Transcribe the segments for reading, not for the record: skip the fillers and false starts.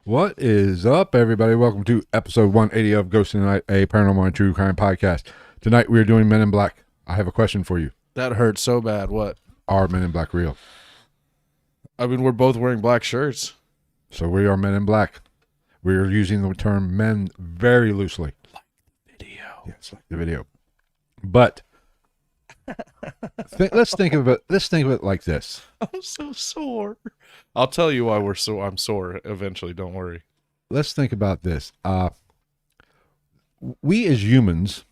What is up, everybody? Welcome to episode 180 of Ghost in the Night, a paranormal and true crime podcast. Tonight we are doing Men in Black. I have a question for you. That hurt so bad. What? Are Men in Black real? I mean, we're both wearing black shirts. So we are Men in Black. We are using the term men very loosely. Like the video. Yes, like the video. But let's think of it. Let's think of it like this. I'm so sore. I'll tell you why I'm sore eventually. Don't worry. Let's think about this. We as humans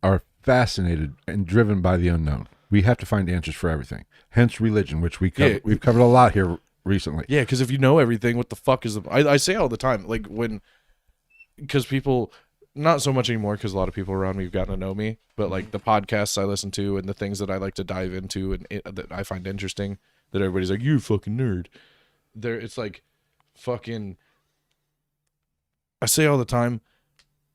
are fascinated and driven by the unknown. We have to find answers for everything. Hence religion, which we've covered a lot here recently. Yeah, because if you know everything, what the fuck is the... I say all the time, like because people, not so much anymore because a lot of people around me have gotten to know me, but like the podcasts I listen to and the things that I like to dive into and that I find interesting, that everybody's like, you're a fucking nerd. It's like fucking... I say all the time,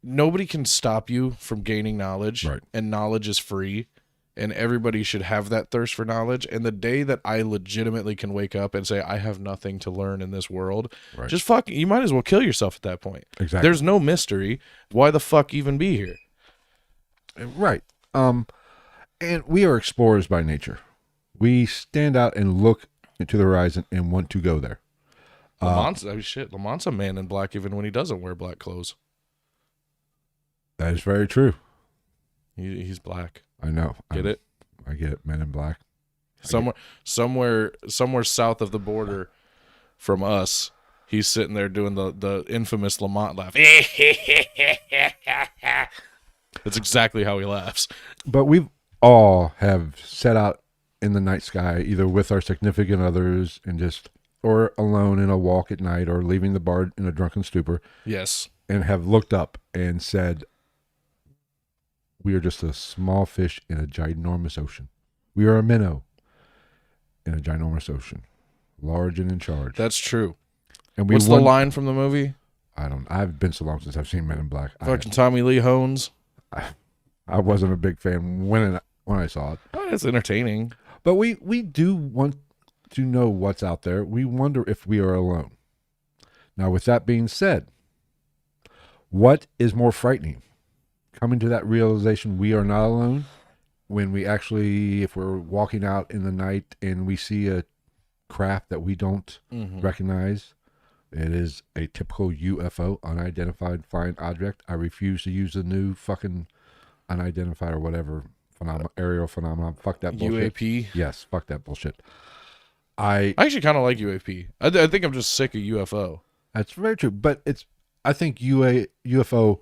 nobody can stop you from gaining knowledge, right? And knowledge is free. And everybody should have that thirst for knowledge. And the day that I legitimately can wake up and say, I have nothing to learn in this world, right, just you might as well kill yourself at that point. Exactly. There's no mystery. Why the fuck even be here? Right. And we are explorers by nature. We stand out and look into the horizon and want to go there. Lamont's a man in black even when he doesn't wear black clothes. That is very true. He's black. I know. Get it? I get it. Men in Black. Somewhere south of the border from us, he's sitting there doing the infamous Lamont laugh. That's exactly how he laughs. But we all have set out in the night sky, either with our significant others or alone in a walk at night, or leaving the bar in a drunken stupor. Yes. And have looked up and said, we are just a small fish in a ginormous ocean. We are a minnow in a ginormous ocean, large and in charge. That's true. And what's the line from the movie? I've been so long since I've seen Men in Black. Fucking Tommy Lee Jones. I wasn't a big fan when I saw it. Oh, it's entertaining. But we do want to know what's out there. We wonder if we are alone. Now, with that being said, what is more frightening? Coming to that realization we are not alone, when we actually, if we're walking out in the night and we see a craft that we don't recognize, it is a typical UFO, unidentified flying object. I refuse to use the new fucking unidentified or whatever aerial phenomenon. Fuck that bullshit. UAP? Yes, fuck that bullshit. I actually kind of like UAP. I think I'm just sick of UFO. That's very true, but I think UFO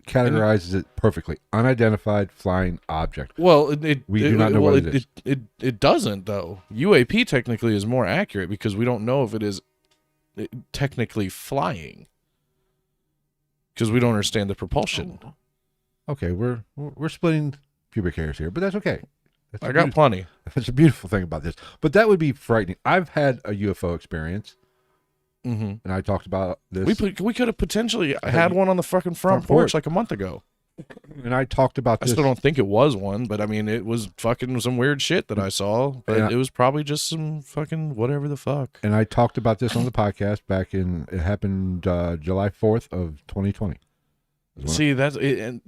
categorizes it perfectly. Unidentified flying object. Well, we do not know what it is. It doesn't, though. UAP technically is more accurate because we don't know if it is technically flying because we don't understand the propulsion. Okay, we're splitting pubic hairs here, but that's okay. I got plenty. That's a beautiful thing about this. But that would be frightening. I've had a UFO experience. And I talked about this. We could have potentially had one on the fucking front porch like a month ago. And I talked about this. I still don't think it was one, but I mean, it was fucking some weird shit that I saw. But it was probably just some fucking whatever the fuck. And I talked about this on the podcast it happened July 4th of 2020. See, that's the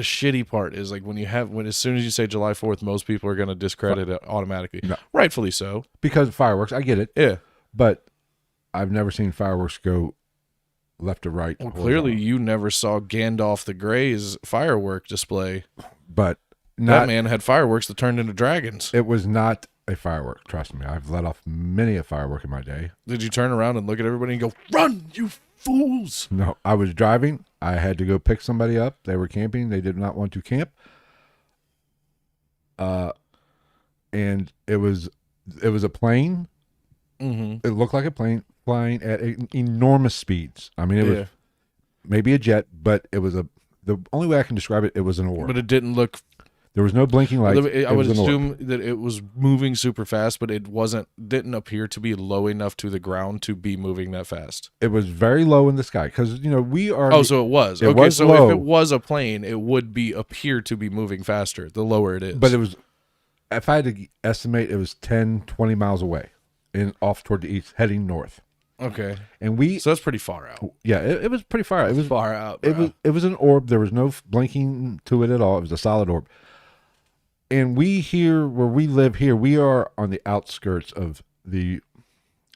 shitty part is like as soon as you say July 4th, most people are going to discredit it automatically. No. Rightfully so. Because of fireworks. I get it. Yeah. But I've never seen fireworks go left to right. Well, clearly you never saw Gandalf the Grey's firework display. But that man had fireworks that turned into dragons. It was not a firework. Trust me. I've let off many a firework in my day. Did you turn around and look at everybody and go, run, you fools? No, I was driving. I had to go pick somebody up. They were camping. They did not want to camp. And it was a plane. It looked like a plane flying at enormous speeds. I mean, it was maybe a jet, but it was the only way I can describe it, it was an orb. But it didn't look... There was no blinking lights. I would assume that it was moving super fast, but it didn't appear to be low enough to the ground to be moving that fast. It was very low in the sky because, we are... Oh, so it was. It was so low. If it was a plane, it would appear to be moving faster the lower it is. But it was, if I had to estimate, it was 10, 20 miles away. Off toward the east, heading north. Okay. And we, So that's pretty far out. yeah, it was pretty far out. It was Far out, bro. it was an orb. There was no blinking to it at all. It was a solid orb. And we here, where we live here, we are on the outskirts of the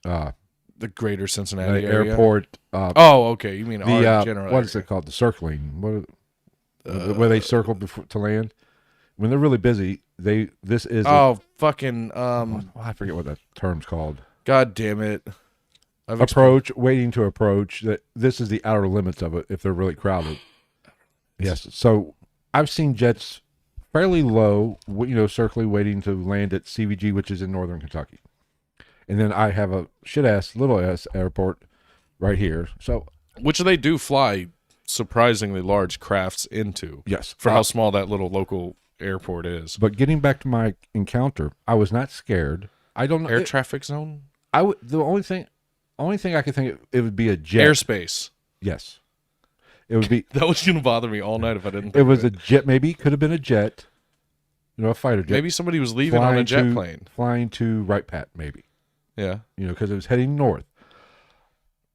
The greater Cincinnati area. airport. Oh, okay. You mean The our general what is area. it called? The circling. Where they circle before to land. When they're really busy, this is Fucking I forget what that term's called. God damn it. Waiting to approach. That this is the outer limits of it if they're really crowded. Yes. So I've seen jets fairly low, circling, waiting to land at CVG, which is in northern Kentucky. And then I have a little ass airport right here. So Which they do fly surprisingly large crafts into. yes, For how small that little local airport is. But getting back to my encounter, I was not scared. I don't know. Air traffic zone? The only thing I could think it would be a jet. Airspace. Yes. It would be. That was going to bother me all night if I didn't think It was of a jet. Maybe could have been a jet. A fighter jet. Maybe somebody was leaving on a jet plane. Flying to Wright Pat, maybe. Yeah. Because it was heading north.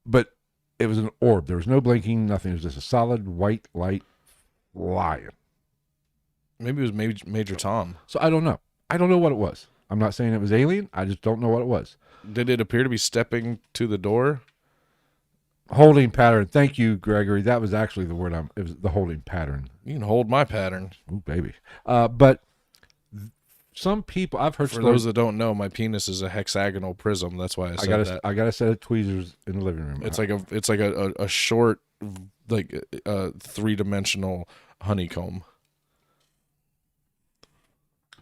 But it was an orb. There was no blinking, nothing. It was just a solid white light flying. Maybe it was Major Tom. So I don't know. I don't know what it was. I'm not saying it was alien. I just don't know what it was. Did it appear to be stepping to the door? Holding pattern. Thank you, Gregory. That was actually the word. It was the holding pattern. You can hold my pattern. Ooh, baby. But some people I've heard. For those that don't know, my penis is a hexagonal prism. That's why I said that. I got a set of tweezers in the living room. It's like a short, like 3-dimensional honeycomb.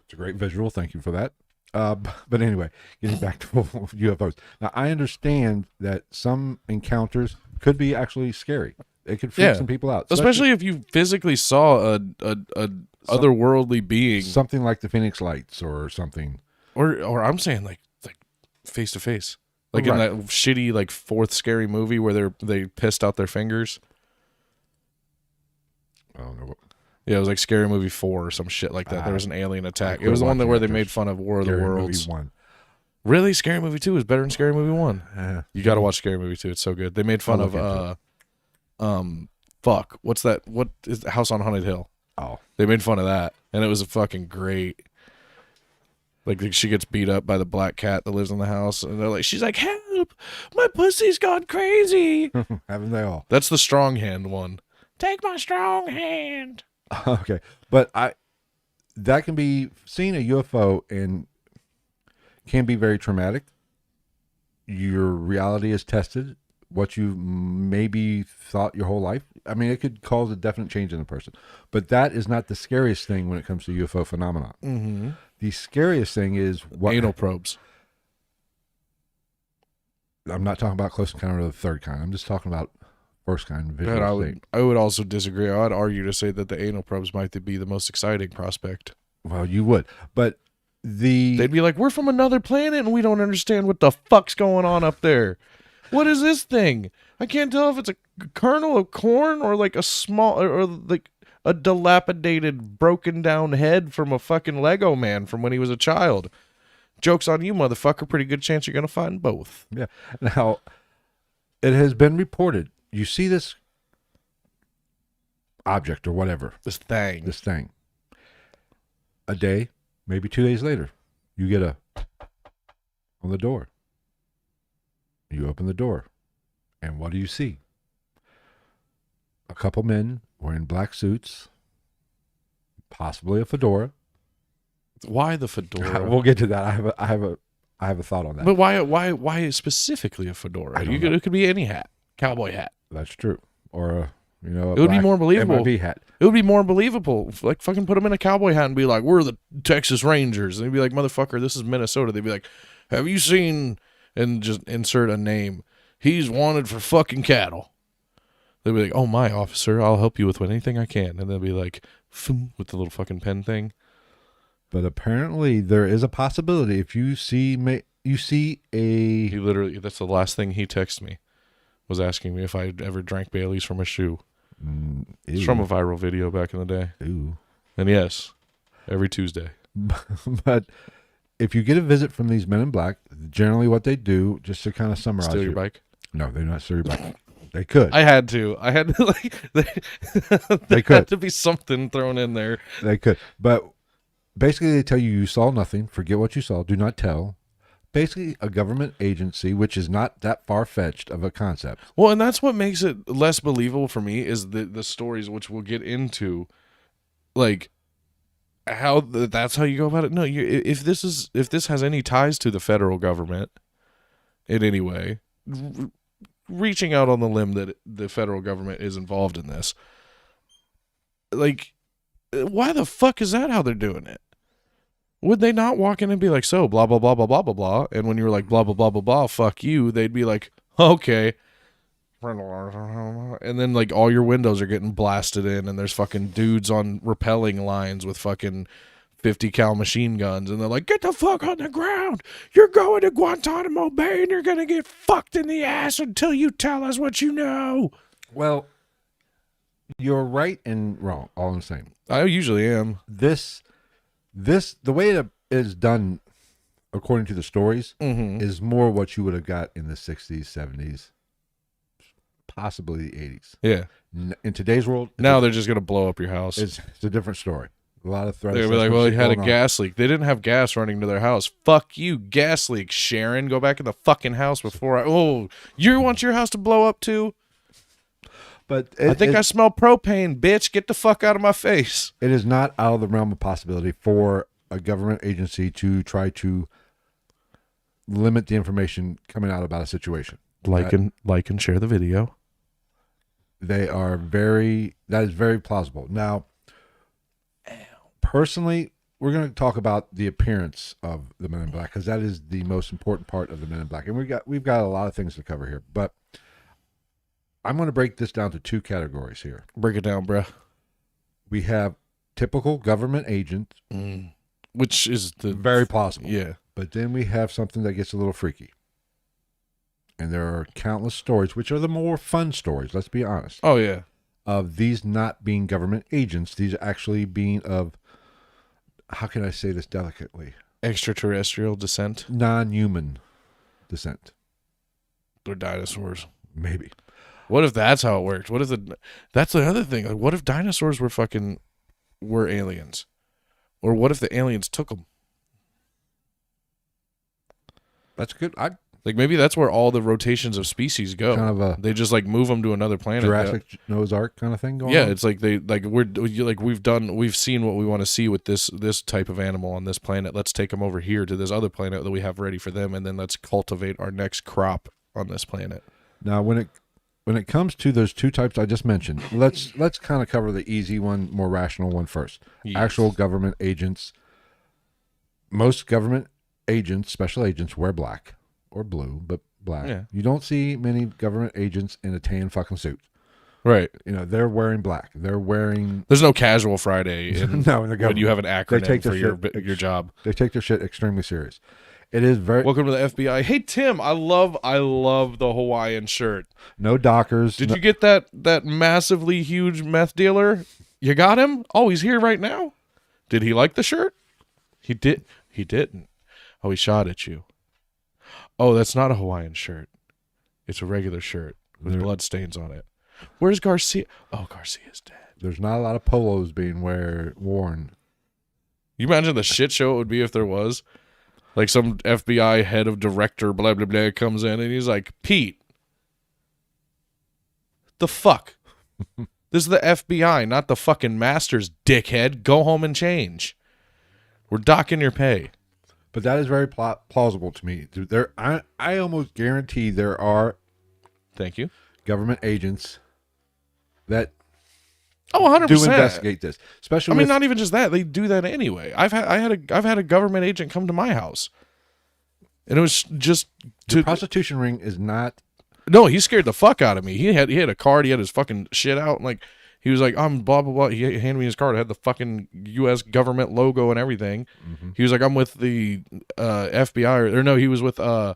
It's a great visual. Thank you for that. But anyway, getting back to UFOs. Now, I understand that some encounters could be actually scary. It could freak some people out. Especially if you physically saw a otherworldly being. Something like the Phoenix Lights or something. Or I'm saying like face to face. Like in that shitty like fourth scary movie where they pissed out their fingers. I don't know what. Yeah, it was like Scary Movie 4 or some shit like that. There was an alien attack. I It was the one quit where they watching made fun of War of the Scary Worlds. Movie 1. Really? Scary Movie 2 is better than Scary Movie 1. You got to watch Scary Movie 2. It's so good. They made fun of what's that? What is the House on Haunted Hill? Oh. They made fun of that, and it was a fucking great. Like she gets beat up by the black cat that lives in the house, and they're like, she's like, "Help! My pussy's gone crazy." Haven't they all? That's the strong hand one. Take my strong hand. Okay, but that can be seeing a UFO and can be very traumatic. Your reality is tested. What you maybe thought your whole life. I mean, it could cause a definite change in a person. But that is not the scariest thing when it comes to UFO phenomenon. Mm-hmm. The scariest thing is what Anal probes. I'm not talking about close encounter of the third kind. I'm just talking about first kind visual thing. I would also disagree. I would argue to say that the anal probes might be the most exciting prospect. Well, you would, but they'd be like, we're from another planet and we don't understand what the fuck's going on up there. What is this thing? I can't tell if it's a kernel of corn or like a small or like a dilapidated, broken down head from a fucking Lego man from when he was a child. Joke's on you, motherfucker. Pretty good chance you're gonna find both. Yeah. Now, it has been reported. You see this object or whatever. This thing. A day, maybe 2 days later, you get on the door. You open the door. And what do you see? A couple men wearing black suits, possibly a fedora. Why the fedora? We'll get to that. I have a thought on that. But why specifically a fedora? It could be any hat. Cowboy hat. That's true. Or it would be more believable. MIB hat. It would be more believable. Like fucking put them in a cowboy hat and be like, "We're the Texas Rangers." And they'd be like, "Motherfucker, this is Minnesota." They'd be like, "Have you seen?" And just insert a name. He's wanted for fucking cattle. They'd be like, "Oh my officer, I'll help you with anything I can." And they'll be like, with the little fucking pen thing. But apparently, there is a possibility if you see a. He literally. That's the last thing he texted me. Was asking me if I ever drank Bailey's from a shoe. It's from a viral video back in the day. Ooh. And yes, every Tuesday. But if you get a visit from these men in black, generally what they do, just to kind of summarize, Steal your bike? No, they're not sure about. They could. I had to like They there could. had to be something thrown in there. They could. But basically, they tell you saw nothing. Forget what you saw. Do not tell. Basically, a government agency, which is not that far fetched of a concept. Well, and that's what makes it less believable for me is the stories, which we'll get into, like how that's how you go about it. No, if this has any ties to the federal government in any way, reaching out on the limb that the federal government is involved in this, like, why the fuck is that how they're doing it? Would they not walk in and be like, so, blah, blah, blah, blah, blah, blah, blah, and when you were like, blah, blah, blah, blah, blah, fuck you, they'd be like, okay. And then, like, all your windows are getting blasted in, and there's fucking dudes on rappelling lines with fucking 50 cal machine guns, and they're like, get the fuck on the ground. You're going to Guantanamo Bay, and you're going to get fucked in the ass until you tell us what you know. Well, you're right and wrong, all the same. I usually am. The way it is done, according to the stories, Mm-hmm. is more what you would have got in the 60s, 70s, possibly the 80s. Yeah. In today's world, Now they're just going to blow up your house. it's a different story. A lot of threats. They'll be like, well, he had a gas leak. They didn't have gas running to their house. Fuck you, gas leak, Sharon. Go back in the fucking house before I... Oh, you want your house to blow up too? But I think I smell propane, bitch. Get the fuck out of my face. it is not out of the realm of possibility for a government agency to try to limit the information coming out about a situation. Like and share the video. That is very plausible. Now, personally, we're going to talk about the appearance of the Men in Black because that is the most important part of the Men in Black, and we've got a lot of things to cover here. But I'm going to break this down to two categories here. Break it down, bruh. We have typical government agents, Which is the... very plausible. Yeah. But then we have something that gets a little freaky. And there are countless stories, which are the more fun stories, let's be honest, Oh, yeah. of these not being government agents. These actually being of, how can I say this delicately? Extraterrestrial descent. Non-human descent. They're dinosaurs. Maybe. What if that's how it worked? What if that's the other thing. Like, what if dinosaurs were aliens? Or what if the aliens took them? That's good. Like, maybe that's where all the rotations of species go. Kind of a They just like move them to another planet. Jurassic Noah's Ark kind of thing going Yeah, on. it's like we've seen what we want to see with this type of animal on this planet. Let's take them over here to this other planet that we have ready for them, and then let's cultivate our next crop on this planet. Now, when it comes to those two types I just mentioned, let's kind of cover the easy one, more rational one first. Yes. Actual government agents. Most government agents, special agents, wear black or blue, but black. Yeah. You don't see many government agents in a tan fucking suit. Right. You know, they're wearing black. They're wearing... There's no casual Friday No, in the when government. you have an acronym take for their your job. They take their shit extremely serious. It is very... Welcome to the FBI. Hey Tim, I love the Hawaiian shirt. No dockers. Did you get that massively huge meth dealer? You got him? Oh, he's here right now. Did he like the shirt? He did. He didn't. Oh, he shot at you. Oh, that's not a Hawaiian shirt. It's a regular shirt with blood stains on it. Where's Garcia? Oh, Garcia's dead. There's not a lot of polos being worn. You imagine the shit show it would be if there was? Like some FBI head of director, blah, blah, blah, comes in and he's like, Pete, the fuck? This is the FBI, not the fucking masters, dickhead. Go home and change. We're docking your pay. But that is very plausible to me. I almost guarantee there are Thank you. government agents that Oh, 100%. do investigate this. Especially I mean, with, not even just that. They do that anyway. I've had a government agent come to my house. And it was just the prostitution ring is not... No, he scared the fuck out of me. He had a card. He had his fucking shit out. And like, he was like, I'm blah, blah, blah. He handed me his card. It had the fucking U.S. government logo and everything. Mm-hmm. He was like, I'm with the FBI. Or no, he was with the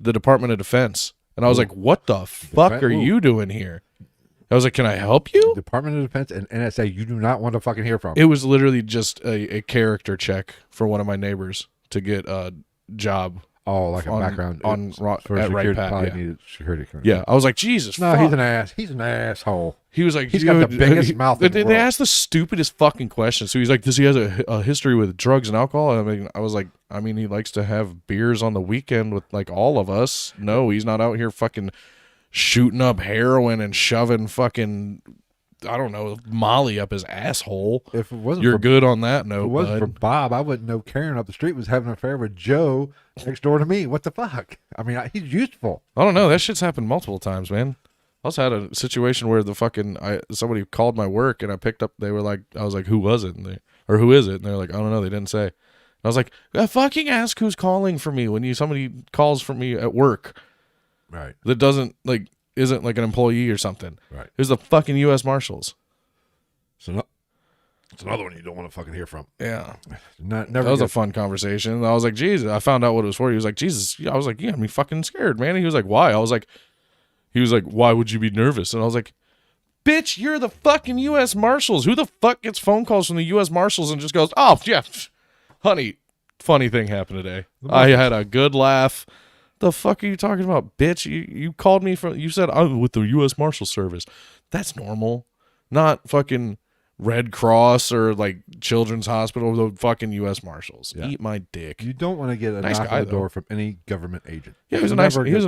Department of Defense. And I was like, what the fuck are you doing here? I was like, can I help you? Department of Defense and NSA, you do not want to fucking hear from. It was literally just a character check for one of my neighbors to get a job. Oh, like a background on for at security, Right Pat. probably Yeah. needed security. Yeah, I was like, Jesus. No, fuck. he's an ass. He's an asshole. He was like, He's got the biggest mouth in the They world. asked the stupidest fucking question. So he's like, does he has a history with drugs and alcohol? And I mean, I was like, I mean, he likes to have beers on the weekend with like all of us. No, he's not out here fucking shooting up heroin and shoving fucking, I don't know, Molly up his asshole. If it wasn't You're for, good on that if note, it wasn't for bud. Bob, I wouldn't know Karen up the street was having an affair with Joe next door to me. What the fuck? I mean, he's useful. I don't know. That shit's happened multiple times, man. I also had a situation where the fucking somebody called my work and I picked up. They were like, I was like, who was it? And or who is it? And they're like, I don't know. They didn't say. And I was like, fucking ask who's calling for me when somebody calls for me at work. Right. That isn't like an employee or something. Right. It was the fucking U.S. Marshals. So it's another one you don't want to fucking hear from. Yeah. Never. That was good. a fun conversation. I was like, Jesus. I found out what it was for. He was like, Jesus. I was like, yeah, I'm fucking scared, man. And he was like, why? He was like, why would you be nervous? And I was like, bitch, you're the fucking U.S. Marshals. Who the fuck gets phone calls from the U.S. Marshals and just goes, oh, yeah, honey, funny thing happened today. I had a good laugh. The fuck are you talking about, bitch? You called me you said I'm with the U.S. Marshal Service. That's normal. Not fucking Red Cross or like Children's Hospital, the fucking U.S. Marshals. Yeah. Eat my dick. You don't want to get a Nice knock guy, on the door though. from any government agent. Yeah, he was a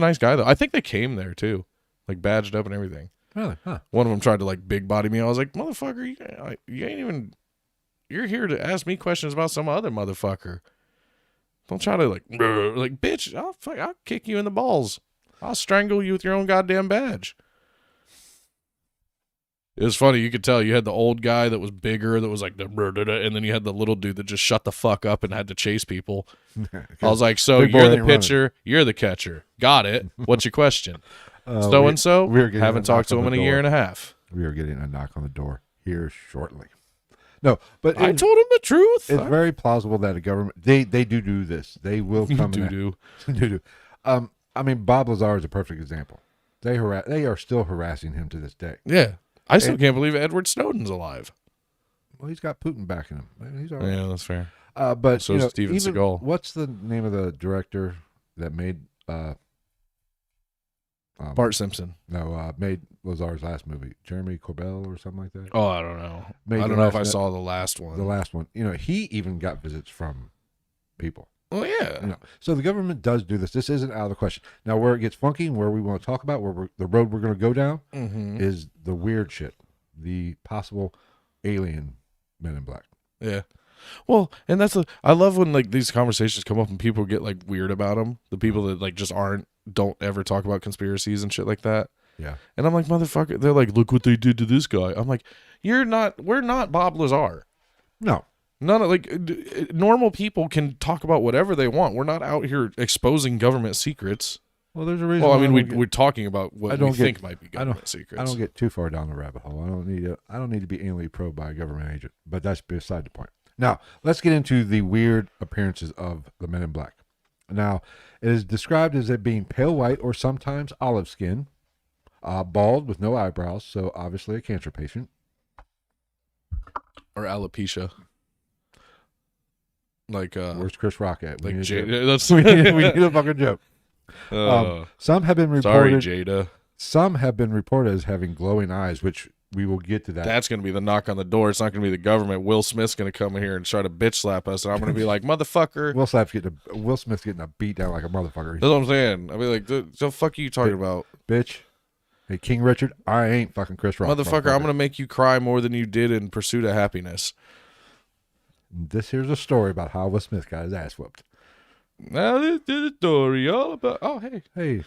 nice guy though. I think they came there too, like badged up and everything. Really? Huh. One of them tried to like big body me. I was like, motherfucker, you ain't even. You're here to ask me questions about some other motherfucker. Don't try to like bitch. I'll kick you in the balls. I'll strangle you with your own goddamn badge. It was funny. You could tell you had the old guy that was bigger, that was like and then you had the little dude that just shut the fuck up and had to chase people. I was like, so Big boy you're the ain't running. pitcher, you're the catcher. Got it. What's your question? we So and so. we're getting Haven't a knock talked to on him in the a year door. and a half. We are getting a knock on the door here shortly. No, but I told him the truth. it's very plausible that a government they do this. They will come in. Doo-doo. I mean, Bob Lazar is a perfect example. They are still harassing him to this day. Yeah. I still can't believe Edward Snowden's alive. Well, he's got Putin backing him. He's all right. Yeah, that's fair. But So you is know, Steven even- Seagal. What's the name of the director that made Simpson. made Lazar's last movie? Jeremy Corbell or something like that. Oh, I don't know. Made I the don't know if I last- saw the last one. The last one. You know, he even got visits from people. Oh, yeah. You know, so the government does do this. This isn't out of the question. Now, where it gets funky and where we want to talk about, the road we're going to go down Mm-hmm. is the weird shit, the possible alien Men in Black. Yeah. Well, and I love when like these conversations come up and people get like weird about them. The people that like just don't ever talk about conspiracies and shit like that. Yeah. And I'm like, motherfucker, they're like, look what they did to this guy. I'm like, we're not Bob Lazar. No. None of normal people can talk about whatever they want. We're not out here exposing government secrets. Well, there's a reason. Well, I why mean, get- we're talking about what we think might be government secrets. I don't get too far down the rabbit hole. I don't need to be anally probed by a government agent. But that's beside the point. Now, let's get into the weird appearances of the Men in Black. Now, it is described as it being pale white or sometimes olive skin, bald with no eyebrows, so obviously a cancer patient. Or alopecia. Like Where's Chris Rock at? We like need, Jada. That's we need a fucking joke. Some have been sorry, reported. Jada. Some have been reported as having glowing eyes, which we will get to that. That's going to be the knock on the door. It's not going to be the government. Will Smith's going to come in here and try to bitch slap us, and I'm going to be like, motherfucker. Will Smith's getting a beat down like a motherfucker. That's what I'm saying. I'll be like, the fuck are you talking about? Bitch. Hey, King Richard, I ain't fucking Chris Rock. Motherfucker, I'm going to make you cry more than you did in Pursuit of Happiness. This here's a story about how Will Smith got his ass whooped. Now this is a story all about, oh, hey. Hey.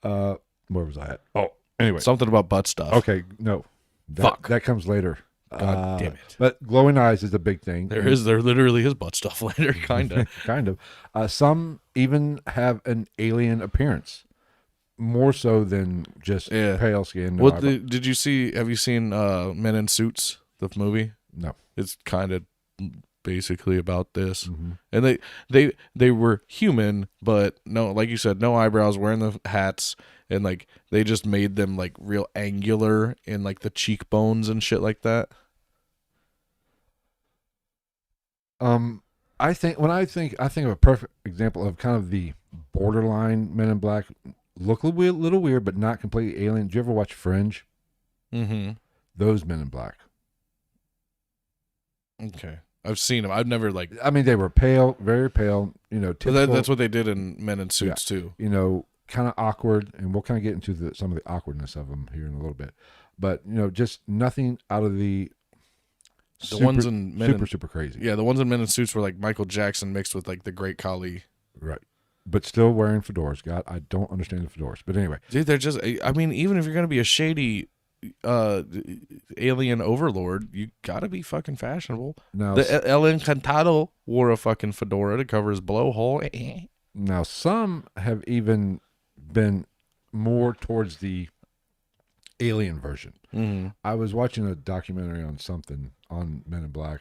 Where was I at? Oh, anyway. Something about butt stuff. Okay, no. Fuck. That comes later. God damn it. But glowing eyes is a big thing. There literally is butt stuff later, kind of. Kind of. Some even have an alien appearance. More so than just pale skin. Have you seen Men in Suits, the movie? No. It's kind of basically about this. Mm-hmm. And they were human, but no, like you said, no eyebrows, wearing the hats, and like they just made them like real angular in like the cheekbones and shit like that. I think I think of a perfect example of kind of the borderline Men in Black. Look a little weird, but not completely alien. Did you ever watch Fringe? Mm-hmm. Those Men in Black. Okay. I've seen them. I've never like. I mean, they were pale, very pale. You know, But typical. that's what they did in Men in Suits too. You know, kind of awkward, and we'll kind of get into some of the awkwardness of them here in a little bit. But you know, just nothing out of the. Ones in Men super crazy. Yeah, the ones in Men in Suits were like Michael Jackson mixed with like the Great Khali. Right. But still wearing fedoras. God, I don't understand the fedoras. But anyway. Dude, they're just, I mean, even if you're going to be a shady alien overlord, you got to be fucking fashionable. Now, The El Encantado wore a fucking fedora to cover his blowhole. Now, some have even been more towards the alien version. Mm-hmm. I was watching a documentary on something on Men in Black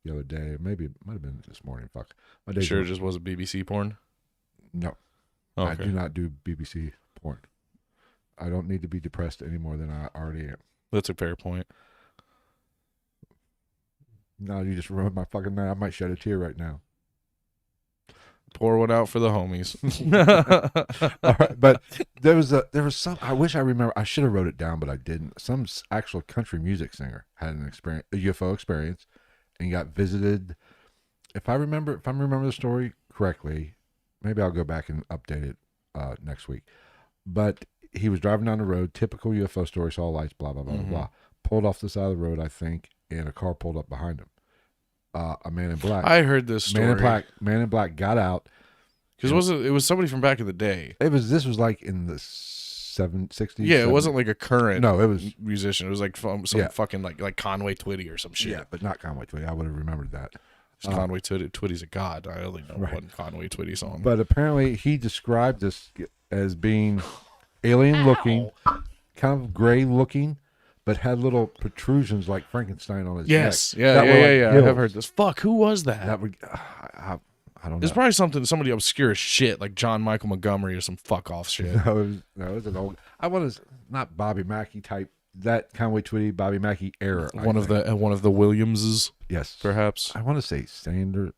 the other day. Maybe it might have been this morning. Fuck. My days Sure, were- it just wasn't BBC porn? No. Okay. I do not do BBC porn. I don't need to be depressed any more than I already am. That's a fair point. No, you just ruined my fucking night. I might shed a tear right now. Pour one out for the homies. All right, but there was some. I wish I remember. I should have wrote it down, but I didn't. Some actual country music singer had an experience, a UFO experience, and got visited. If I remember the story correctly, maybe I'll go back and update it next week. But he was driving down the road, typical UFO story, saw lights, blah blah blah Mhm. blah. Pulled off the side of the road, I think, and a car pulled up behind him. A man in black. I heard this story. Man in black got out. Because it was somebody from back in the day. This was like in the 60s. Yeah, it wasn't like a current No, it was musician. It was like some Yeah. fucking like Conway Twitty or some shit. Yeah, but not Conway Twitty. I would have remembered that. Conway Twitty's a god. I only know Right. one Conway Twitty song. But apparently he described this as being alien looking, kind of gray looking, but had little protrusions like Frankenstein on his yes, neck. yeah. That were like I hills. have heard this. Fuck, who was that? That would, I don't know. It's probably somebody obscure as shit, like John Michael Montgomery or some fuck off shit. No, it was an old. I want to not Bobby Mackey type. That Conway Twitty, Bobby Mackey era. One of the Williamses, yes, perhaps. I want to say Sander.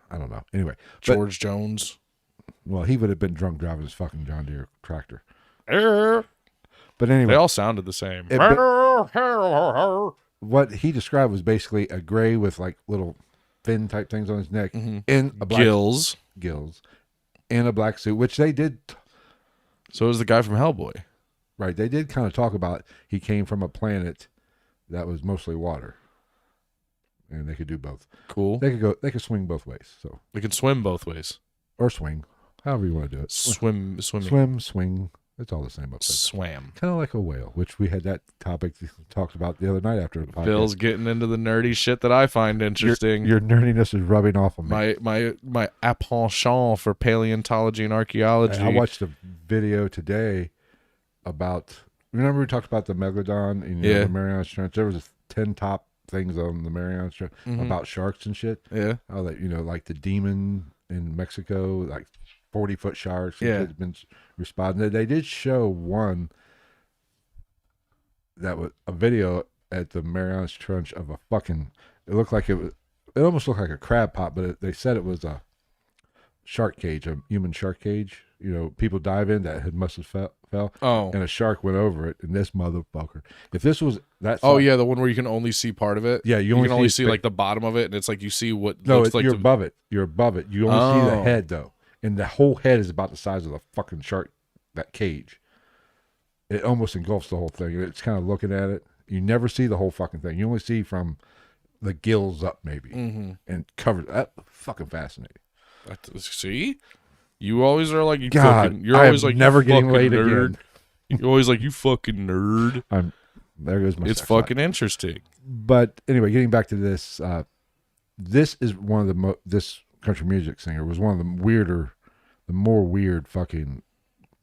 I don't know. Anyway, George Jones. Well, he would have been drunk driving his fucking John Deere tractor. They But anyway, all sounded the same. what he described was basically a gray with like little fin type things on his neck Mhm. and a black Gills. and a black suit, which they did. So it was the guy from Hellboy. Right, they did kind of talk about he came from a planet that was mostly water, and they could do both. Cool. They could swing both ways. So They can swim both ways. or swing, however you want to do it. Swimming. Swing. It's all the same up there. Swam. Kind of like a whale, which we had that topic talked about the other night after the podcast. Bill's getting into the nerdy shit that I find interesting. Your nerdiness is rubbing off on me. my penchant for paleontology and archaeology. I watched a video today about. Remember we talked about the megalodon and Yeah. the Marianas Trench. There was 10 top things on the Marianas Trench Mhm. about sharks and shit. Yeah. How that like the demon in Mexico, like 40-foot sharks. and Yeah. shit's been responding. They did show one that was a video at the Marianas Trench of a fucking. It looked like it was. It almost looked like a crab pot, but they said it was a shark cage, a human shark cage. You know, people dive in that must have fell, Oh. and a shark went over it. And this motherfucker, if this was that, Oh yeah, the one where you can only see part of it. Yeah, you only can only see see like the bottom of it, and it's like you see what no, looks like you're the- above it. You're above it. You only see the Oh. head though, and the whole head is about the size of the fucking shark. That cage, it almost engulfs the whole thing. It's kind of looking at it. You never see the whole fucking thing. You only see from the gills up, maybe, Mhm. and covered. That fucking fascinating. See, you always are like you. God, Fucking, you're I always am like never you getting fucking laid nerd. again. You're always like you fucking nerd. There goes my. It's sex life. fucking interesting. But anyway, getting back to this, this is one of the this country music singer was one of the more weird fucking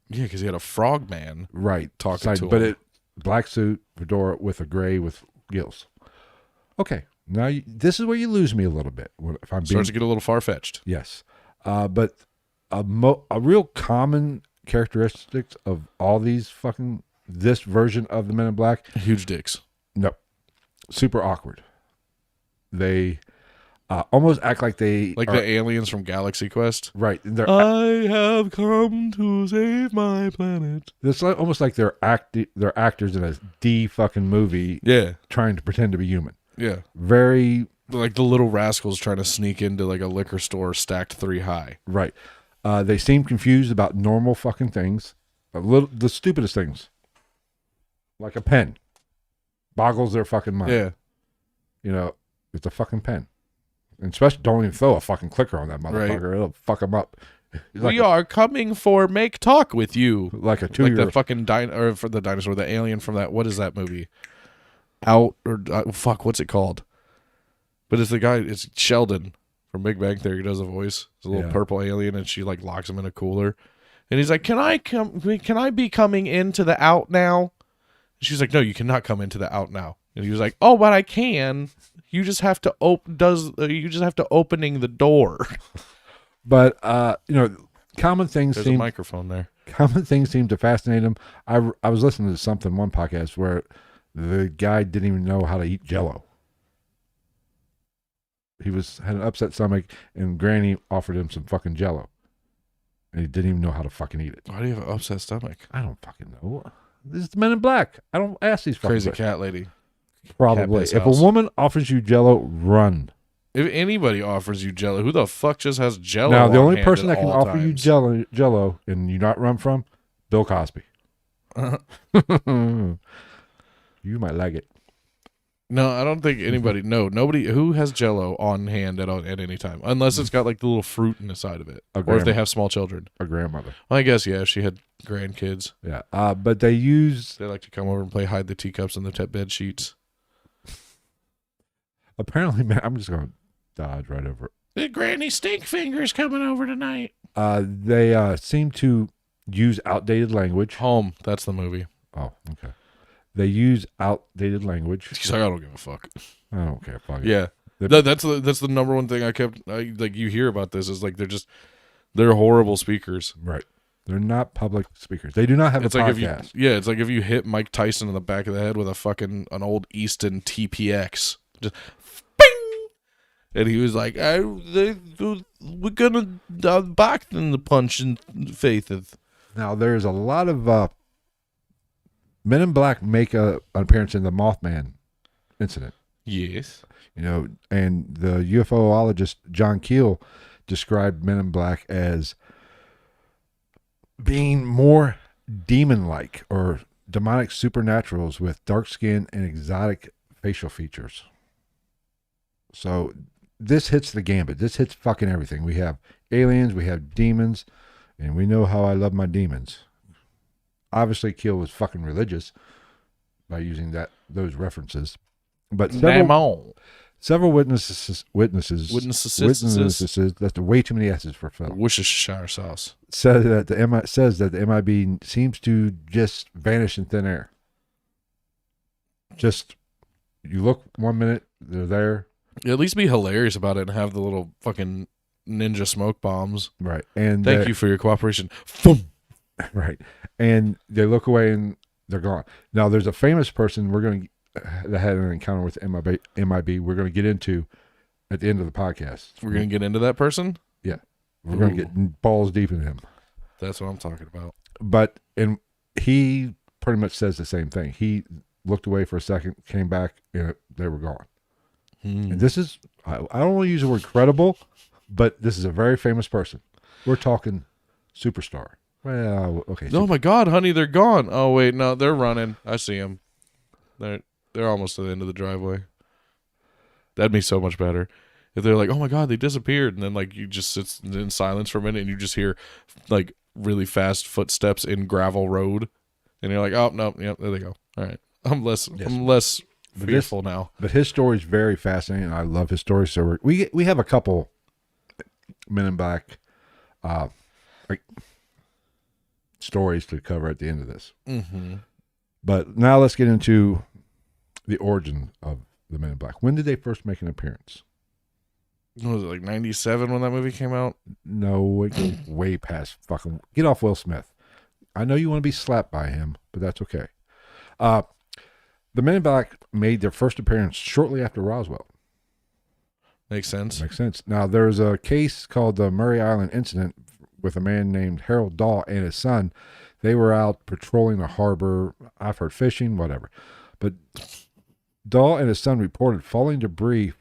Yeah, because he had a frog man. right Talking to but him. it black suit, fedora with a gray with gills. Okay, now this is where you lose me a little bit. If I'm being Starts to get a little far fetched. yes, but a real common characteristics of all these fucking this version of the Men in Black. Huge dicks. No, super awkward. They, almost act like they Like are, the aliens from Galaxy Quest. right. They're I have come to save my planet. it's like, almost like they're actors in a D fucking movie Yeah. trying to pretend to be human. Yeah. Very Like the little rascals trying to sneak into like a liquor store stacked 3 high. right. They seem confused about normal fucking things, the stupidest things, like a pen, boggles their fucking mind. Yeah. You know, it's a fucking pen. And especially don't even throw a fucking clicker on that motherfucker. Right. It'll fuck them up. It's We are coming for make talk with you. like a Like 2-year the fucking or for the dinosaur, the alien from that. What is that movie? Out or fuck? What's it called? But it's the guy. It's Sheldon from Big Bang Theory. He does a voice. It's a little Yeah. purple alien, and she like locks him in a cooler. And he's like, "Can I come? Can I be coming into the out now?" And she's like, "No, you cannot come into the out now." And he was like, "Oh, but I can. You just have to you just have to opening the door." But you know, common things There's a seem microphone there. common things seem to fascinate him. I was listening to one podcast where the guy didn't even know how to eat Jello. He had an upset stomach, and Granny offered him some fucking Jello, and he didn't even know how to fucking eat it. Why do you have an upset stomach? I don't fucking know. This is the Men in Black. I don't ask these fucking Crazy questions. cat lady. Probably. Cat piss If a house. woman offers you Jello, run. If anybody offers you Jello, who the fuck just has Jello? Now, the on only hand person at that can all offer you times? Jello and you not run from, Bill Cosby. You might like it. No, I don't think anybody. No, nobody who has Jello on hand at any time, unless it's got like the little fruit in the side of it, A or if grandma. they have small children. A grandmother. Well, I guess yeah, if she had grandkids. Yeah. But they use, They like to come over and play hide the teacups in the bed sheets. apparently, man, I'm just going to dodge right over it. The Granny Stink Fingers coming over tonight. They seem to use outdated language. Home. That's the movie. Oh, okay. They use outdated language. She's like, I don't give a fuck. I don't care. Fuck it. Yeah, that's the number one thing like you hear about this is like they're horrible speakers. Right. They're not public speakers. They do not have It's a like podcast. it's like if you hit Mike Tyson in the back of the head with an old Easton TPX, just bing, and he was like, we're gonna back in the punch and faitheth. Now, there's a lot of Men in Black make an appearance in the Mothman incident. Yes, You know, and the UFOologist John Keel described Men in Black as being more demon-like or demonic supernaturals with dark skin and exotic facial features. So this hits the gambit. This hits fucking everything. We have aliens, we have demons, and we know how I love my demons. Obviously, Keel was fucking religious by using those references. But several witnesses, that's way too many S's for Phil, Worcestershire sauce. says that the MIB seems to just vanish in thin air. Just, you look 1 minute, they're there. At least be hilarious about it and have the little fucking ninja smoke bombs. Right. And Thank you for your cooperation. Boom. Right. And they look away and they're gone. Now, there's a famous person that had an encounter with MIB we're going to get into at the end of the podcast. We're gonna get into that person. Yeah. We're going to get balls deep in him. That's what I'm talking about. But he pretty much says the same thing. He looked away for a second, came back, and they were gone. And this is, I don't want to use the word credible, but this is a very famous person. We're talking superstar. Well, okay. Oh my God, honey, they're gone. Oh wait, no, they're running. I see them. They're almost to the end of the driveway. That'd be so much better if they're like, oh my God, they disappeared, and then like you just sit in silence for a minute and you just hear like really fast footsteps in gravel road, and you're like, oh no, yep, there they go. All right, I'm less fearful now. But his story is very fascinating. I love his story. So we have a couple Men in Black stories to cover at the end of this. Mm-hmm. But now let's get into the origin of the Men in Black. When did they first make an appearance? What was it, like 97 when that movie came out? No, it goes way past fucking. Get off Will Smith. I know you want to be slapped by him, but that's okay. The Men in Black made their first appearance shortly after Roswell. Makes sense. Makes sense. Now, there's a case called the Murray Island Incident with a man named Harold Dahl and his son. They were out patrolling the harbor. I've heard fishing, whatever. But Dahl and his son reported falling debris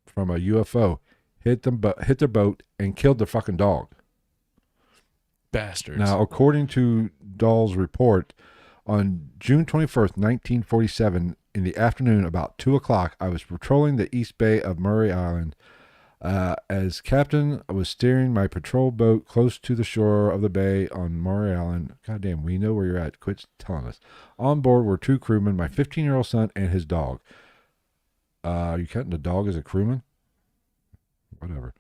from a UFO hit their boat and killed the fucking dog. Bastards. Now, according to Dahl's report, on June 21st, 1947, in the afternoon, about 2 o'clock, I was patrolling the east bay of Murray Island. As captain, I was steering my patrol boat close to the shore of the bay on Murray Island. Goddamn, we know where you're at. Quit telling us. On board were 2 crewmen, my 15-year-old son and his dog. Are you counting the dog as a crewman? Whatever.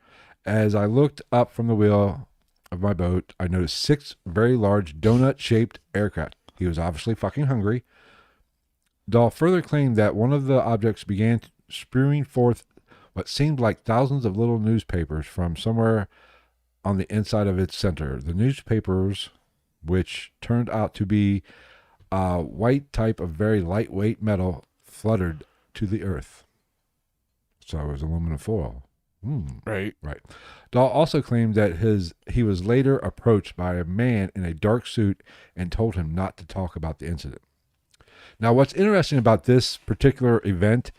As I looked up from the wheel of my boat, I noticed 6 very large donut-shaped aircraft. He was obviously fucking hungry. Dahl further claimed that one of the objects began spewing forth what seemed like thousands of little newspapers from somewhere on the inside of its center. The newspapers, which turned out to be a white type of very lightweight metal, fluttered to the earth. So it was aluminum foil. Right. Dahl also claimed that he was later approached by a man in a dark suit and told him not to talk about the incident. Now, what's interesting about this particular event,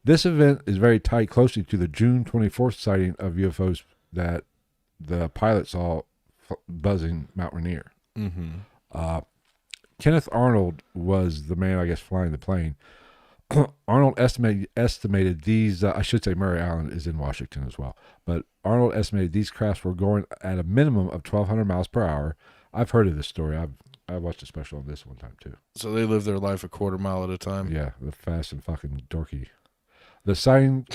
this event is very tied closely to the June 24th sighting of UFOs that the pilot saw buzzing Mount Rainier. Mm-hmm. Kenneth Arnold was the man, I guess, flying the plane. Arnold estimated these, I should say Murray Island is in Washington as well, but Arnold estimated these crafts were going at a minimum of 1,200 miles per hour. I've heard of this story. I watched a special on this one time too. So they live their life a quarter mile at a time. Yeah, the fast and fucking dorky. The sighting,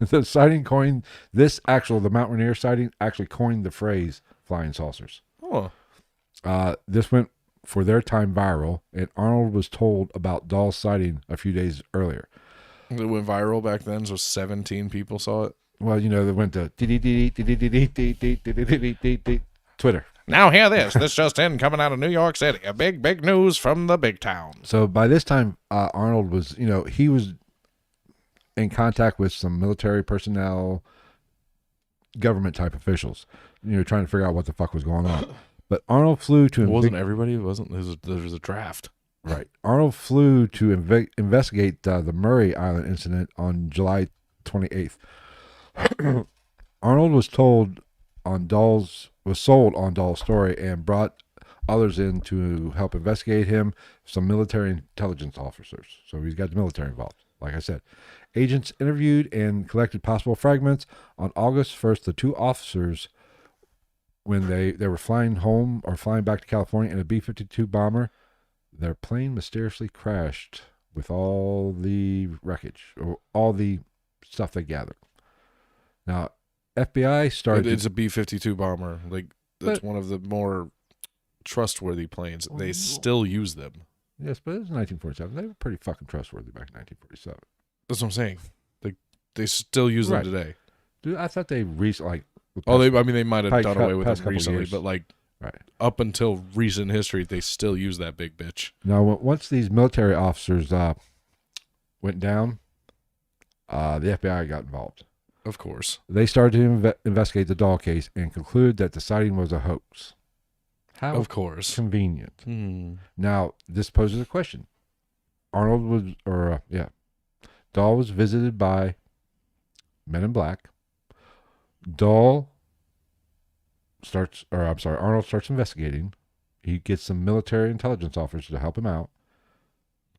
the sighting coined the Mount Rainier sighting actually coined the phrase "flying saucers." Oh. This went for their time viral, and Arnold was told about Dahl's sighting a few days earlier. It went viral back then, so 17 people saw it. Well, they went to Twitter. Now hear this. This just in, coming out of New York City. A big news from the big town. So by this time, Arnold was, he was in contact with some military personnel, government type officials, trying to figure out what the fuck was going on. But Arnold flew to... Wasn't everybody? There was a draft. Right. Arnold flew to investigate the Murray Island incident on July 28th. Arnold was sold on Dahl's story and brought others in to help investigate him, some military intelligence officers. So he's got the military involved, like I said. Agents interviewed and collected possible fragments. On August 1st, the 2 officers, when they were flying home or flying back to California in a B-52 bomber, their plane mysteriously crashed with all the wreckage or all the stuff they gathered. Now, FBI started... It's a B-52 bomber. That's one of the more trustworthy planes. They still use them. Yes, but it was 1947. They were pretty fucking trustworthy back in 1947. That's what I'm saying. They still use them today. Dude, I thought they recently... they might have done away with them recently, years. but up until recent history, they still use that big bitch. Now, once these military officers went down, the FBI got involved. Of course. They started to investigate the Dahl case and concluded that the sighting was a hoax. How of course. Convenient. Now, this poses a question. Dahl was visited by Men in Black. Arnold starts investigating. He gets some military intelligence officers to help him out.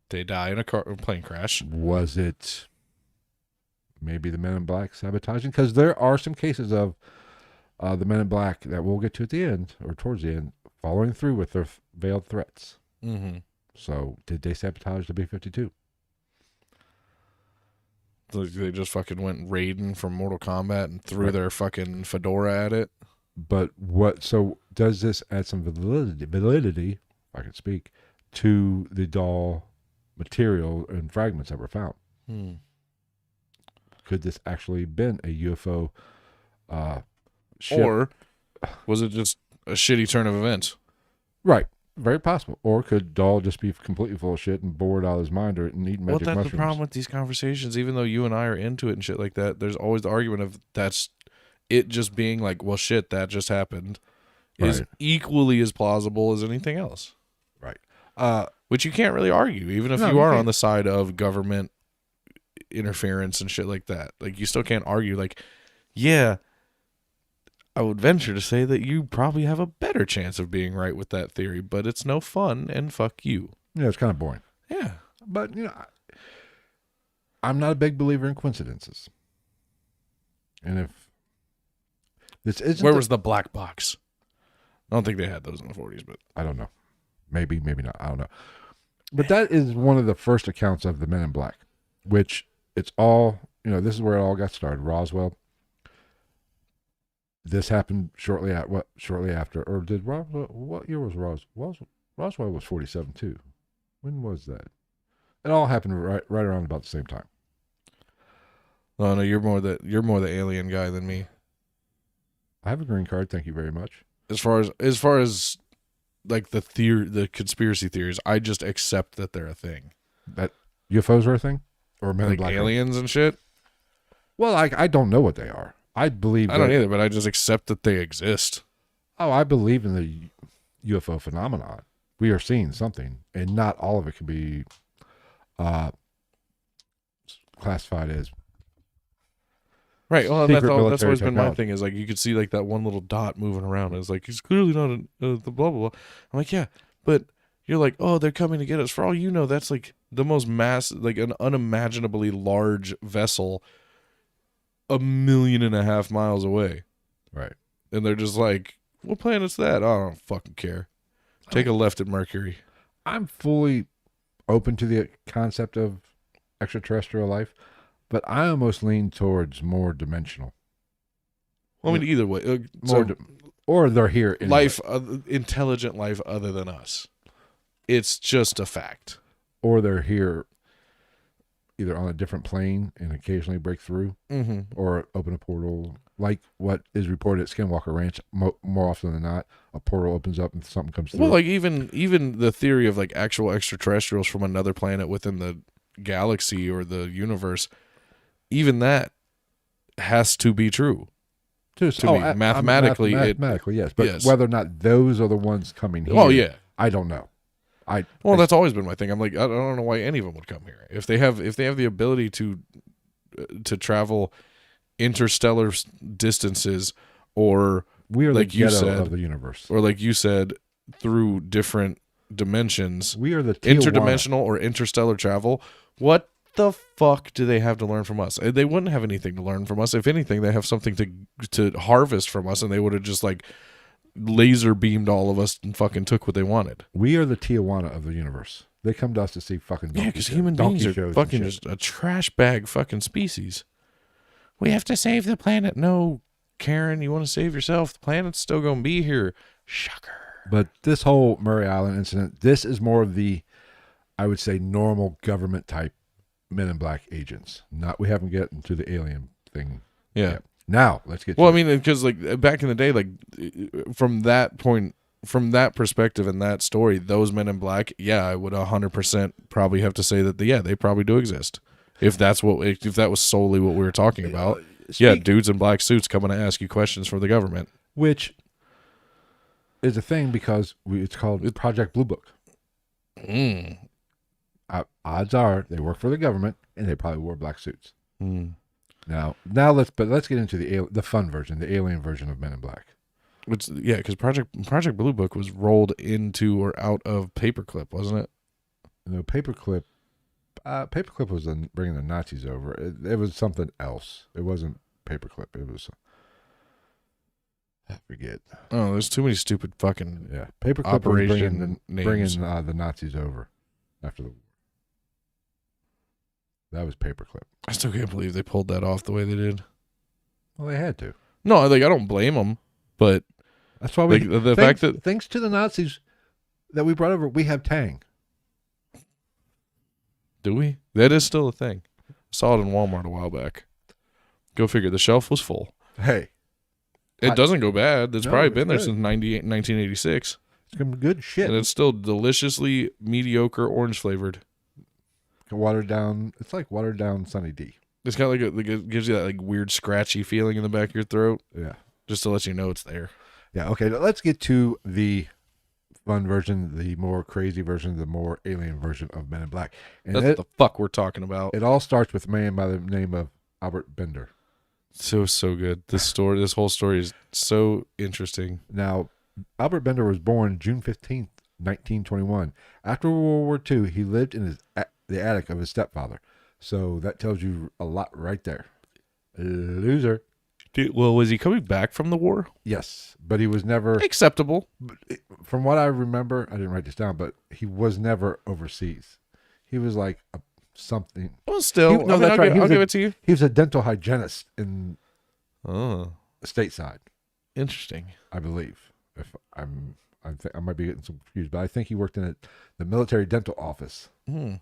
They die in a plane crash. Was it maybe the Men in Black sabotaging? Because there are some cases of the Men in Black that we'll get to at the end, or towards the end, following through with their veiled threats. Mm-hmm. So, did they sabotage the B-52? They just fucking went raiding from Mortal Kombat and threw their fucking fedora at it. But so does this add some validity, if I can speak, to the Dahl material and fragments that were found? Could this actually been a UFO ship? Or was it just a shitty turn of events? Right. Very possible. Or could Dahl just be completely full of shit and bored out of his mind or eating Well, magic that's mushrooms? the problem with these conversations. Even though you and I are into it and shit like that, there's always the argument of that's it just being like, well, shit, that just happened, is Right. equally as plausible as anything else. Right. Which you can't really argue, even if No, you you are on can't. the side of government interference and shit like that. Like, you still can't argue. Like, yeah, I would venture to say that you probably have a better chance of being right with that theory, but it's no fun, and fuck you. Yeah, it's kind of boring. Yeah. But, I'm not a big believer in coincidences. And if this isn't... Where was the black box? I don't think they had those in the 40s, but... I don't know. Maybe not. I don't know. But that is one of the first accounts of the Men in Black, which it's all, this is where it all got started. Roswell. This happened shortly after, or did Roswell, what year was Roswell? Roswell was 47 too. When was that? It all happened right around about the same time. Oh no, you're more the alien guy than me. I have a green card, thank you very much. As far as like the conspiracy theories, I just accept that they're a thing. That UFOs are a thing? Or Men in Like Black? aliens and shit? Well, I don't know what they are. I believe I don't either, but I just accept that they exist. Oh, I believe in the UFO phenomenon. We are seeing something, and not all of it can be classified as Right. Well, secret that's military always been my technology. thing. Is like you could see like that one little dot moving around. It's like he's clearly not the blah blah blah. I'm like, yeah, but you're like, oh, they're coming to get us. For all you know, that's like the most like an unimaginably large vessel, 1.5 million miles away, Right. and they're just like, what planet's that? I don't fucking care. Take a left at Mercury. I'm fully open to the concept of extraterrestrial life, but I almost lean towards more dimensional. Well, I mean, either way, Or they're here. Anyway. life, intelligent life other than us. It's just a fact. Or they're here either on a different plane and occasionally break through, or open a portal, like what is reported at Skinwalker Ranch. More often than not, a portal opens up and something comes through. Well, like even the theory of like actual extraterrestrials from another planet within the galaxy or the universe, even that has to be true. To me, mathematically, mathematically, yes. But yes. whether or not those are the ones coming here, Oh yeah, I don't know. That's always been my thing. I'm like, I don't know why any of them would come here. If they have the ability to travel interstellar distances, or we are like the you ghetto said, of the universe. or like you said, through different dimensions, We are the interdimensional or interstellar travel. What the fuck do they have to learn from us? They wouldn't have anything to learn from us. If anything, they have something to harvest from us, and they would have just like laser beamed all of us and fucking took what they wanted. We are the Tijuana of the universe. They come to us to see fucking donkey Because shows, human beings donkey are shows fucking and shit. just a trash bag fucking species. We have to save the planet. No, Karen, you want to save yourself? The planet's still going to be here. Shocker. But this whole Murray Island incident, this is more of the, I would say, normal government type Men in Black agents. We haven't gotten to the alien thing. Yeah. yet. Now let's get. Well, to I mean, because like back in the day, like from that point, from that perspective and that story, those Men in Black, yeah, I would 100% probably have to say that they probably do exist. If that was solely what we were talking about, dudes in black suits coming to ask you questions for the government, which is a thing because it's called Project Blue Book. Odds are they work for the government and they probably wore black suits. Now let's get into the fun version, the alien version of Men in Black. Which because Project Blue Book was rolled into or out of Paperclip, wasn't it? No, Paperclip was bringing the Nazis over. It was something else. It wasn't Paperclip. It was I forget. Oh, there's too many stupid fucking Paperclip operation was bringing names. the Nazis over after the war. That was Paperclip. I still can't believe they pulled that off the way they did. Well, they had to. No, like I don't blame them, but That's why we the fact that thanks to the Nazis that we brought over, we have Tang. do we? That is still a thing. I saw it in Walmart a while back. Go figure. The shelf was full. Hey, It doesn't go bad. It's No, probably it's been there good. since 1986. Some good shit. And it's still deliciously mediocre orange flavored. Watered down. It's like watered down Sunny D. It's got it gives you that like weird scratchy feeling in the back of your throat. Yeah. Just to let you know it's there. Yeah. Okay. Let's get to the fun version, the more crazy version, the more alien version of Men in Black. And That's what the fuck we're talking about. It all starts with a man by the name of Albert Bender. So good. This whole story is so interesting. Now, Albert Bender was born June 15th, 1921. After World War II, he lived in the attic of his stepfather. So that tells you a lot right there. Loser. Well, was he coming back from the war? Yes, but he was never acceptable. From what I remember, I didn't write this down, but he was never overseas. He was like something. Well, still, I'll give it to you. He was a dental hygienist in stateside. Interesting. I believe. If I might be getting some confused, but I think he worked in the military dental office on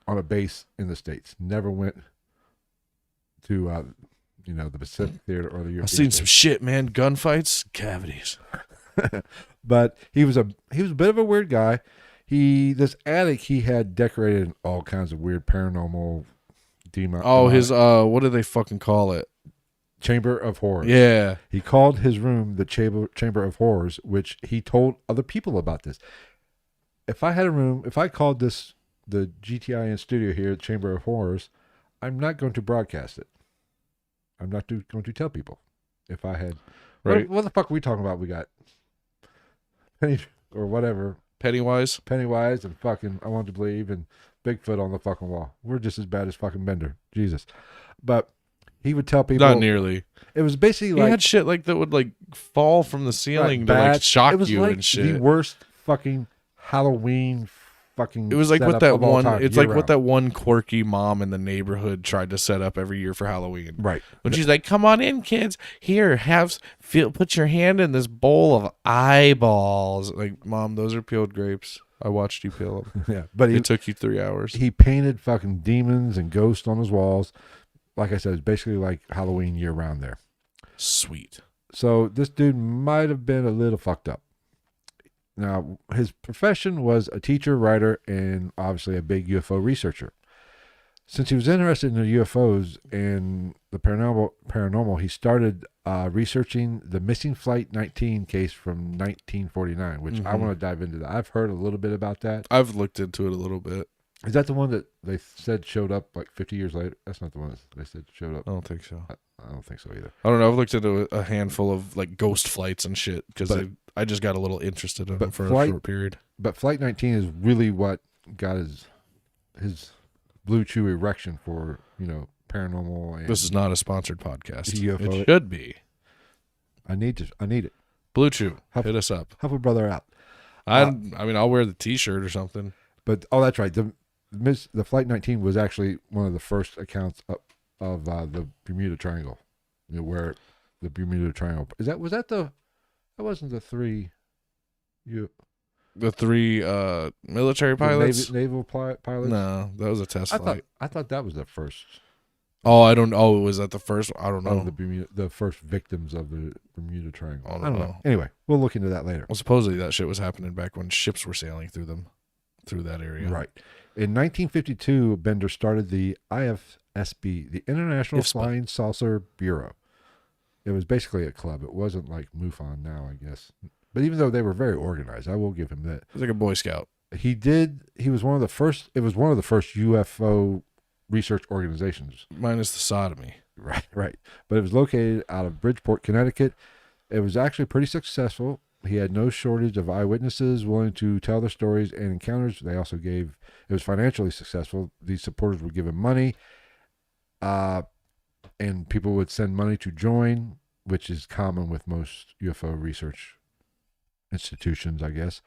a base in the States. Never went to the Pacific Theater or the European. I've seen some shit, man. Gunfights, cavities. But he was a bit of a weird guy. This attic he had decorated in all kinds of weird paranormal demon. Oh, his what do they fucking call it? Chamber of Horrors. Yeah. He called his room the Chamber of Horrors, which he told other people about this. If I had a room, if I called this the GTIN studio here, Chamber of Horrors, I'm not going to broadcast it. I'm not going to tell people. If I had, right? What the fuck are we talking about? We got Penny or whatever. Pennywise, and fucking I Want to Believe and Bigfoot on the fucking wall. We're just as bad as fucking Bender. Jesus. But he would tell people. Not nearly. It was basically he had shit like that would like fall from the ceiling to like shock you and shit. The worst fucking Halloween fucking. It was like what that one. Time, it's like what that one quirky mom in the neighborhood tried to set up every year for Halloween. Right. When she's like, "Come on in, kids. Here, put your hand in this bowl of eyeballs." Like, Mom, those are peeled grapes. I watched you peel them. Yeah, but it took you 3 hours. He painted fucking demons and ghosts on his walls. Like I said, it's basically like Halloween year round there. Sweet. So this dude might have been a little fucked up. Now, his profession was a teacher, writer, and obviously a big UFO researcher. Since he was interested in the UFOs and the paranormal, he started researching the missing Flight 19 case from 1949, which I want to dive into that. I've heard a little bit about that. I've looked into it a little bit. Is that the one that they said showed up like 50 years later? That's not the one that they said showed up. I don't think so. I don't think so either. I don't know. I've looked into a handful of like ghost flights and shit because I just got a little interested in them for a short period. But Flight 19 is really what got his Blue Chew erection for, paranormal. And this is not a sponsored podcast. UFO. It should be. I need it. Blue Chew, hit us up. Help a brother out. I mean, I'll wear the T-shirt or something. But that's right. The Flight 19 was actually one of the first accounts of the Bermuda Triangle, where the Bermuda Triangle that wasn't the three. The three military pilots, naval pilots. No, that was a test flight. I thought that was the first. Oh, I don't. Oh, was that the first? I don't know. The first victims of the Bermuda Triangle. I don't know. Anyway, we'll look into that later. Well, supposedly that shit was happening back when ships were sailing through that area. Right. In 1952, Bender started the IFSB, the International Flying Saucer Bureau. It was basically a club. It wasn't like MUFON now, I guess. But even though they were very organized, I will give him that. It was like a Boy Scout. He was one of the first. It was one of the first UFO research organizations. Minus the sodomy. Right. But it was located out of Bridgeport, Connecticut. It was actually pretty successful. He had no shortage of eyewitnesses willing to tell their stories and encounters. It was financially successful. These supporters would give him money, and people would send money to join, which is common with most UFO research institutions, I guess.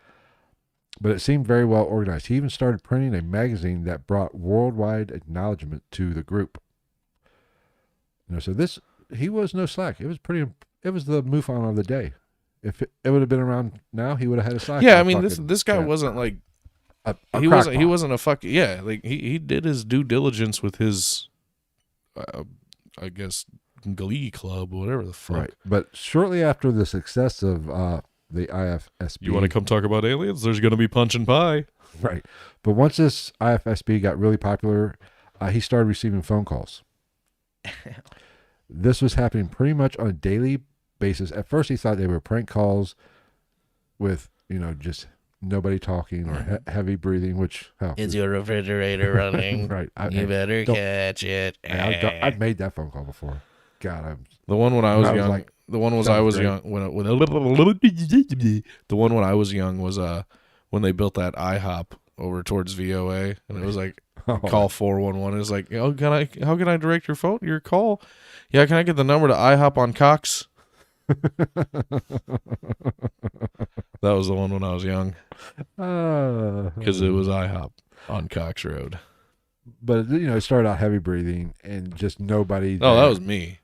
But it seemed very well organized. He even started printing a magazine that brought worldwide acknowledgement to the group. So he was no slack. It was the MUFON of the day. If it would have been around now, he would have had a sci-fi. Yeah, I mean this guy wasn't like he wasn't a fucking like he did his due diligence with his I guess Glee Club or whatever the fuck. Right. But shortly after the success of the IFSB. You want to come talk about aliens? There's going to be punch and pie. Right. But once this IFSB got really popular, he started receiving phone calls. This was happening pretty much on a daily basis. At first, he thought they were prank calls with, just nobody talking or heavy breathing, which... hell, Is your refrigerator running? right. You better catch it. I've made that phone call before. God, The one when I was young. like, the one was I sounds was great. young the one when I was young was when they built that IHOP over towards VOA, and it was like call 411. It was like, how can I direct your call? Yeah, can I get the number to IHOP on Cox? That was the one when I was young, because it was IHOP on Cox Road. But it started out heavy breathing and just nobody. Oh, that was me.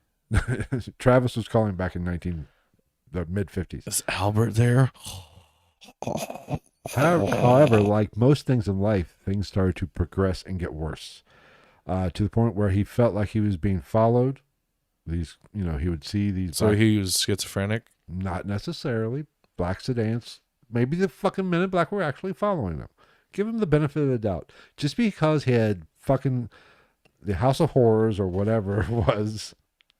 Travis was calling back in the mid 50s. Is Albert there? However, like most things in life, things started to progress and get worse, to the point where he felt like he was being followed. These, he would see these. So he was schizophrenic? Not necessarily. Black sedans. Maybe the fucking Men in Black were actually following him. Give him the benefit of the doubt. Just because he had fucking the House of Horrors or whatever it was,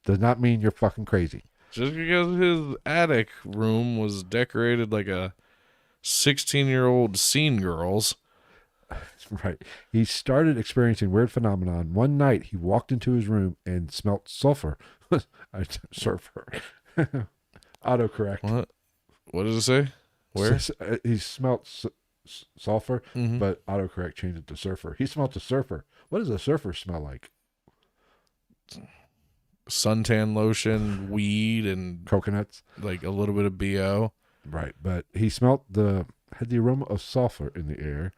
does not mean you're fucking crazy. Just because his attic room was decorated like a 16-year-old scene girl's. Right. He started experiencing weird phenomenon. One night, he walked into his room and smelt sulfur. Surfer. Autocorrect. What does it say? Where? He smelt sulfur, Mm-hmm. but autocorrect changed it to surfer. He smelt a surfer. What does a surfer smell like? Suntan lotion, weed, and Coconuts. like a little bit of BO. Right. But he had the aroma of sulfur in the air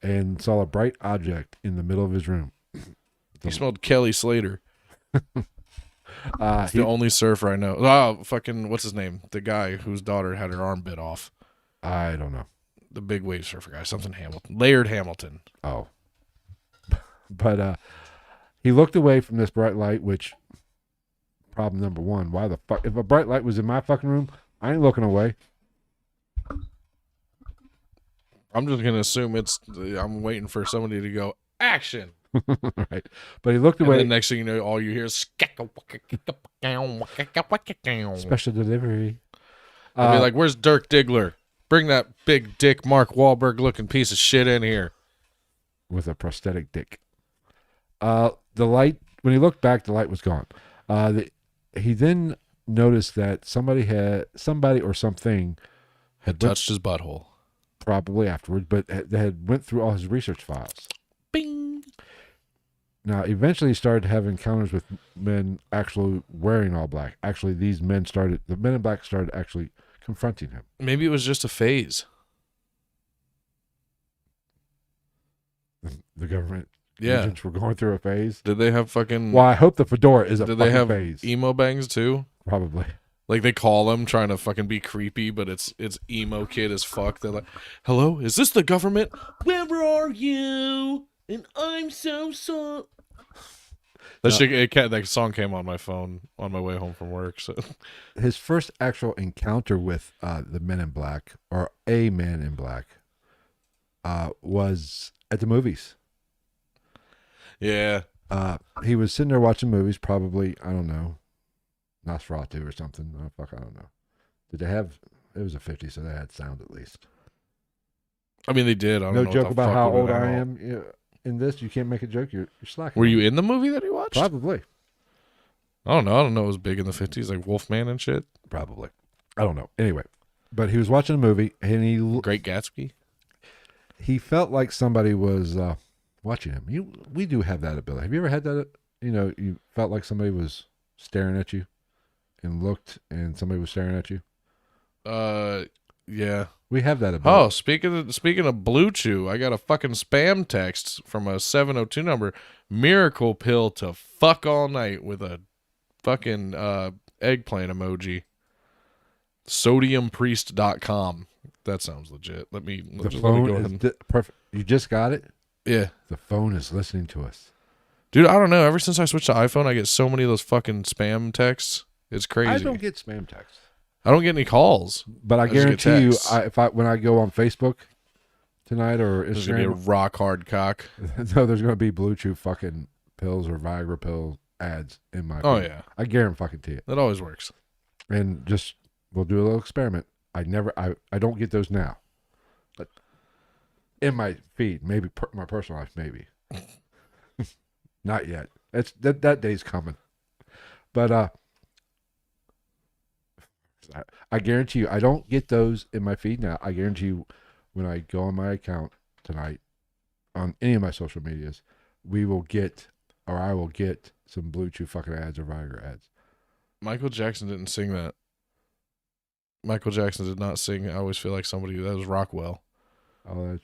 and saw a bright object in the middle of his room. He smelled Kelly Slater. He, The only surfer I know. Oh, fucking, what's his name? The guy whose daughter had her arm bit off. I don't know. The big wave surfer guy. Something Hamilton. Laird Hamilton. Oh. But he looked away from this bright light, which, problem number one, why the fuck? If a bright light was in my fucking room, I ain't looking away. I'm just going to assume I'm waiting for somebody to go, action. Right. But he looked And away. the next thing you know, all you hear is Special delivery. I'd be like, where's Dirk Diggler? Bring that big dick Mark Wahlberg looking piece of shit in here. With a prosthetic dick. The light, when he looked back, the light was gone. He then noticed that somebody or something Had touched his butthole. probably afterwards, but they had went through all his research files. Bing. Now, eventually he started to have encounters with men actually wearing all black. Actually, the Men in Black started actually confronting him. Maybe it was just a phase. The government Yeah. agents were going through a phase. Did they have fucking... Well, I hope the fedora is a Did fucking they have phase. emo bangs too? Probably. Like they call them trying to fucking be creepy, but it's emo kid as fuck. They're like, "Hello, is this the government? Where are you? And I'm so sorry." That song came on my phone on my way home from work. So His first actual encounter with the Men in Black, or a Man in Black, was at the movies. yeah, He was sitting there watching movies, probably, I don't know, Nosferatu or something. Oh, fuck, I don't know. Did they have, it was a 50, so they had sound at least. I mean they did. I don't No know what joke the about fuck how we would old I have. am. Yeah, in this, you can't make a joke. You're slacking. Were you in the movie that he watched? Probably. I don't know. I don't know. It was big in the 50s, like Wolfman and shit. Probably. I don't know. Anyway, but he was watching a movie, and Great Gatsby. he felt like somebody was watching him. We do have that ability. Have you ever had that? You felt like somebody was staring at you, and looked, and somebody was staring at you. Yeah. We have that ability. Oh, speaking of Blue Chew, I got a fucking spam text from a 702 number. Miracle pill to fuck all night with a fucking eggplant emoji. Sodiumpriest.com. That sounds legit. Let me the go phone ahead is and... perfect. You just got it. Yeah. The phone is listening to us. Dude, I don't know. Ever since I switched to iPhone, I get so many of those fucking spam texts. It's crazy. I don't get spam texts. I don't get any calls. But I I just get guarantee you, texts. when I go on Facebook tonight or There's gonna be a Instagram, rock hard cock. no, there's gonna be Blue Chew fucking pills or Viagra pill ads in my. Oh feed. yeah, I guarantee fucking to you. that always works. And just we'll do a little experiment. I don't get those now, but in my feed, maybe my personal life, maybe not yet. That day's coming, but I guarantee you, I don't get those in my feed now. I guarantee you, when I go on my account tonight, on any of my social medias, I will get some Blue Chew fucking ads or Viagra ads. Michael Jackson didn't sing that. Michael Jackson did not sing. I always feel like somebody that was Rockwell. Oh,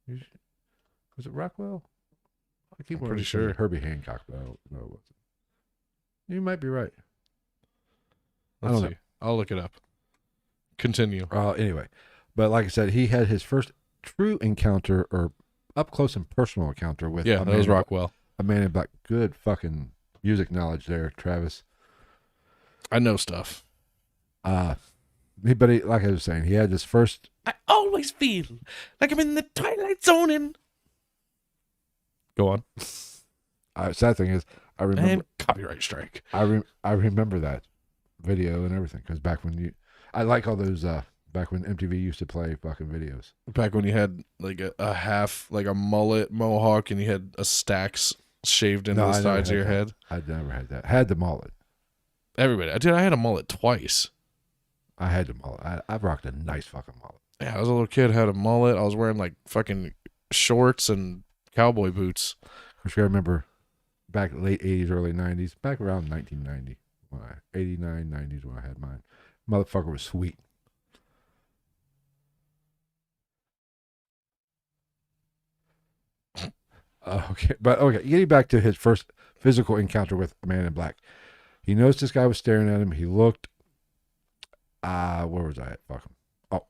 was it Rockwell? I keep I'm wanting pretty to say sure. Herbie Hancock, but I don't know. It wasn't. You might be right. Let's don't know. see. I'll look it up. Continue. Anyway, but like I said, he had his first true encounter or up close and personal encounter with Yeah, that was Rockwell. a man in black. Good fucking music knowledge there, Travis. I know stuff. But like I was saying, he had his first. I always feel like I'm in the Twilight Zone and Go on. Sad thing is, I remember. And copyright strike. I remember that video and everything because back when I like all those. Back when MTV used to play fucking videos. Back when you had like a half, like a mullet mohawk, and you had a stacks shaved into the I never sides of had your that. head. I'd never had that. Had the mullet. Everybody, dude, I had a mullet twice. I had the mullet. I've rocked a nice fucking mullet. Yeah, I was a little kid, had a mullet. I was wearing like fucking shorts and cowboy boots. Which I remember back late 80s, early 90s, back around 1990, 89, 90s when I had mine. Motherfucker was sweet. Okay, getting back to his first physical encounter with a man in black. He noticed this guy was staring at him. He looked, where was I at? Fuck him. Oh,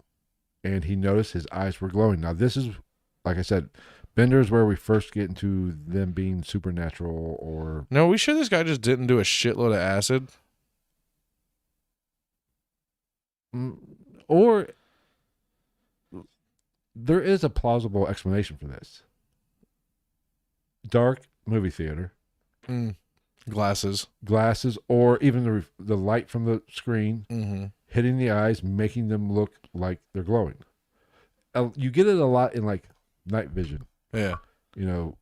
and he noticed his eyes were glowing. Now, this is, like I said, Bender's where we first get into them being supernatural or... No, we sure this guy just didn't do a shitload of acid? Or there is a plausible explanation for this. Dark movie theater, Glasses, or even the light from the screen hitting the eyes, making them look like they're glowing. You get it a lot in like night vision. Yeah. You know.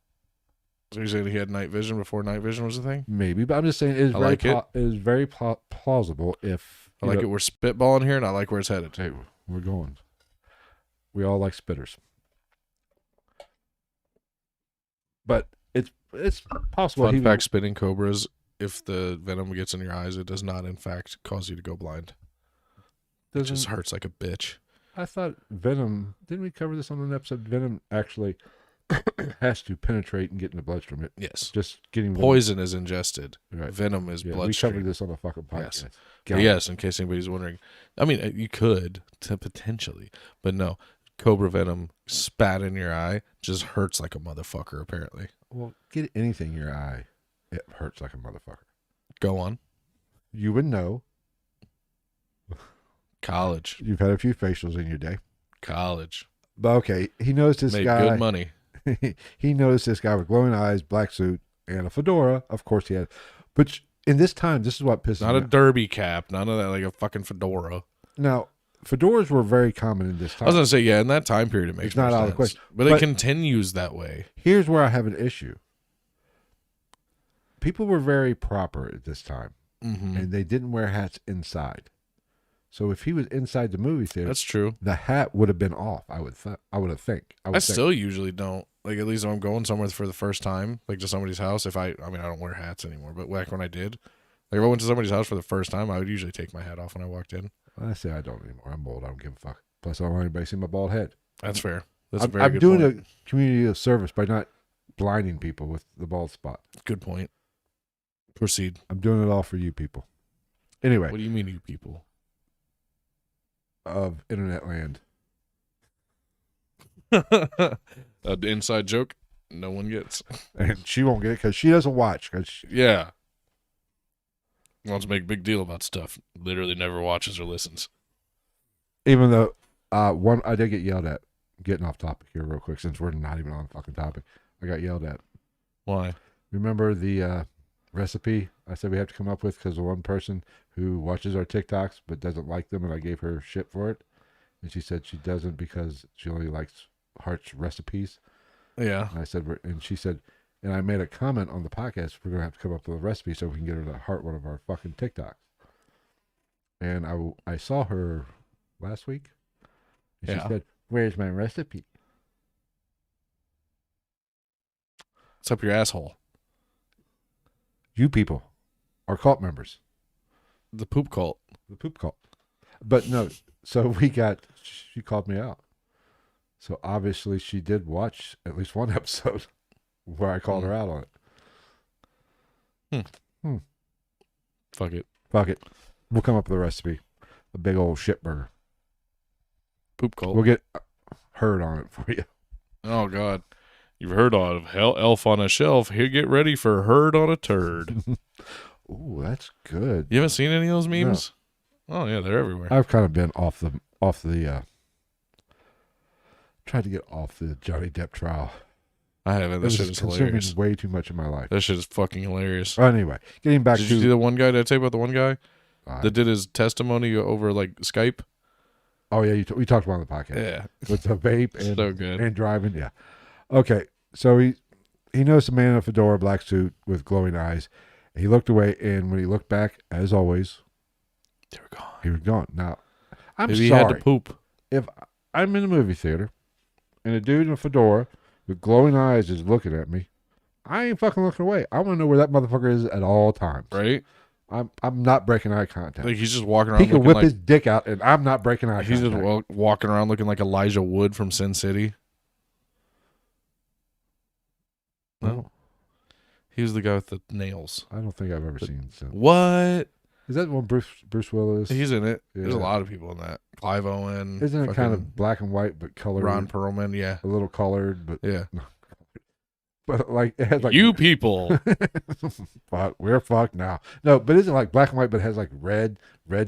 So you saying he had night vision before night vision was a thing? Maybe, but I'm just saying it is very plausible if... I like it. We're spitballing here, and I like where it's headed. Hey, we're going. We all like spitters. But it's possible. Fun fact, spitting cobras, if the venom gets in your eyes, it does not, in fact, cause you to go blind. It just hurts like a bitch. I thought venom, didn't we cover this on an episode? Venom actually has to penetrate and get in the bloodstream. Yes. Just getting... Poison is ingested. Right. Venom is bloodstream. We covered this on a fucking podcast. Yes. Yes, in case anybody's wondering. I mean, you could, potentially, but no. Cobra venom spat in your eye just hurts like a motherfucker, apparently. Well, get anything in your eye, it hurts like a motherfucker. Go on. You would know. College. You've had a few facials in your day. College. But okay, he noticed this Made guy. good money. He noticed this guy with glowing eyes, black suit, and a fedora. Of course he had. But in this time, this is what pisses Not me a derby cap. None of that, like a fucking fedora. Now, fedoras were very common in this time. I was going to say, yeah, in that time period, it makes It's not more out of sense. question. But it continues that way. Here's where I have an issue. People were very proper at this time, and they didn't wear hats inside. So if he was inside the movie theater, That's true. the hat would have been off. I would have think. I still usually don't. Like, at least when I'm going somewhere for the first time, like to somebody's house, I don't wear hats anymore, but back when I did, like if I went to somebody's house for the first time, I would usually take my hat off when I walked in. I say I don't anymore. I'm old. I don't give a fuck. Plus, I don't want anybody see my bald head. That's fair. That's a I'm, very I'm good doing point. a community of service by not blinding people with the bald spot. Good point. Proceed. I'm doing it all for you people. Anyway, What do you mean, you people? of internet land. An inside joke no one gets. And she won't get it because she doesn't watch. Yeah. Wants to make a big deal about stuff. Literally never watches or listens. Even though one I did get yelled at. Getting off topic here real quick since we're not even on the fucking topic. I got yelled at. Why? Remember the recipe I said we have to come up with because of one person who watches our TikToks but doesn't like them, and I gave her shit for it. And she said she doesn't because she only likes Heart's recipes. Yeah. And I said, and she said, and I made a comment on the podcast, we're going to have to come up with a recipe so we can get her to heart one of our fucking TikToks. And I saw her last week. And she said, where's my recipe? It's up your asshole. You people are cult members. The poop cult. The poop cult. But no, so she called me out. So obviously she did watch at least one episode where I called her out on it. Fuck it. Fuck it. We'll come up with a recipe. A big old shit burger. Poop cult. We'll get Herd on it for you. Oh, God. You've heard of Elf on a Shelf. Here, get ready for Herd on a Turd. Ooh, that's good. You haven't seen any of those memes? No. Oh, yeah, they're everywhere. I've kind of been off the tried to get off the Johnny Depp trial. I haven't. That shit is hilarious. Way too much of my life. That shit is fucking hilarious. Anyway, getting back Did to you see the one guy? Did I tell you about the one guy that did his testimony over like Skype? Oh yeah, we talked about it on the podcast. Yeah, with the vape and so good and driving. Yeah. Okay, so he noticed a man in a fedora, black suit with glowing eyes. He looked away, and when he looked back, as always, they were gone. He was gone. Now, I'm Maybe sorry. He had to poop. If I'm in a movie theater and a dude in a fedora with glowing eyes is looking at me, I ain't fucking looking away. I want to know where that motherfucker is at all times. Right? I'm not breaking eye contact. Like he's just walking around. He can whip his dick out, and I'm not breaking eye contact. He's just walking around looking like Elijah Wood from Sin City. No, he was the guy with the nails. I don't think I've ever seen. So. What? Is that one Bruce Willis? He's in it. Yeah. There's a lot of people in that. Clive Owen. Isn't it kind of black and white but colored? Ron Perlman, yeah. A little colored, but yeah. But like it has like you people. Fuck, we're fucked now. No, but isn't it like black and white, but it has like red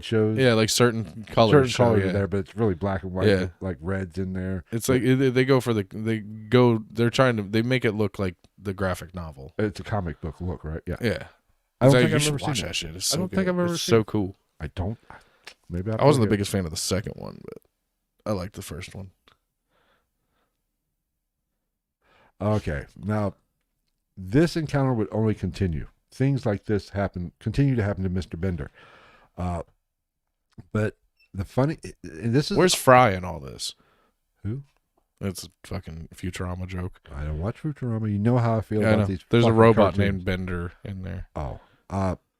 shows. Yeah, like certain colors. In there, but it's really black and white. Yeah. With like reds in there. It's like they go for they make it look like the graphic novel. It's a comic book look, right? Yeah. Yeah. I don't think I've I've ever ever seen seen that shit. It's so I don't good. think I've ever it's seen so cool. I don't. Maybe I wasn't the biggest fan of the second one, but I liked the first one. Okay, now this encounter would only continue. Things like this continue to happen to Mr. Bender. But the funny, and this is where's Fry in all this? Who? It's a fucking Futurama joke. I don't watch Futurama. You know how I feel about these. There's a robot cartoons. named Bender in there. Oh,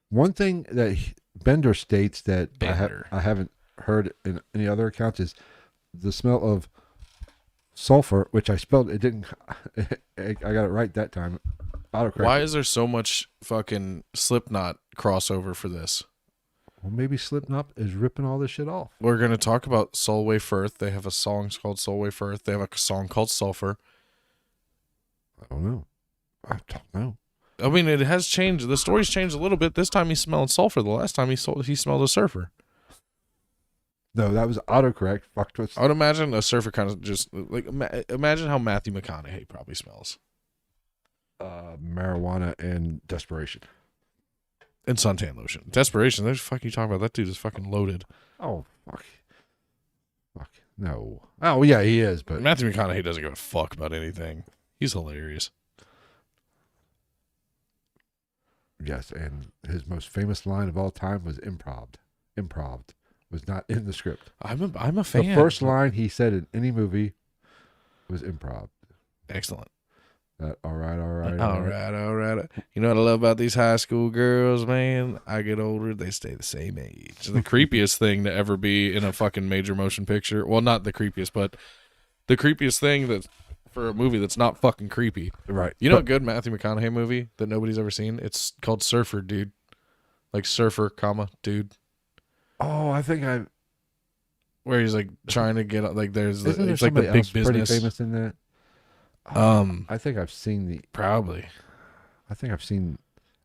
one thing that Bender states that I haven't heard in any other accounts is the smell of sulfur, which I spelled. It didn't. I got it right that time. Why is there so much fucking Slipknot crossover for this? Well, maybe Slipknot is ripping all this shit off. We're going to talk about Solway Firth. They have a song called Solway Firth. They have a song called Sulfur. I don't know. I mean, it has changed. The story's changed a little bit. This time he's smelling sulfur. The last time he smelled a surfer. No, that was autocorrect. Fucked with. I would imagine a surfer kind of just like imagine how Matthew McConaughey probably smells. Marijuana and desperation. And suntan lotion. Desperation. There's fucking you talking about. That dude is fucking loaded. Oh, fuck. No. Oh, yeah, he is, but Matthew McConaughey doesn't give a fuck about anything. He's hilarious. Yes, and his most famous line of all time was improv. Improv was not in the script. I'm a fan. The first line he said in any movie was improv. Excellent. All right. You know what I love about these high school girls, man? I get older, they stay the same age. The creepiest thing to ever be in a fucking major motion picture. Well, not the creepiest, but the creepiest thing that for a movie that's not fucking creepy. Right. You know a good Matthew McConaughey movie that nobody's ever seen? It's called Surfer, Dude. Like surfer, dude. Oh, I think I. Where he's like trying to get like there's Isn't it's there like the somebody big else business. pretty famous in that. I think I've seen the. Probably. I think I've seen.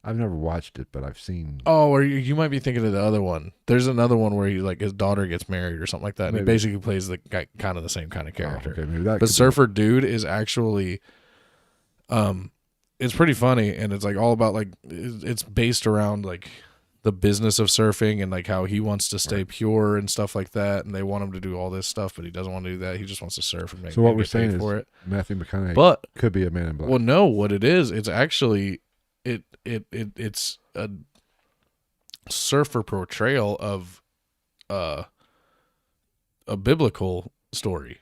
I've never watched it, but I've seen. Oh, or you might be thinking of the other one. There's another one where he like his daughter gets married or something like that. And he Maybe. basically plays the guy, kind of the same kind of character. Okay, maybe that. But could be Surfer Dude is actually, it's pretty funny, and it's like all about like it's based around like the business of surfing and like how he wants to stay pure and stuff like that, and they want him to do all this stuff, but he doesn't want to do that. He just wants to surf and make. So what and we're get paid saying is for it. Matthew McConaughey But could be a Man in Black. well, no, what it is, it's actually it's a surfer portrayal of a biblical story.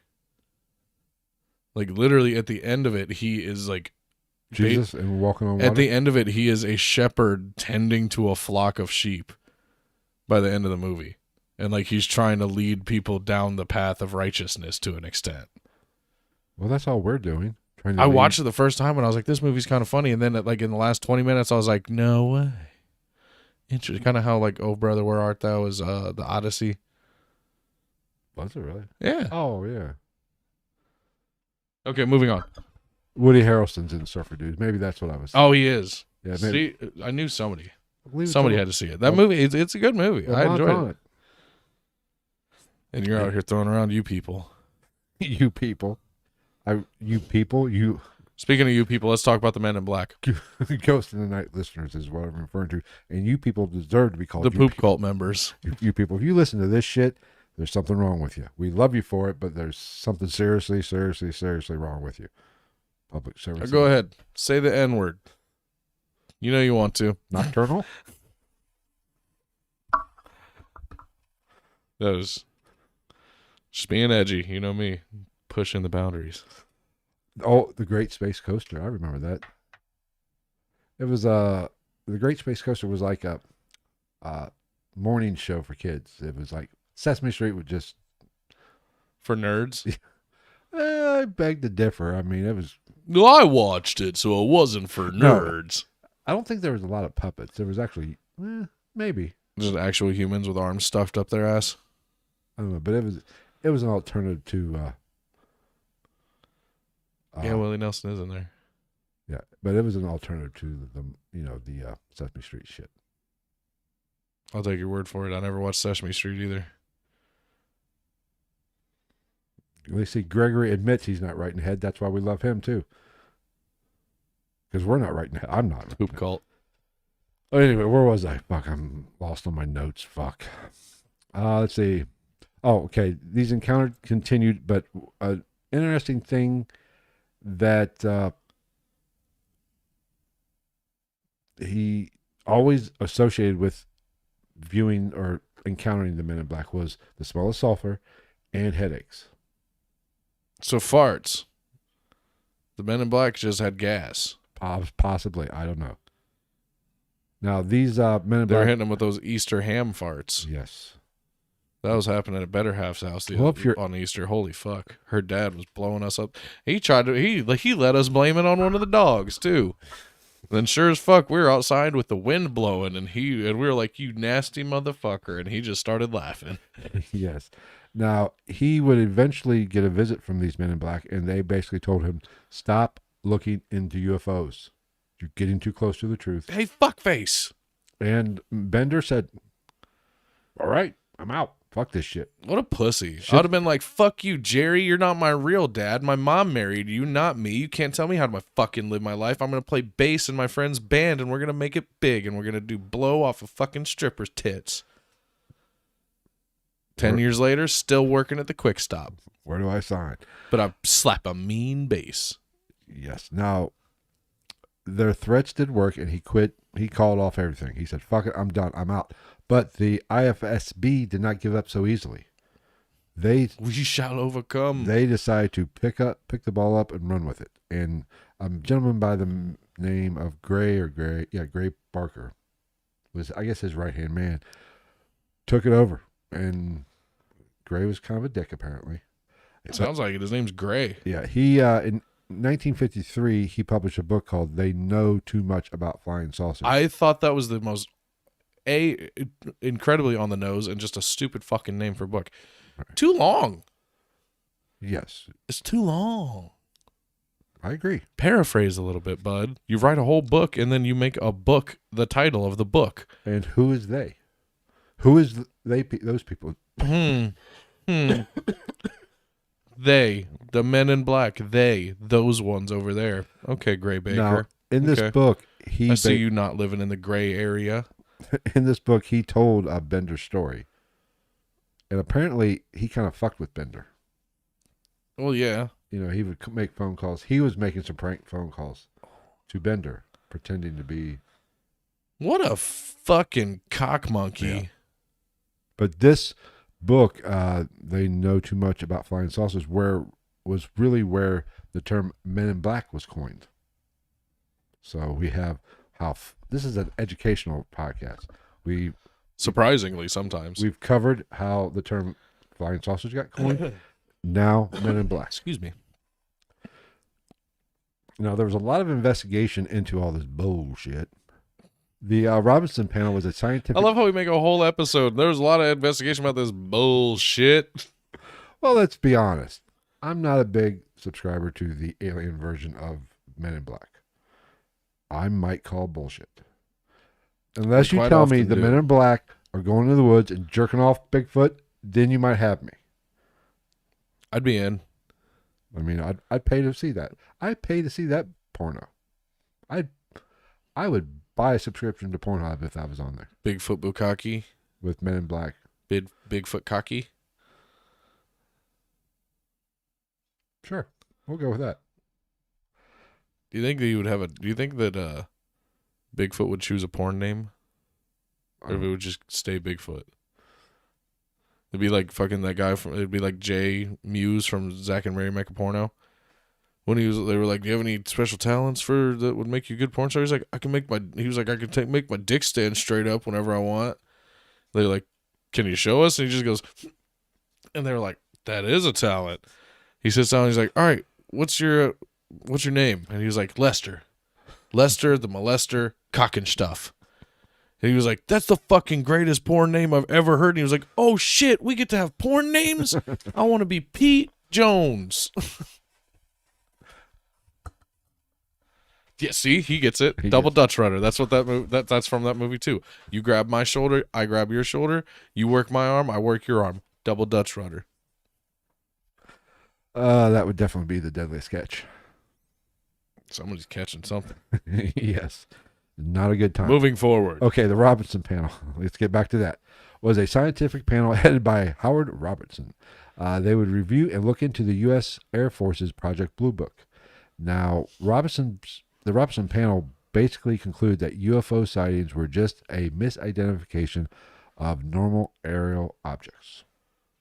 Like literally at the end of it, he is like Jesus and walking on water. at the end of it, he is a shepherd tending to a flock of sheep by the end of the movie. And like he's trying to lead people down the path of righteousness to an extent. Well, that's all we're doing. Trying to I lead- watched it the first time and I was like, this movie's kind of funny. And then like in the last 20 minutes, I was like, no way. Interesting. Kind of how like, Oh Brother, Where Art Thou is the Odyssey. Was it really? Yeah. Oh yeah. Okay, moving on. Woody Harrelson's in Surfer Dude. Maybe that's what I was. Oh, he is. yeah. Maybe. See, I knew somebody. I believe it's Somebody on- had to see it. That Oh. movie, it's a good movie. well, I mine's enjoyed on it. And you're out here throwing around you people. You people. You people. You Speaking of you people, let's talk about the Men in Black. Ghost in the Night listeners is what I'm referring to. And you people deserve to be called The you poop people. cult members. You people. If you listen to this shit, there's something wrong with you. We love you for it, but there's something seriously wrong with you. Public service. Go ahead. Say the N word. You know you want to. Nocturnal? That was just being edgy. You know me. Pushing the boundaries. Oh, the Great Space Coaster. I remember that. It was the Great Space Coaster was like a morning show for kids. It was like Sesame Street would just For nerds? I beg to differ. I mean, it was No, I watched it, so it wasn't for No. nerds. I don't think there was a lot of puppets. There was actually maybe. Just actual humans with arms stuffed up their ass. I don't know, but it was an alternative to Yeah, Willie Nelson is in there. yeah, but it was an alternative to the Sesame Street shit. I'll take your word for it. I never watched Sesame Street either. They see Gregory admits he's not right in the head. That's why we love him too. Because we're not right in the head. I'm not. Poop cult. Oh, anyway, where was I? Fuck, I'm lost on my notes. Fuck. Let's see. Oh, okay. These encounters continued, but an interesting thing that he always associated with viewing or encountering the Men in Black was the smell of sulfur and headaches. So farts. The Men in Black just had gas. Possibly. I don't know. Now, these Men in They were Black. hitting them with those Easter ham farts. Yes. That was happening at Better Half's house Well, if you're- on Easter. Holy fuck. Her dad was blowing us up. He let us blame it on one of the dogs too. Then sure as fuck we were outside with the wind blowing and we were like, you nasty motherfucker, and he just started laughing. Yes. Now, he would eventually get a visit from these Men in Black, and they basically told him, stop looking into UFOs. You're getting too close to the truth. Hey, fuckface. And Bender said, all right, I'm out. Fuck this shit. What a pussy. Shit. I would have been like, fuck you, Jerry. You're not my real dad. My mom married you, not me. You can't tell me how to fucking live my life. I'm going to play bass in my friend's band, and we're going to make it big, and we're going to do blow off of fucking strippers' tits. 10 years later, still working at the Quick Stop. Where do I sign? But I slap a mean bass. Yes. Now, their threats did work, and he quit. He called off everything. He said, fuck it, I'm done. I'm out. But the IFSB did not give up so easily. They We shall overcome. they decided to pick the ball up and run with it. And a gentleman by the name of Gray Barker was, I guess, his right-hand man, took it over. And Gray was kind of a dick, apparently. It sounds like it. His name's Gray. Yeah, he in 1953 he published a book called "They Know Too Much About Flying Saucers." I thought that was the most incredibly on the nose and just a stupid fucking name for a book. Too long. Yes, It's too long. I agree. Paraphrase a little bit, bud. You write a whole book and then you make a book the title of the book. And who is they? Who is those people? They, the men in black, those ones over there. Okay, Gray Baker. Now, in this Okay. book, I see you not living in the gray area. in this book, he told Bender's story. And apparently, he kind of fucked with Bender. Well, yeah. You know, he would make phone calls. He was making some prank phone calls to Bender, pretending to be... What a fucking cock monkey. Yeah. But this book, they know too much about flying saucers, was really where the term Men in Black was coined. So we have this is an educational podcast. Surprisingly, sometimes. We've covered how the term flying saucers got coined. Now, Men in Black. Excuse me. Now, there was a lot of investigation into all this bullshit. The Robinson panel was a scientific... I love how we make a whole episode. There was a lot of investigation about this bullshit. Well, let's be honest. I'm not a big subscriber to the alien version of Men in Black. I might call bullshit. Unless We you quite tell me often the do. Men in Black are going into the woods and jerking off Bigfoot, then you might have me. I'd be in. I mean, I'd pay to see that. I'd pay to see that porno. I would buy a subscription to Pornhub if I was on there Bigfoot Bukkake. with Men in Black. Bigfoot cocky. Sure, we'll go with that. Do you think that you would have a? Do you think that Bigfoot would choose a porn name, or if it would just stay Bigfoot? It'd be like fucking that guy from. It'd be like Jay Muse from Zack and Mary Make a Porno. When they were like, "Do you have any special talents that would make you a good porn star?" He's like, "I can make my." He was like, "I can make my dick stand straight up whenever I want." They're like, "Can you show us?" And he just goes, and they're like, "That is a talent." He sits down. And he's like, "All right, what's your name?" And he was like, "Lester the molester, cock and stuff." And he was like, "That's the fucking greatest porn name I've ever heard." And he was like, "Oh shit, we get to have porn names? I want to be Pete Jones." Yeah, see, he gets it. Double Dutch rudder. That's what that's from that movie too. You grab my shoulder, I grab your shoulder. You work my arm, I work your arm. Double Dutch rudder. That would definitely be the Deadly Sketch. Somebody's catching something. Yes. Not a good time. Moving forward. Okay, the Robinson panel. Let's get back to that. Was a scientific panel headed by Howard Robertson. They would review and look into the U.S. Air Force's Project Blue Book. Now, the Robinson panel basically concluded that UFO sightings were just a misidentification of normal aerial objects,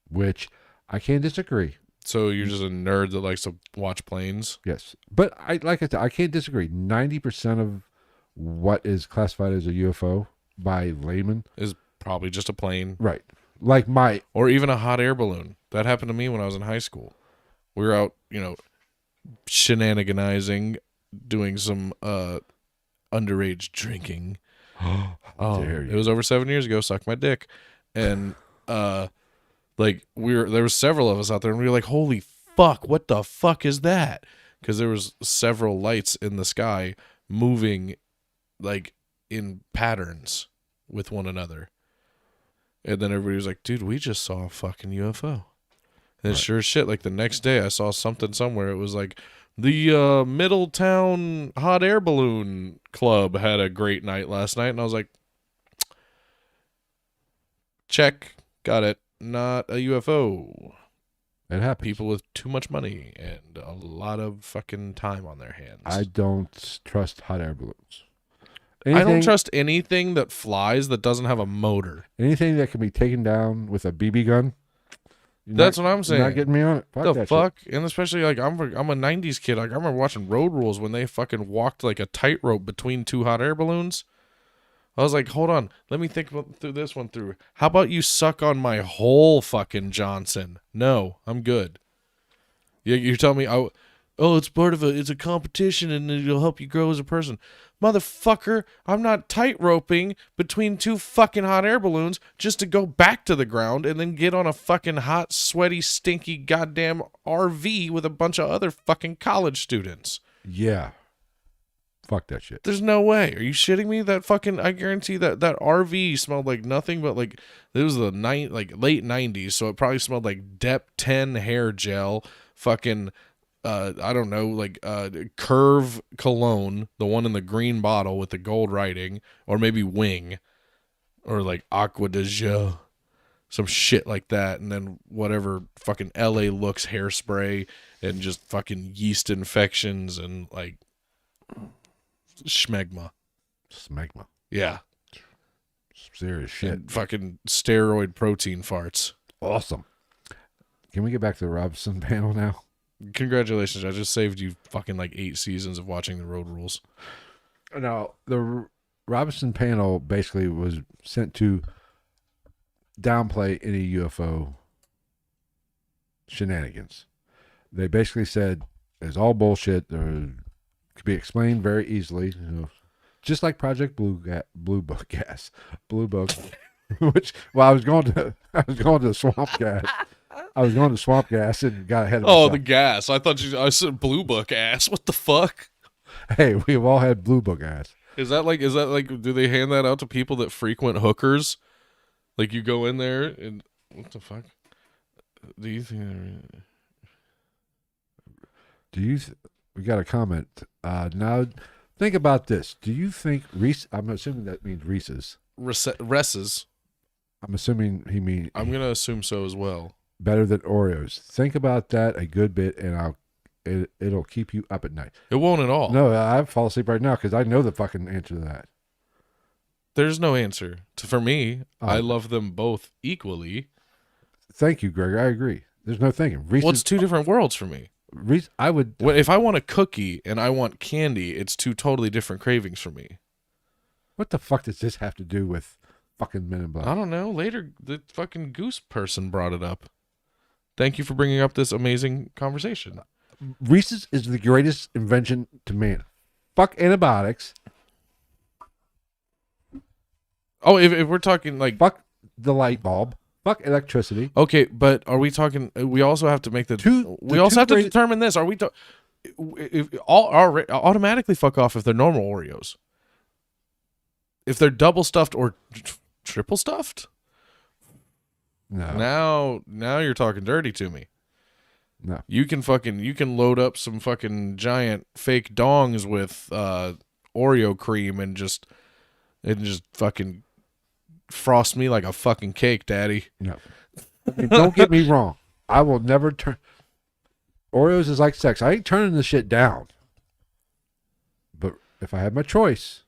which I can't disagree. So you're just a nerd that likes to watch planes? Yes, but like I said, I can't disagree. 90% of what is classified as a UFO by layman Is probably just a plane. right? Like Or even a hot air balloon. That happened to me when I was in high school. We were out, shenaniganizing, doing some underage drinking. dare you. It was over 7 years ago. Suck my dick. And there were several of us out there, and we were like, "Holy fuck, what the fuck is that?" Because there was several lights in the sky moving, like in patterns with one another. And then everybody was like, "Dude, we just saw a fucking UFO." And sure as shit, like the next day, I saw something somewhere. It was like the Middletown Hot Air Balloon Club had a great night last night, and I was like, "Check, got it. Not a UFO." It happens. People with too much money and a lot of fucking time on their hands. I don't trust hot air balloons. I don't trust anything that flies that doesn't have a motor. anything that can be taken down with a BB gun. That's what I'm saying. You're not getting me on it. Fuck The that fuck? And especially like I'm a 90s kid. Like I remember watching Road Rules when they fucking walked like a tightrope between two hot air balloons. I was like, hold on, let me think through this one through. How about you suck on my whole fucking Johnson? No, I'm good. You're telling me, it's part of it's a competition and it'll help you grow as a person. Motherfucker, I'm not tightroping between two fucking hot air balloons just to go back to the ground and then get on a fucking hot, sweaty, stinky goddamn RV with a bunch of other fucking college students. Yeah. Fuck that shit. There's no way. Are you shitting me? That fucking, I guarantee that RV smelled like nothing but like, it was the late 90s, so it probably smelled like Dep 10 hair gel, fucking, I don't know, like Curve cologne, the one in the green bottle with the gold writing, or maybe Wing, or like Aqua de Joux, some shit like that, and then whatever fucking LA Looks hairspray, and just fucking yeast infections and like schmegma. Smegma. Yeah. Serious shit. And fucking steroid protein farts. Awesome. Can we get back to the Robinson panel now? Congratulations. I just saved you fucking like 8 seasons of watching the Road Rules. Now, the Robinson panel basically was sent to downplay any UFO shenanigans. They basically said it's all bullshit. There could be explained very easily, you know, just like Project Blue Book, which I was going to Swamp Gas. I was going to Swamp Gas and got ahead of Oh, myself. the gas. I said Blue Book ass. What the fuck? Hey, we've all had Blue Book ass. Is that like, do they hand that out to people that frequent hookers? Like you go in there and, what the fuck? Do you think We got a comment. Now, think about this. Do you think Reese? I'm assuming that means Reese's. Resses? I'm assuming he means I'm going to assume so as well. better than Oreos. Think about that a good bit, and it'll keep you up at night. It won't at all. No, I fall asleep right now because I know the fucking answer to that. There's no answer. For me, Oh. I love them both equally. Thank you, Greg. I agree. There's no thinking. Reese's. Well, it's two different worlds for me. Reese? I would. If I want a cookie and I want candy, it's two totally different cravings for me. What the fuck does this have to do with fucking Men in Black? I don't know. Later, the fucking goose person brought it up. Thank you for bringing up this amazing conversation. Reese's is the greatest invention to man. Fuck antibiotics. Oh, if we're talking like, Fuck the light bulb. Fuck electricity. okay, but are we talking? We also have to make the. We the also two have to great- determine this. Are we? Automatically fuck off if they're normal Oreos. If they're double stuffed or triple stuffed, No. now you're talking dirty to me. No. You can load up some fucking giant fake dongs with Oreo cream and just fucking frost me like a fucking cake, daddy. No. I mean, don't get me wrong. I will never turn. Oreos is like sex. I ain't turning this shit down. But if I had my choice,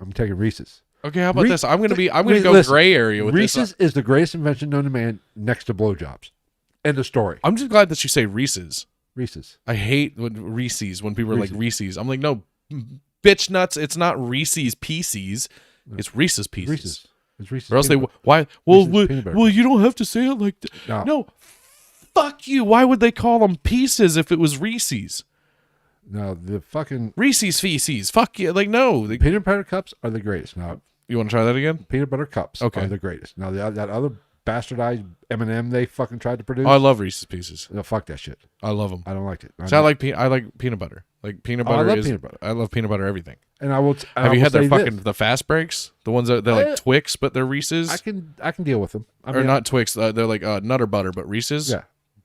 I'm taking Reese's. Okay, how about this? I'm gonna go listen, gray area with Reese's this. is the greatest invention known to man next to blowjobs. End of story. I'm just glad that you say Reese's. Reese's. I hate when Reese's when people are like Reese's. Reese's. I'm like, no, bitch nuts. It's not Reese's Pieces. It's Reese's Pieces. Reese's. It's Reese's. Or else peanut butter. why? Well, Reese's peanut butter. well, you don't have to say it like that. No. No, fuck you. Why would they call them Pieces if it was Reese's? No, the fucking Reese's Feces. Fuck you. Like, no. peanut butter cups are the greatest. Now, You want to try that again? peanut butter cups Okay. are the greatest. Now, that other bastardized M&M they fucking tried to produce. Oh, I love Reese's Pieces. no, fuck that shit. I love them. I don't like it. So I like peanut butter. Like peanut butter I love is. peanut butter. I love peanut butter. Everything. And I will. Have you had their say fucking this. the fast breaks? The ones that they're like Eh, Twix, but they're Reese's. I can deal with them. I Or not Twix. They're like Nutter Butter, but Reese's. Yeah,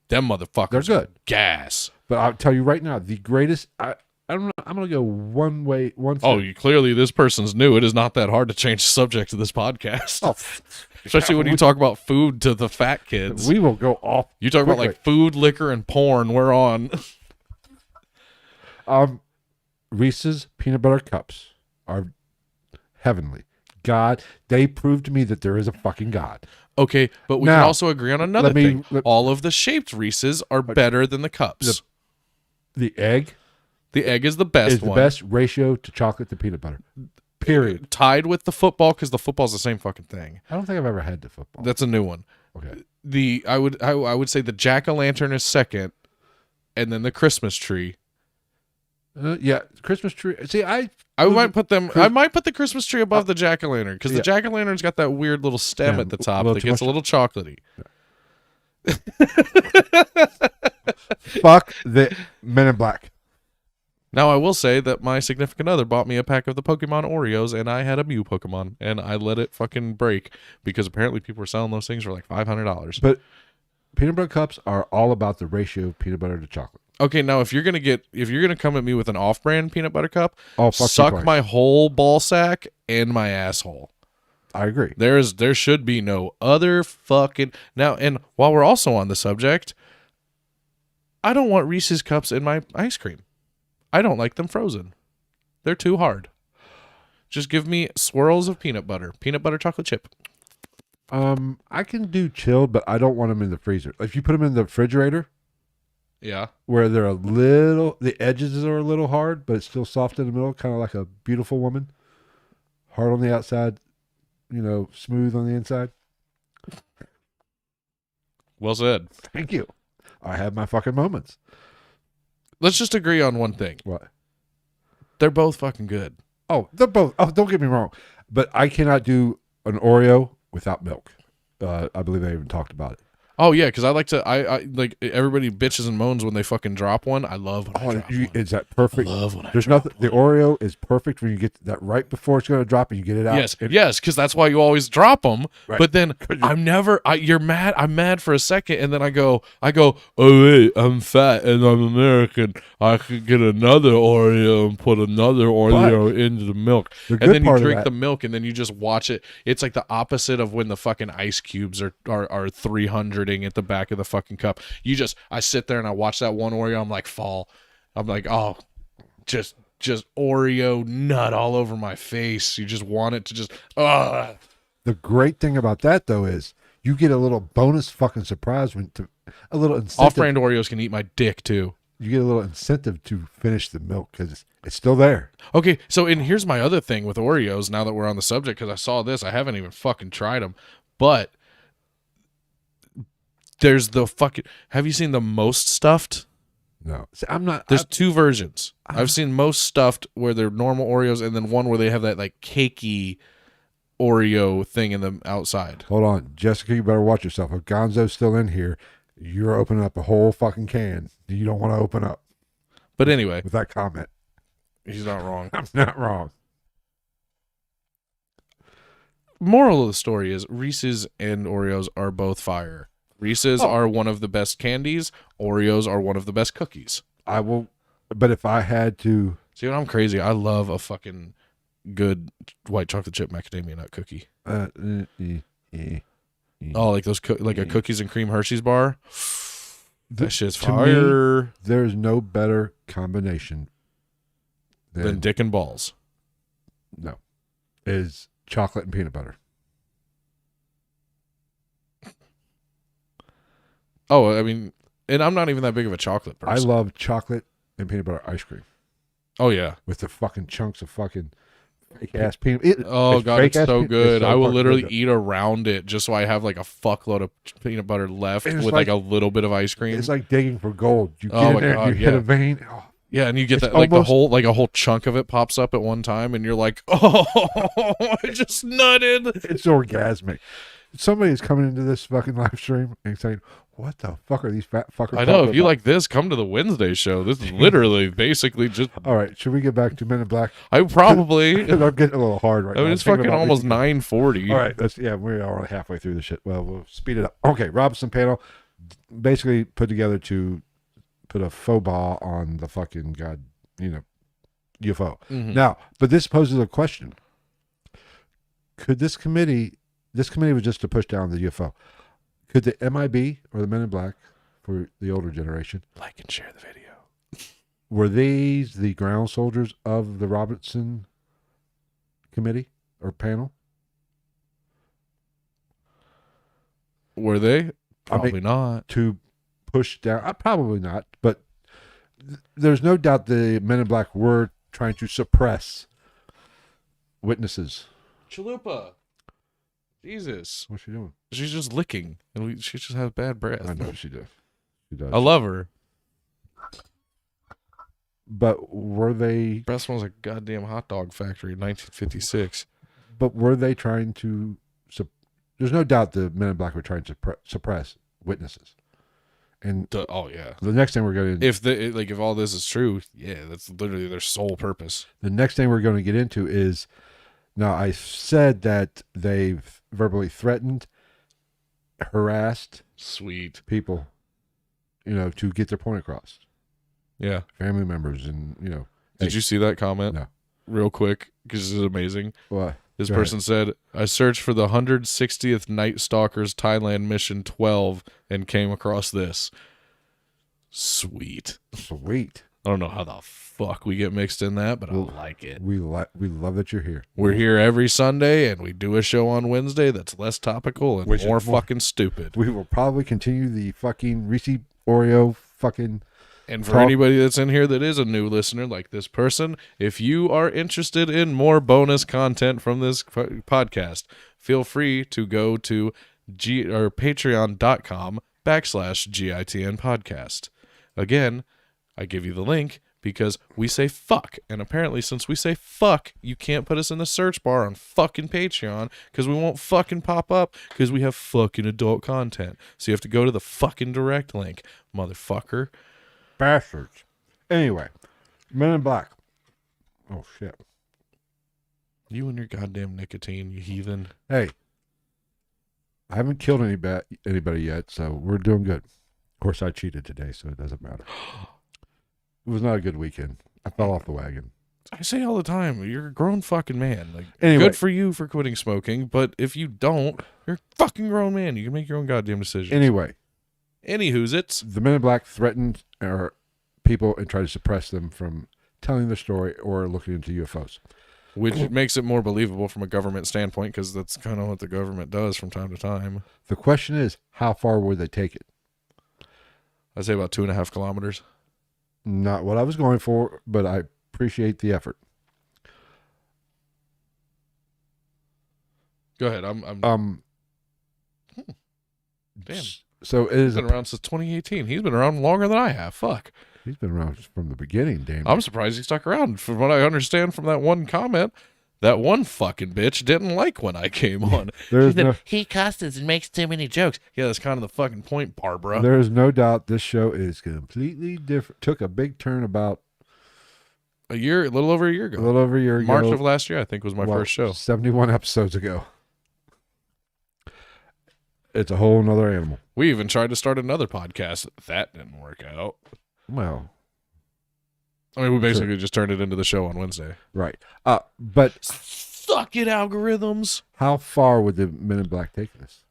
Them motherfuckers. they're good. Gas. But I'll tell you right now, the greatest. I don't know. I'm gonna go one way. Oh, clearly this person's new. It is not that hard to change the subject of this podcast. Oh, Especially when you talk about food to the fat kids. we will go off. You talk about like food, liquor, and porn. We're on. Reese's peanut butter cups are heavenly. God, they proved to me that there is a fucking God. Okay, but we Now, can also agree on another let me- thing. let- All of the shaped Reese's are better than the cups. The egg The egg is the best is the one. best ratio to chocolate to peanut butter. Period. Tied with the football because the football's the same fucking thing. I don't think I've ever had the football. That's a new one. Okay. I would say the jack-o'-lantern is second, and then the Christmas tree. Yeah, Christmas tree. See, I might put the Christmas tree above the jack-o'-lantern because the yeah. jack-o'-lantern's got that weird little stem Yeah, at the a top little that too gets a much- little chocolatey. fuck the Men in Black. Now, I will say that my significant other bought me a pack of the Pokemon Oreos, and I had a Mew Pokemon, and I let it fucking break because apparently people were selling those things for like $500. But peanut butter cups are all about the ratio of peanut butter to chocolate. Okay, now if you're gonna come at me with an off-brand peanut butter cup, Oh, fuck you suck twice. my whole ball sack and my asshole. I agree. There should be no other fucking now. And while we're also on the subject, I don't want Reese's cups in my ice cream. I don't like them frozen. They're too hard. Just give me swirls of peanut butter chocolate chip. I can do chilled, but I don't want them in the freezer. If you put them in the refrigerator, Yeah. where they're a little, the edges are a little hard, but it's still soft in the middle, kind of like a beautiful woman. Hard on the outside, smooth on the inside. Well said. Thank you. I have my fucking moments. Let's just agree on one thing. What? They're both fucking good. Oh, they're both. Oh, don't get me wrong, but I cannot do an Oreo without milk. I believe I even talked about it. Oh yeah, because I like to. I like everybody bitches and moans when they fucking drop one. I love when I drop one. Is that perfect? I love when I There's drop nothing. The Oreo is perfect when you get that right before it's going to drop and you get it out. Yes, because that's why you always drop them. Right. But then I'm never. You're mad. I'm mad for a second, and then I go. Oh wait, I'm fat and I'm American. I could get another Oreo and put another Oreo into the milk, The and good then you part of drink that- the milk, and then you just watch it. It's like the opposite of when the fucking ice cubes are 300ing at the back of the fucking cup. I sit there and I watch that one Oreo. I'm like, fall. I'm like, oh, just Oreo nut all over my face. You just want it to just, The great thing about that though is you get a little bonus fucking surprise a little incentive. Off-brand Oreos can eat my dick too. You get a little incentive to finish the milk because it's still there. Okay, so and here's my other thing with Oreos. Now that we're on the subject, because I saw this, I haven't even fucking tried them, but there's the fucking. Have you seen the most stuffed? No, see, I'm not. There's two versions. I've seen most stuffed where they're normal Oreos, and then one where they have that like cakey Oreo thing in the outside. Hold on, Jessica, you better watch yourself. If Gonzo's still in here, you're opening up a whole fucking can you don't want to open up But anyway, with that comment. he's not wrong. I'm not wrong. Moral of the story is Reese's and Oreos are both fire. Reese's are one of the best candies. Oreos are one of the best cookies. I will, but if I had to, See, when I'm crazy, I love a fucking good white chocolate chip macadamia nut cookie. Oh, like those, like a cookies and cream Hershey's bar. That shit's to me, fire. There's no better combination Than dick and balls. no, is chocolate and peanut butter. Oh, I mean, and I'm not even that big of a chocolate I person. love chocolate and peanut butter ice cream Oh yeah. with the fucking chunks of fucking fake ass peanut. Oh god, it's so good. I will literally eat. eat around it just so I have like a fuckload of peanut butter left And it's with like a little bit of ice cream. It's like digging for gold. You get Oh in my there, God, you hit yeah. a vein. Oh, Yeah, and you get It's that like almost- a whole chunk of it pops up at one time, and you're like, oh, I just nutted. it's orgasmic. Somebody is coming into this fucking live stream and saying, "What the fuck are these fat fuckers?" I know. talking If you about?" like this, come to the Wednesday show. This is literally basically just. All right, should we get back to Men in Black? I probably. Because I'm getting a little hard right I now. mean, I'm it's thinking fucking about almost making- 9:40. All right, we're already halfway through the shit. Well, we'll speed it up. Okay, Robinson panel basically put together to put a faux pas on the fucking UFO. Mhm. Now, but this poses a question: could this committee? This committee was just to push down the UFO. Could the MIB or the Men in Black, for the older generation, Like and share the video. were these the ground soldiers of the Robinson committee or panel? Were they? I mean- Probably not. To push down? Probably not, but there's no doubt the Men in Black were trying to suppress witnesses. Chalupa. Jesus. What's she doing? She's just licking, and she just has bad breath. I know she does. She does. I love her. But were they? Breath smells like a goddamn hot dog factory in 1956. But were they trying to? There's no doubt the Men in Black were trying to suppress witnesses, And Oh yeah. the next thing we're going to If all this is true, yeah, that's literally their sole purpose. the next thing we're going to get into is, now I said that they've verbally threatened, harassed Sweet. people, to get their point across. Yeah. Family members and, Did you see that comment? No. Real quick, because this is amazing. What? This Go person said, I searched for the 160th Night Stalkers Thailand Mission 12 and came across this. Sweet. Sweet. I don't know how the fuck we get mixed in that, but I like it. We love that you're here. We're here every Sunday, and we do a show on Wednesday that's less topical and Which is more more- fucking stupid. We will probably continue the fucking Reese Oreo fucking. And for Talk- anybody that's in here that is a new listener like this person, if you are interested in more bonus content from this podcast, feel free to go to patreon.com/GITN podcast. Again, I give you the link because we say fuck. And apparently since we say fuck, you can't put us in the search bar on fucking Patreon because we won't fucking pop up because we have fucking adult content. So you have to go to the fucking direct link, motherfucker. Bastards. Anyway, Men in Black. Oh, shit. You and your goddamn nicotine, you heathen. Hey, I haven't killed anybody yet, so we're doing good. Of course, I cheated today, so it doesn't matter. It was not a good weekend. I fell off the wagon. I say all the time, you're a grown fucking man. Like, Anyway. good for you for quitting smoking, but if you don't, you're a fucking grown man. You can make your own goddamn decisions. Anyway, Anywho's it's the Men in Black threatened people and tried to suppress them from telling their story or looking into UFOs. which makes it more believable from a government standpoint because that's kind of what the government does from time to time. The question is, how far would they take it? I'd say about 2.5 kilometers. Not what I was going for, but I appreciate the effort. Go ahead. I'm Damn. So it is He's been around since 2018. He's been around longer than I have. Fuck. he's been around from the beginning, damn. I'm surprised he stuck around. From what I understand from that one comment, that one fucking bitch didn't like when I came on. There's no, He cusses and makes too many jokes. Yeah, that's kind of the fucking point, Barbara. there is no doubt this show is completely different. Took a big turn about A little over a year ago. a little over a year ago. March of last year, I think, was my first show. 71 episodes ago. It's a whole nother animal. We even tried to start another podcast. That didn't work out. Well, I mean, we basically just turned it into the show on Wednesday. right. But Suck it, algorithms. how far would the Men in Black take this?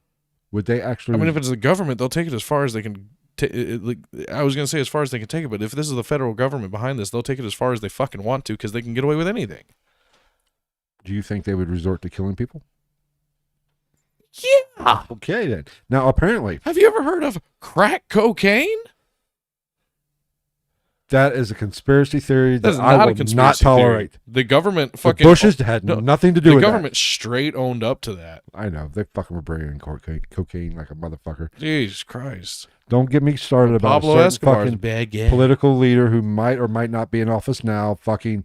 Would they actually? I mean, if it's the government, they'll take it as far as they can. I was going to say as far as they can take it, but if this is the federal government behind this, they'll take it as far as they fucking want to because they can get away with anything. do you think they would resort to killing people? Yeah. Okay, then. Now, apparently, Have you ever heard of crack cocaine? that is a conspiracy theory that That's I not will a conspiracy not tolerate. theory. The government The fucking Bushes had no, nothing to do the with government straight owned up to that. that. I know. They fucking were bringing cocaine like a motherfucker. Jesus Christ. Don't get me started about Pablo a certain Escobar's fucking Bad guy. political leader who might or might not be in office now fucking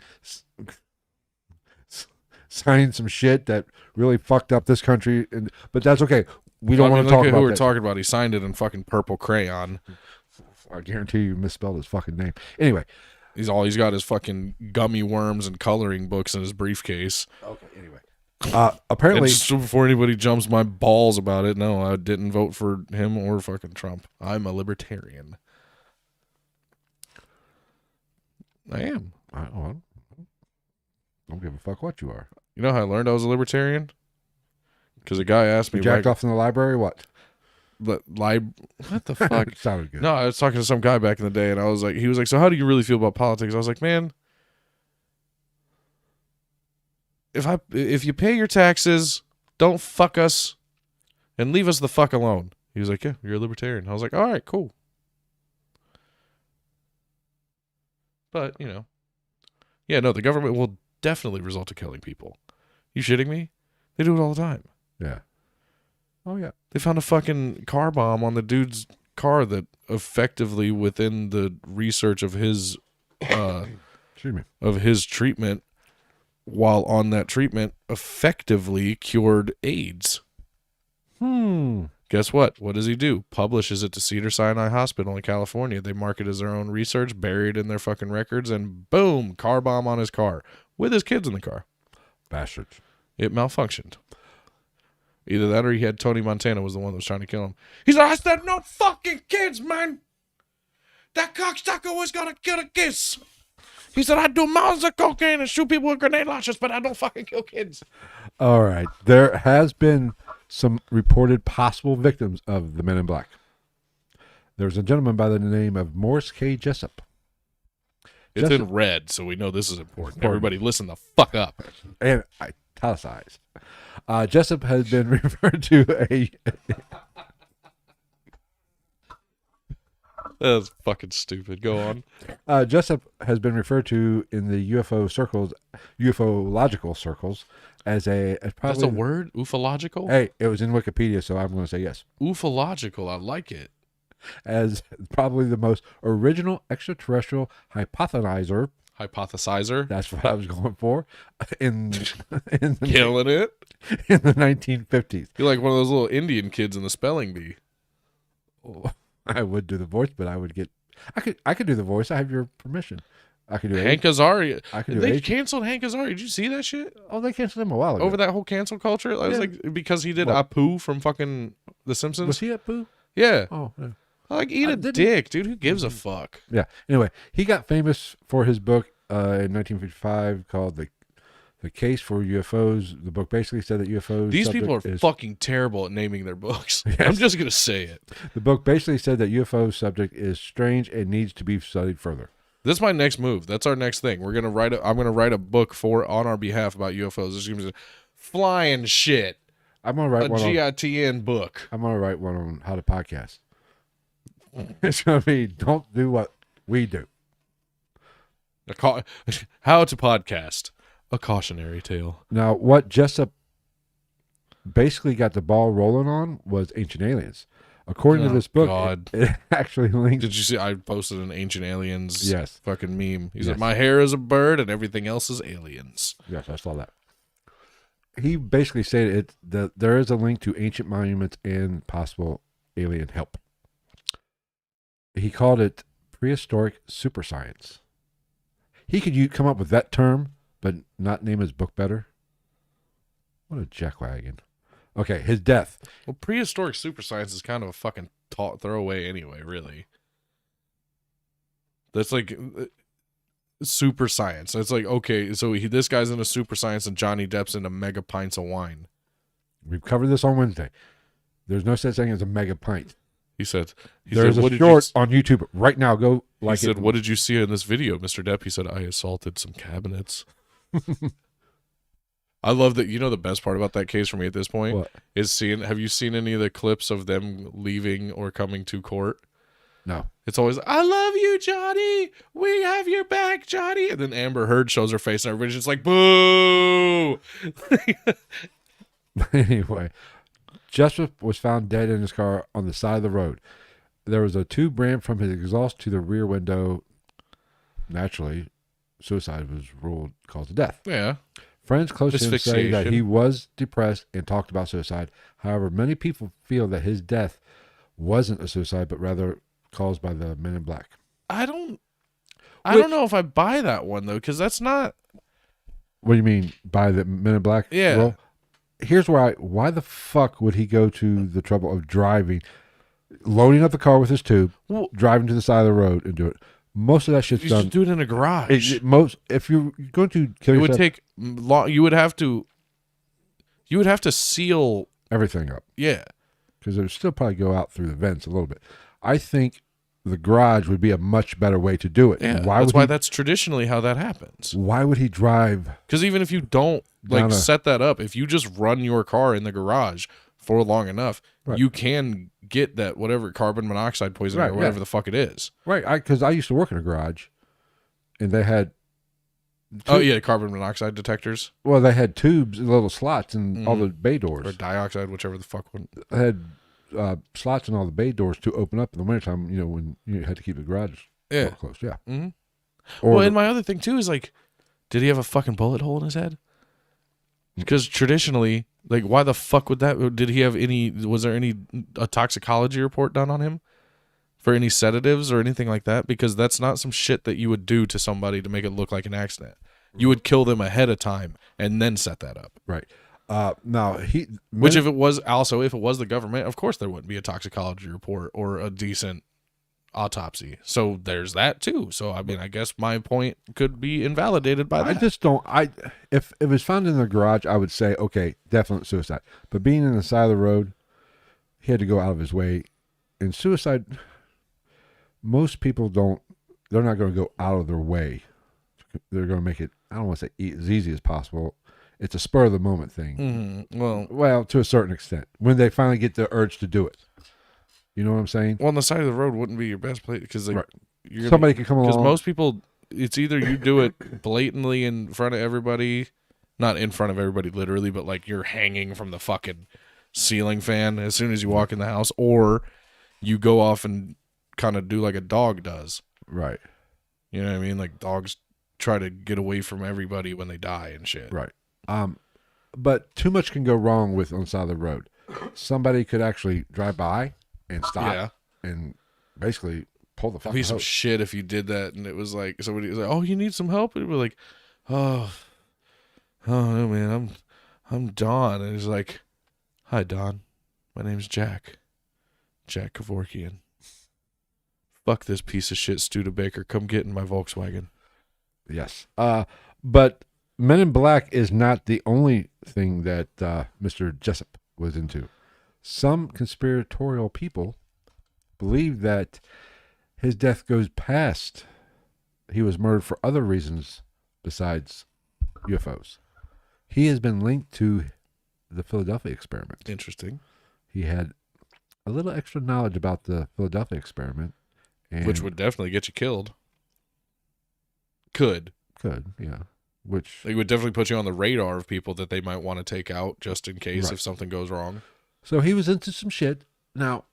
signing some shit that really fucked up this country. But that's okay. We don't want to talk look at about who we're that. talking about. He signed it in fucking purple crayon. I guarantee you misspelled his fucking name. Anyway. He's got his fucking gummy worms and coloring books in his briefcase. Okay, anyway. And Apparently, just before anybody jumps my balls about it, no, I didn't vote for him or fucking Trump. I'm a libertarian. I am. I don't give a fuck what you are. You know how I learned I was a libertarian? Because a guy asked me, You jacked off in the library? What? what the fuck? It sounded good. No, I was talking to some guy back in the day, and he was like, so how do you really feel about politics? I was like, man, if you pay your taxes, don't fuck us and leave us the fuck alone. He was like, yeah, you're a libertarian. I was like, all right, cool. But, yeah, no, the government will definitely result to killing people. You shitting me? They do it all the time. Yeah. Oh, yeah. They found a fucking car bomb on the dude's car that effectively, within the research of his Excuse me. treatment, while on that treatment, effectively cured AIDS. And Guess what? What does he do? Publishes it to Cedars-Sinai Hospital in California. They mark it as their own research, buried in their fucking records, and boom, car bomb on his car with his kids in the car. Bastards. It malfunctioned. Either that or he had Tony Montana was the one that was trying to kill him. He's like, I said no fucking kids, man. That cocksucker was gonna kill the kids. He said, I do mountains of cocaine and shoot people with grenade launchers, but I don't fucking kill kids. All right. There has been some reported possible victims of the Men in Black. There's a gentleman by the name of Morris K. Jessup. It's in red, so we know this is important. Everybody listen the fuck up. And italicized. Jessup has been referred to a... That's fucking stupid. Go on. Jessup has been referred to in the ufological circles as a... That's a word? Ufological? Hey, it was in Wikipedia, so I'm going to say yes. Ufological. I like it. As probably the most original extraterrestrial hypothesizer. Hypothesizer. That's what I was going for. In the, Killing it. In the 1950s. You're like one of those little Indian kids in the spelling bee. Oh, I would do the voice, but I would get... I could do the voice. I have your permission. I could do Hank Azaria. I could do They agent. canceled Hank Azaria. Did you see that shit? Oh, they canceled him a while ago. Over that whole cancel culture? I was Yeah. like, because he did What? Apu from fucking The Simpsons? Was he at Boo? Yeah. Oh, yeah. Like, eat a didn't- dick, dude. Who gives a fuck? Yeah. Anyway, he got famous for his book in 1955 called The Case for UFOs. The book basically said that UFOs... These people are subject is- fucking terrible at naming their books. Yes. I'm just going to say it. The book basically said that UFO subject is strange and needs to be studied further. This is my next move. That's our next thing. I'm gonna write a book on our behalf about UFOs. This is gonna be flying shit. I'm gonna write A one. GITN book. I'm gonna write one on how to podcast. It's gonna be don't do what we do. How to podcast. A cautionary tale. Now, what Jessup basically got the ball rolling on was Ancient Aliens. According to this book, God. it actually links. Did you see? I posted an Ancient Aliens Yes. fucking meme. He Yes. said, "My hair is a bird and everything else is aliens." Yes, I saw that. He basically said that there is a link to ancient monuments and possible alien help. He called it prehistoric super science. He could come up with that term, but not name his book better. What a jackwagon. Okay, his death. Well, prehistoric super science is kind of a fucking throwaway anyway, really. That's like super science. It's like, okay, so this guy's into super science and Johnny Depp's into mega pints of wine. We've covered this on Wednesday. There's no such thing as a mega pint. He said, There's "What a did you short on YouTube right now. Go like he said, it. "What did you see in this video, Mr. Depp?" He said, "I assaulted some cabinets." I love that. You know the best part about that case for me at this point What? is seeing. Have you seen any of the clips of them leaving or coming to court? No. It's always, "I love you, Johnny. We have your back, Johnny." And then Amber Heard shows her face, and everybody's just like, "Boo!" Anyway, Jessup was found dead in his car on the side of the road. There was a tube ran from his exhaust to the rear window. Naturally, suicide was ruled cause of death. Yeah. Friends close to him say that Asphyxiation. he was depressed and talked about suicide. However, many people feel that his death wasn't a suicide, but rather caused by the Men in Black. I don't know if I buy that one though, because that's not. What do you mean by the Men in Black? Yeah. Well, here's why the fuck would he go to the trouble of loading up the car with his tube, Well, driving to the side of the road and do it? Most of that shit's you done. should do it in a garage. If you're going to kill It would yourself, take long. You would have to seal. everything up Yeah. because it would still probably go out through the vents a little bit. I think the garage would be a much better way to do it. Yeah. Why That's traditionally how that happens. Why would he drive? Because even if you don't Down a- set that up, if you just run your car in the garage for long enough, Right. you can get that whatever carbon monoxide poisoning Right, or whatever yeah. the fuck it is. Right, because I used to work in a garage, and they had Oh yeah, carbon monoxide detectors they had tubes, little slots in all the bay doors. or dioxide, whichever the fuck one. They had slots in all the bay doors to open up in the wintertime, when you had to keep the garage Yeah. closed. Yeah. Mhm. Or Well, and my other thing too is like, did he have a fucking bullet hole in his head? Because traditionally, like, why the fuck would that? Did he have any? Was there any a toxicology report done on him for any sedatives or anything like that? Because that's not some shit that you would do to somebody to make it look like an accident. You would kill them ahead of time and then set that up. Right. Now Which if it was the government, of course there wouldn't be a toxicology report or a decent autopsy. So there's that too. So I mean, I guess my point could be invalidated by that. I just don't. If it was found in the garage, I would say okay, definite suicide. But being in the side of the road, he had to go out of his way. And suicide, most people don't. They're not going to go out of their way. They're going to make it. I don't want to say as easy as possible. It's a spur of the moment thing. Mm-hmm. Well, to a certain extent, when they finally get the urge to do it. You know what I'm saying? Well, on the side of the road wouldn't be your best place because like, right. Somebody could come along. Because most people, it's either you do it blatantly in front of everybody, not in front of everybody literally, but like you're hanging from the fucking ceiling fan as soon as you walk in the house, or you go off and kind of do like a dog does. Right. You know what I mean? Like dogs try to get away from everybody when they die and shit. Right. But too much can go wrong with on the side of the road. Somebody could actually drive by and stop and basically pull the fucking It'd be some hose. shit if you did that and it was like somebody was like, "Oh, you need some help?" And we're like, "Oh no, man, I'm Don." And he's like, "Hi, Don. My name's Jack Kevorkian. Fuck this piece of shit Studebaker. Come get in my Volkswagen." Yes. But Men in Black is not the only thing that Mr. Jessup was into. Some conspiratorial people believe that his death goes past. He was murdered for other reasons besides UFOs. He has been linked to the Philadelphia experiment. Interesting. He had a little extra knowledge about the Philadelphia experiment. And Which would definitely get you killed. Could, yeah. Which it would definitely put you on the radar of people that they might want to take out just in case Right. if something goes wrong. So he was into some shit. Now,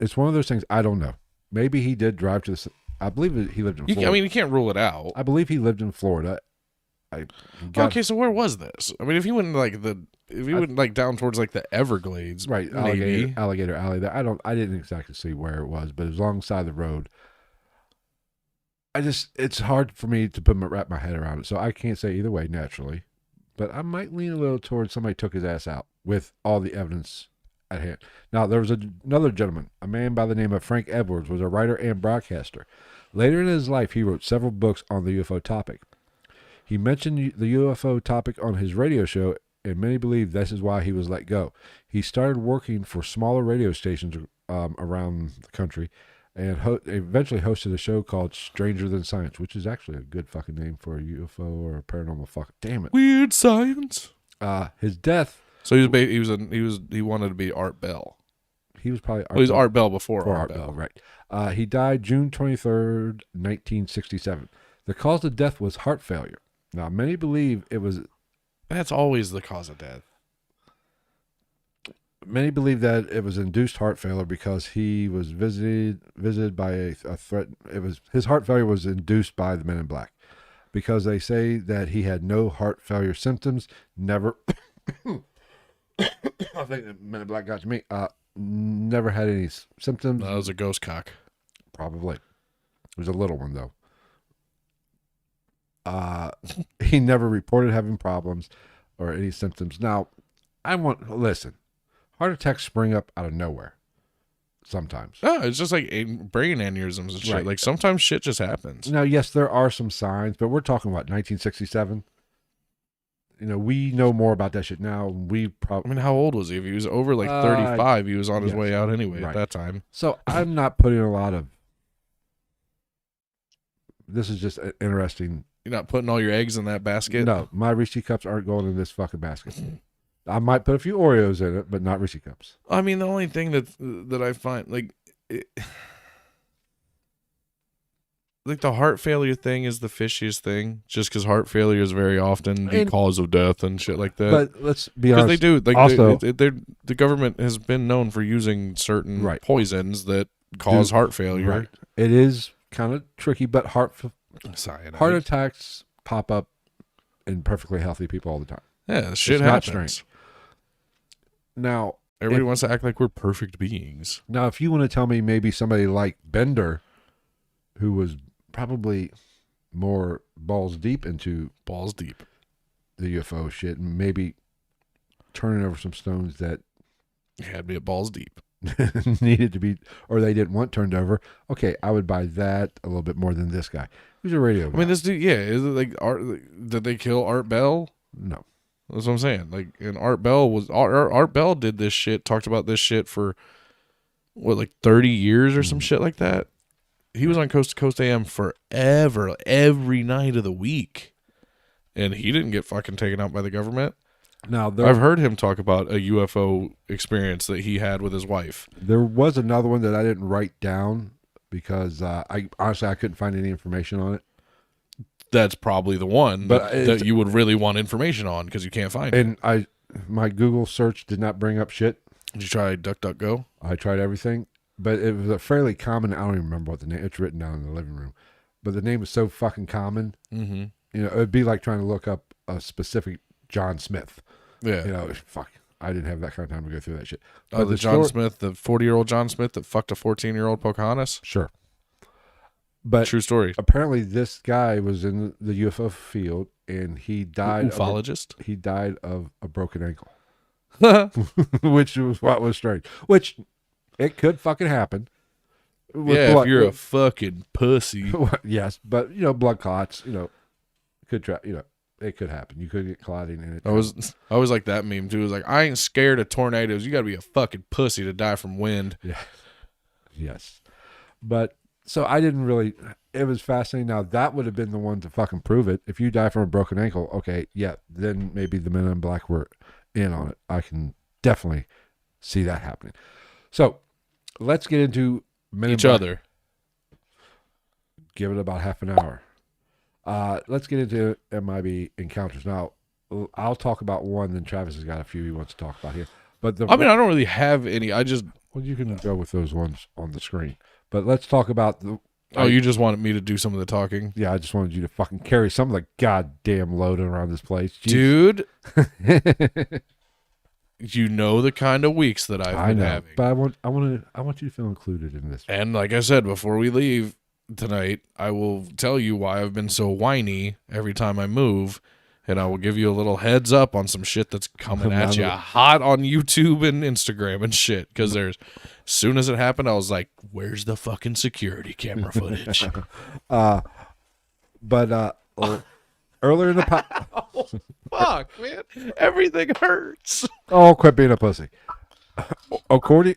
it's one of those things I don't know. Maybe he did drive to the. I believe he lived in Florida. I mean, you can't rule it out. I believe he lived in Florida. Okay, so where was this? I mean, if he went like down towards like the Everglades, right, maybe. Alligator Alley. There, I didn't exactly see where it was, but it was alongside the road. It's hard for me to wrap my head around it, so I can't say either way naturally. But I might lean a little towards somebody took his ass out with all the evidence at hand. Now, there was another gentleman, a man by the name of Frank Edwards, was a writer and broadcaster. Later in his life, he wrote several books on the UFO topic. He mentioned the UFO topic on his radio show, and many believe this is why he was let go. He started working for smaller radio stations around the country, and eventually hosted a show called Stranger Than Science, which is actually a good fucking name for a UFO or a paranormal fuck. Damn it. Weird science. His death. So he wanted to be Art Bell. He was probably He was Art Bell before Art Art Bell, Bell. right. He died June 23rd, 1967. The cause of death was heart failure. Now, many believe it was. That's always the cause of death. Many believe that it was induced heart failure because he was visited by a threat. His heart failure was induced by the Men in Black, because they say that he had no heart failure symptoms. Never. I think the Men in Black got to me. Never had any symptoms. That was a ghost cock. Probably. It was a little one though. He never reported having problems or any symptoms. Now, listen. Heart attacks spring up out of nowhere. Sometimes. Oh, it's just like brain aneurysms and shit. Right. Like sometimes shit just happens. Now, yes, there are some signs, but we're talking what, 1967. We know more about that shit now. I mean, how old was he? If he was over like 35, he was on his yes. way out anyway Right. at that time. So I'm not putting a lot of. This is just interesting. You're not putting all your eggs in that basket? No, my Reese cups aren't going in this fucking basket. I might put a few Oreos in it, but not Reese cups. I mean, the only thing that I find like the heart failure thing is the fishiest thing, just because heart failure is very often the cause of death and shit like that. But let's be Because honest. they do, like, also, the government has been known for using certain Right. poisons that cause heart failure. right. It is kind of tricky, but heart Cyanide. attacks pop up in perfectly healthy people all the time. Yeah, shit It's not happens. strange. Now, Everybody wants to act like we're perfect beings. if you want to tell me maybe somebody like Bender, who was probably more balls deep into Balls deep. the UFO shit and maybe turning over some stones that Had me at balls deep. needed to be, or they didn't want turned over. Okay, I would buy that a little bit more than this guy. Who's a radio guy? I mean, this dude, yeah, is it like did they kill Art Bell? No. That's what I'm saying. Like, and Art Bell was Art Bell did this shit, talked about this shit for what, like 30 years or some shit like that. He was on Coast to Coast AM forever, every night of the week, and he didn't get fucking taken out by the government. Now, I've heard him talk about a UFO experience that he had with his wife. there was another one that I didn't write down because I honestly I couldn't find any information on it. That's probably the one But that you would really want information on because you can't find it. And my Google search did not bring up shit. Did you try DuckDuckGo? I tried everything, but it was a fairly common. I don't even remember what the name. It's written down in the living room, but the name was so fucking common. Mm-hmm. You know, it'd be like trying to look up a specific John Smith. Yeah. You know, fuck. I didn't have that kind of time to go through that shit. Oh, But the John Smith, the 40-year-old John Smith that fucked a 14-year-old Pocahontas? Sure. But True story. apparently this guy was in the UFO field and he died Ufologist? he died of a broken ankle. Which was what was strange. Which it could fucking happen. With Yeah, blood- if you're a fucking pussy. yes, but blood clots, could try, it could happen. You could get clotting in it. I was like that meme too. It was like, I ain't scared of tornadoes. You gotta be a fucking pussy to die from wind. Yeah. Yes. But so I didn't really, it was fascinating. Now that would have been the one to fucking prove it. If you die from a broken ankle, okay, yeah, then maybe the Men in Black were in on it. I can definitely see that happening. So let's get into Men in Each Black. other. Give it about half an hour. Let's get into MIB encounters. Now, I'll talk about one, then Travis has got a few he wants to talk about here. But I mean, I don't really have any. I just. well, you can go with those ones on the screen. But let's talk about the. Oh, you just wanted me to do some of the talking? Yeah, I just wanted you to fucking carry some of the goddamn load around this place. Jeez. Dude. You know the kind of weeks that I've I been know, having. but I want you to feel included in this. And like I said, before we leave tonight, I will tell you why I've been so whiny every time I move. And I will give you a little heads up on some shit that's coming at you hot on YouTube and Instagram and shit. Because as soon as it happened, I was like, where's the fucking security camera footage? But earlier in the Fuck, man. Everything hurts. oh, quit being a pussy. According,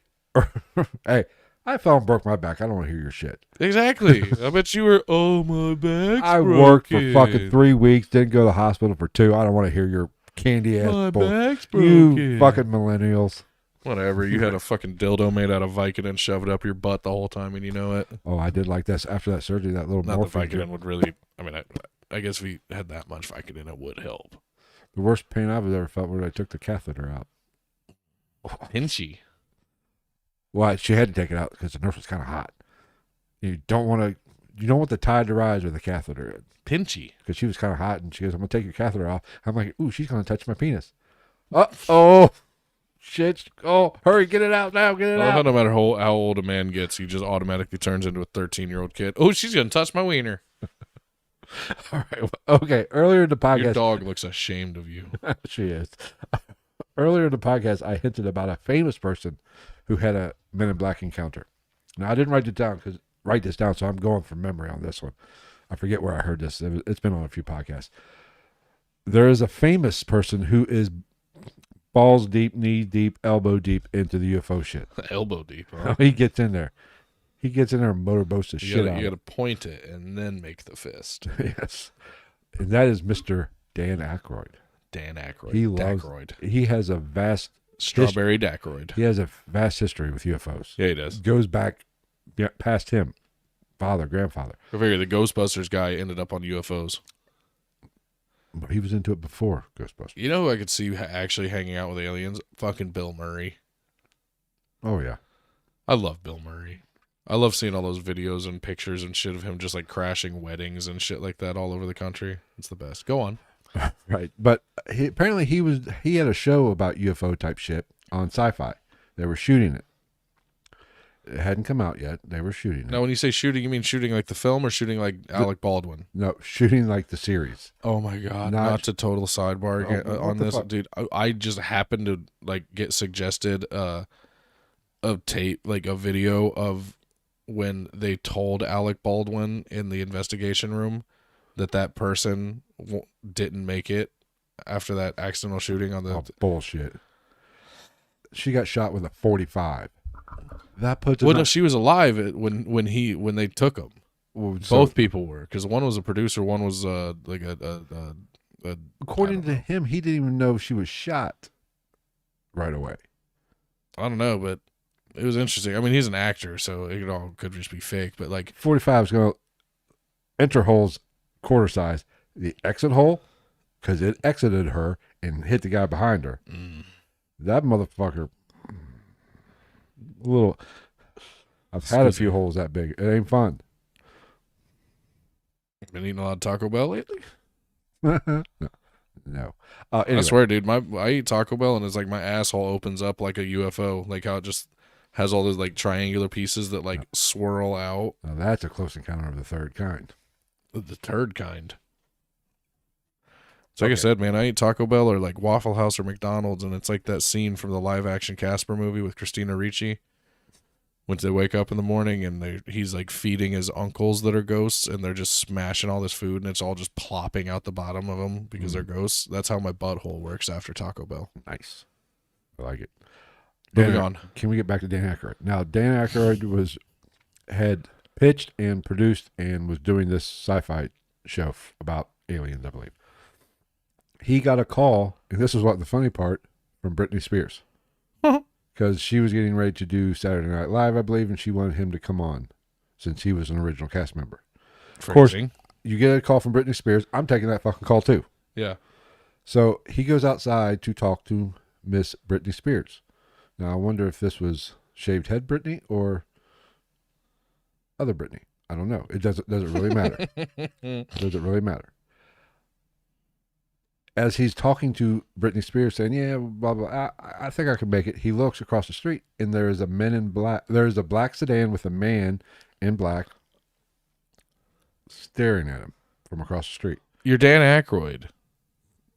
hey, I fell and broke my back. I don't want to hear your shit. Exactly. I bet you were, oh, my back's I broken. worked for fucking 3 weeks, didn't go to the hospital for 2. I don't want to hear your candy ass My bull. back's You broken. fucking millennials. Whatever. You had a fucking dildo made out of Vicodin shoved up your butt the whole time, and you know it. Oh, I did like this after that surgery. That little Not that morphine. Vicodin would really. I mean, I guess if we had that much Vicodin, it would help. The worst pain I've ever felt when I took the catheter out. Pinchy. Well, she had to take it out because the nurse was kind of hot. You don't want the tide to rise with the catheter in Pinchy. because she was kind of hot, and she goes, "I'm gonna take your catheter off." I'm like, "Ooh, she's gonna touch my penis." Oh, shit! Oh, hurry, get it out now, get it out. No matter how old a man gets, he just automatically turns into a 13-year-old kid. Oh, she's gonna touch my wiener. All right, okay. Earlier in the Your podcast, dog looks ashamed of you. she is. Earlier in the podcast, I hinted about a famous person who had a Men in Black encounter. Now, I didn't write this down, so I'm going from memory on this one. I forget where I heard this. It's been on a few podcasts. There is a famous person who is balls deep, knee deep, elbow deep into the UFO shit. Elbow deep. Huh? He gets in there. He gets in there and motorboats the shit out. You of gotta point it and then make the fist. it. Yes. And that is Mr. Dan Aykroyd. Dan Aykroyd. He loves. Dacroyd. He has a vast. Strawberry Dacroyd. He has a vast history with UFOs. Yeah, he does. Goes back past him, father, grandfather. I figure the Ghostbusters guy ended up on UFOs. But he was into it before Ghostbusters. You know who I could see actually hanging out with aliens? Fucking Bill Murray. Oh yeah. I love Bill Murray. I love seeing all those videos and pictures and shit of him just like crashing weddings and shit like that all over the country. It's the best. Go on. Right. But apparently he had a show about UFO type shit on Sci-Fi. They were shooting it. It hadn't come out yet. They were shooting it. Now, when you say shooting, you mean shooting like the film or shooting like Alec Baldwin? No, shooting like the series. Oh my god! Not- Not to total sidebar Oh, on what the this, fuck? dude. I just happened to like get suggested a tape, like a video of when they told Alec Baldwin in the investigation room that person didn't make it after that accidental shooting on the. Oh, bullshit. She got shot with a 45. That puts it Well, no, on- she was alive when they took him. well, so Both people were, because one was a producer, one was like a according I to don't know. him, he didn't even know she was shot right away. I don't know, but it was interesting. I mean, he's an actor, so it all could just be fake. But like, 45 is going to enter holes quarter size. The exit hole, because it exited her and hit the guy behind her. That motherfucker, a little. I've had a few holes that big. It ain't fun. been eating a lot of Taco Bell lately. No. I Anyway, swear, dude, I eat Taco Bell and it's like my asshole opens up like a UFO, like how it just has all those like triangular pieces that like swirl out. now that's a close encounter of the third kind. The turd kind. So like I Okay. said, man, I eat Taco Bell or like Waffle House or McDonald's, and it's like that scene from the live action Casper movie with Christina Ricci. When they wake up in the morning and he's like feeding his uncles that are ghosts, and they're just smashing all this food, and it's all just plopping out the bottom of them because they're ghosts. That's how my butthole works after Taco Bell. Nice. I like it. Moving on. Can we get back to Dan Aykroyd? Now, Dan Aykroyd had pitched and produced and was doing this sci-fi show about aliens, I believe. He got a call, and this is what the funny part, from Britney Spears. Because she was getting ready to do Saturday Night Live, I believe, and she wanted him to come on since he was an original cast member. Of course. Phrasing. You get a call from Britney Spears, I'm taking that fucking call too. Yeah. So he goes outside to talk to Miss Britney Spears. Now, I wonder if this was shaved head Britney or other Britney. I don't know. It doesn't really matter. Does it really matter? As he's talking to Britney Spears, saying, "Yeah, blah blah," I think I can make it. He looks across the street, and there is a men in black. There is a black sedan with a man in black staring at him from across the street. You're Dan Aykroyd.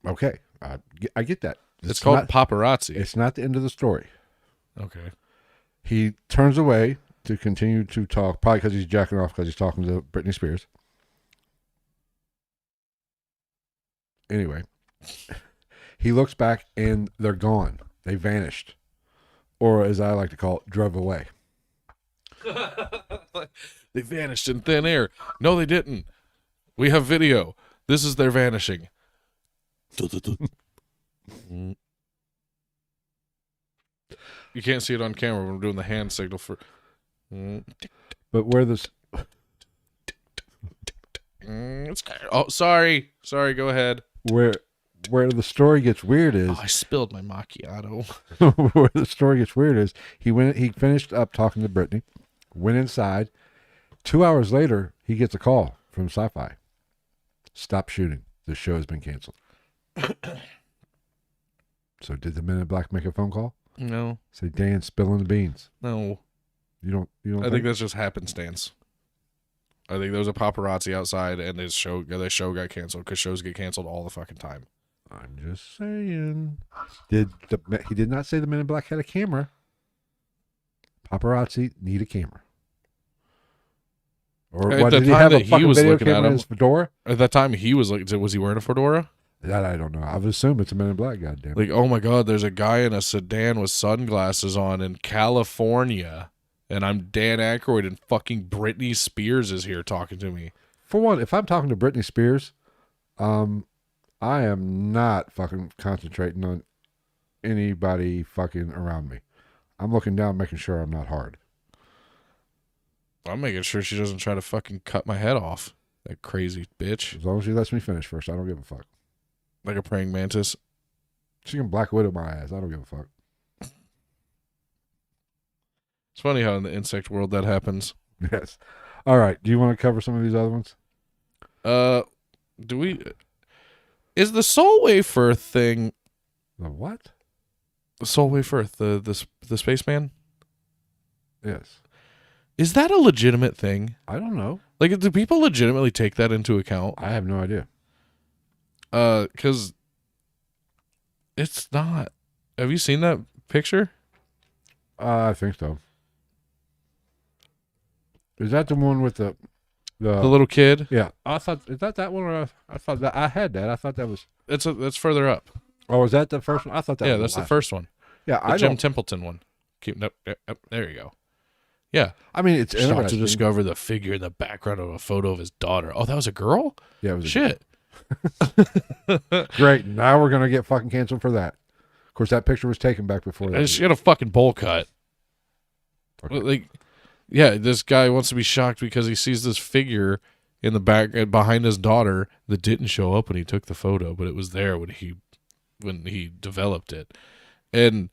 Okay, I get that. It's called not, paparazzi. It's not the end of the story. Okay. He turns away to continue to talk, probably because he's jacking off because he's talking to Britney Spears. Anyway, he looks back and they're gone. They vanished. Or as I like to call it, drove away. They vanished in thin air. No, they didn't. We have video. This is their vanishing. You can't see it on camera when I'm doing the hand signal for. But where this Oh, sorry. Sorry, go ahead. where the story gets weird is Oh, I spilled my macchiato. where the story gets weird is he finished up talking to Brittany, went inside. 2 hours later, he gets a call from Sci-Fi. Stop shooting. The show has been canceled. So did the Men in Black make a phone call? No, Say, Dan, spilling the beans. no. You don't I think that's just happenstance. I think there was a paparazzi outside, and the show got canceled because shows get canceled all the fucking time. I'm just saying. He did not say the Men in Black had a camera. Paparazzi need a camera. Or At what, the did he time have a that he fucking was video looking at camera in him- his fedora? At that time, he was like, was he wearing a fedora? That I don't know. I would assume it's a Men in Black, goddamn. Like, oh my God, there's a guy in a sedan with sunglasses on in California, and I'm Dan Aykroyd, and fucking Britney Spears is here talking to me. For one, if I'm talking to Britney Spears, I am not fucking concentrating on anybody fucking around me. I'm looking down, making sure I'm not hard. I'm making sure she doesn't try to fucking cut my head off. That crazy bitch. As long as she lets me finish first, I don't give a fuck. Like a praying mantis. She can Black Widow my ass. I don't give a fuck. It's funny how in the insect world that happens. Yes. All right. Do you want to cover some of these other ones? Do we? Is the Solway Firth thing The what? the Solway Firth, the spaceman? Yes. Is that a legitimate thing? I don't know. Like, do people legitimately take that into account? I have no idea. Because it's not. Have you seen that picture? I think so. Is that the one with the The little kid? Yeah, I thought, is that one? Or I thought that I had that. I thought that was. That's further up. Oh, is that the first one? I thought that. Yeah, was that's the last first one. Yeah, The I Jim don't. Templeton one. Nope, there you go. Yeah. I mean, it's Shocked to interesting. discover the figure in the background of a photo of his daughter. Oh, that was a girl? Yeah, it was Shit. great. Now we're gonna get fucking canceled for that. Of course, that picture was taken back before that. She had a fucking bowl cut. Okay. Like, yeah, this guy wants to be shocked because he sees this figure in the back behind his daughter that didn't show up when he took the photo, but it was there when he developed it. And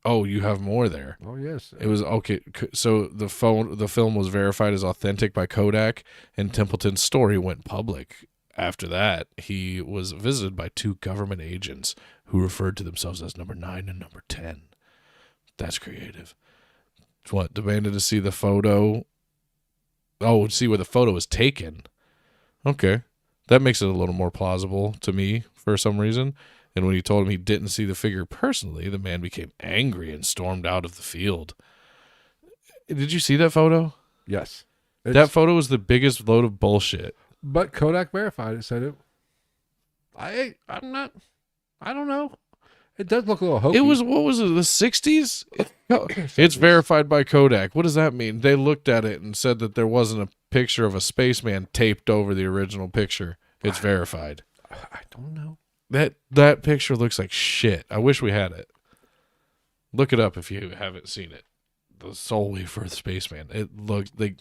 oh, you have more there. Oh yes. It was okay. So the film was verified as authentic by Kodak, and Templeton's story went public. After that, he was visited by 2 government agents who referred to themselves as number 9 and number 10. That's creative. What, demanded to see the photo? Oh, see where the photo was taken. Okay. That makes it a little more plausible to me for some reason. And when he told him he didn't see the figure personally, the man became angry and stormed out of the field. Did you see that photo? Yes. That photo was the biggest load of bullshit. But Kodak verified it. Said it. I'm not. I don't know. It does look a little hokey. It was, what was it, the 60s? It's verified by Kodak. What does that mean? They looked at it and said that there wasn't a picture of a spaceman taped over the original picture. It's verified. I don't know. That picture looks like shit. I wish we had it. Look it up if you haven't seen it. The Solway Firth spaceman. It looks like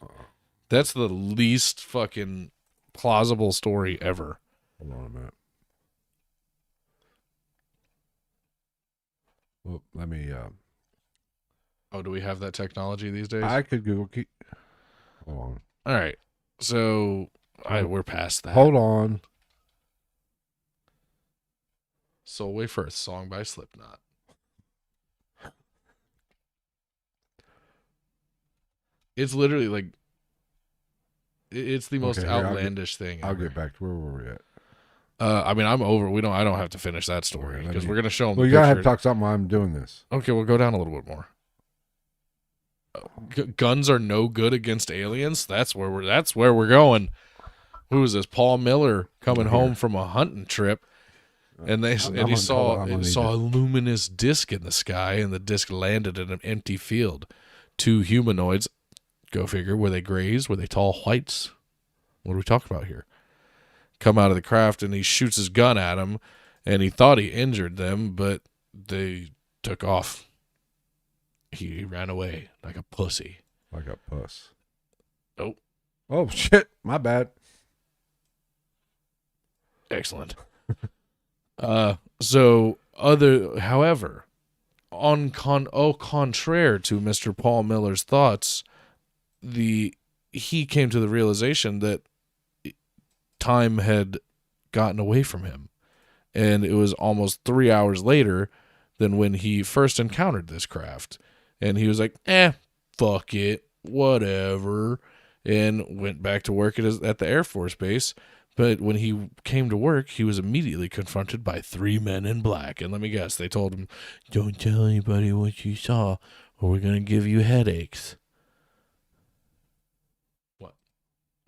that's the least fucking plausible story ever. Hold on a minute. Well, let me. Oh, do we have that technology these days? I could Google. Hold on. All right. So we're past that. Hold on. Solway Firth, song by Slipknot. It's literally like, it's the most Okay, here, outlandish thing I'll ever. get back to where were we at. I mean, I'm over. I don't have to finish that story Okay, because we're gonna show them. Well, the you gotta have to picture. talk something while I'm doing this. Okay, we'll go down a little bit more. Guns are no good against aliens. That's where we're going. Who is this? Paul Miller coming home from a hunting trip, and he saw a luminous disc in the sky, and the disc landed in an empty field. 2 humanoids, go figure, were they grays? Were they tall whites? What are we talking about here? Come out of the craft, and he shoots his gun at them, and he thought he injured them, but they took off. He ran away like a pussy. Like a puss. Oh. Oh shit! My bad. Excellent. However, contraire to Mr. Paul Miller's thoughts, he came to the realization that time had gotten away from him, and it was almost 3 hours later than when he first encountered this craft, and he was like, fuck it, whatever, and went back to work at the Air Force Base. But when he came to work, he was immediately confronted by 3 men in black. And let me guess, they told him, don't tell anybody what you saw, or we're going to give you headaches. What?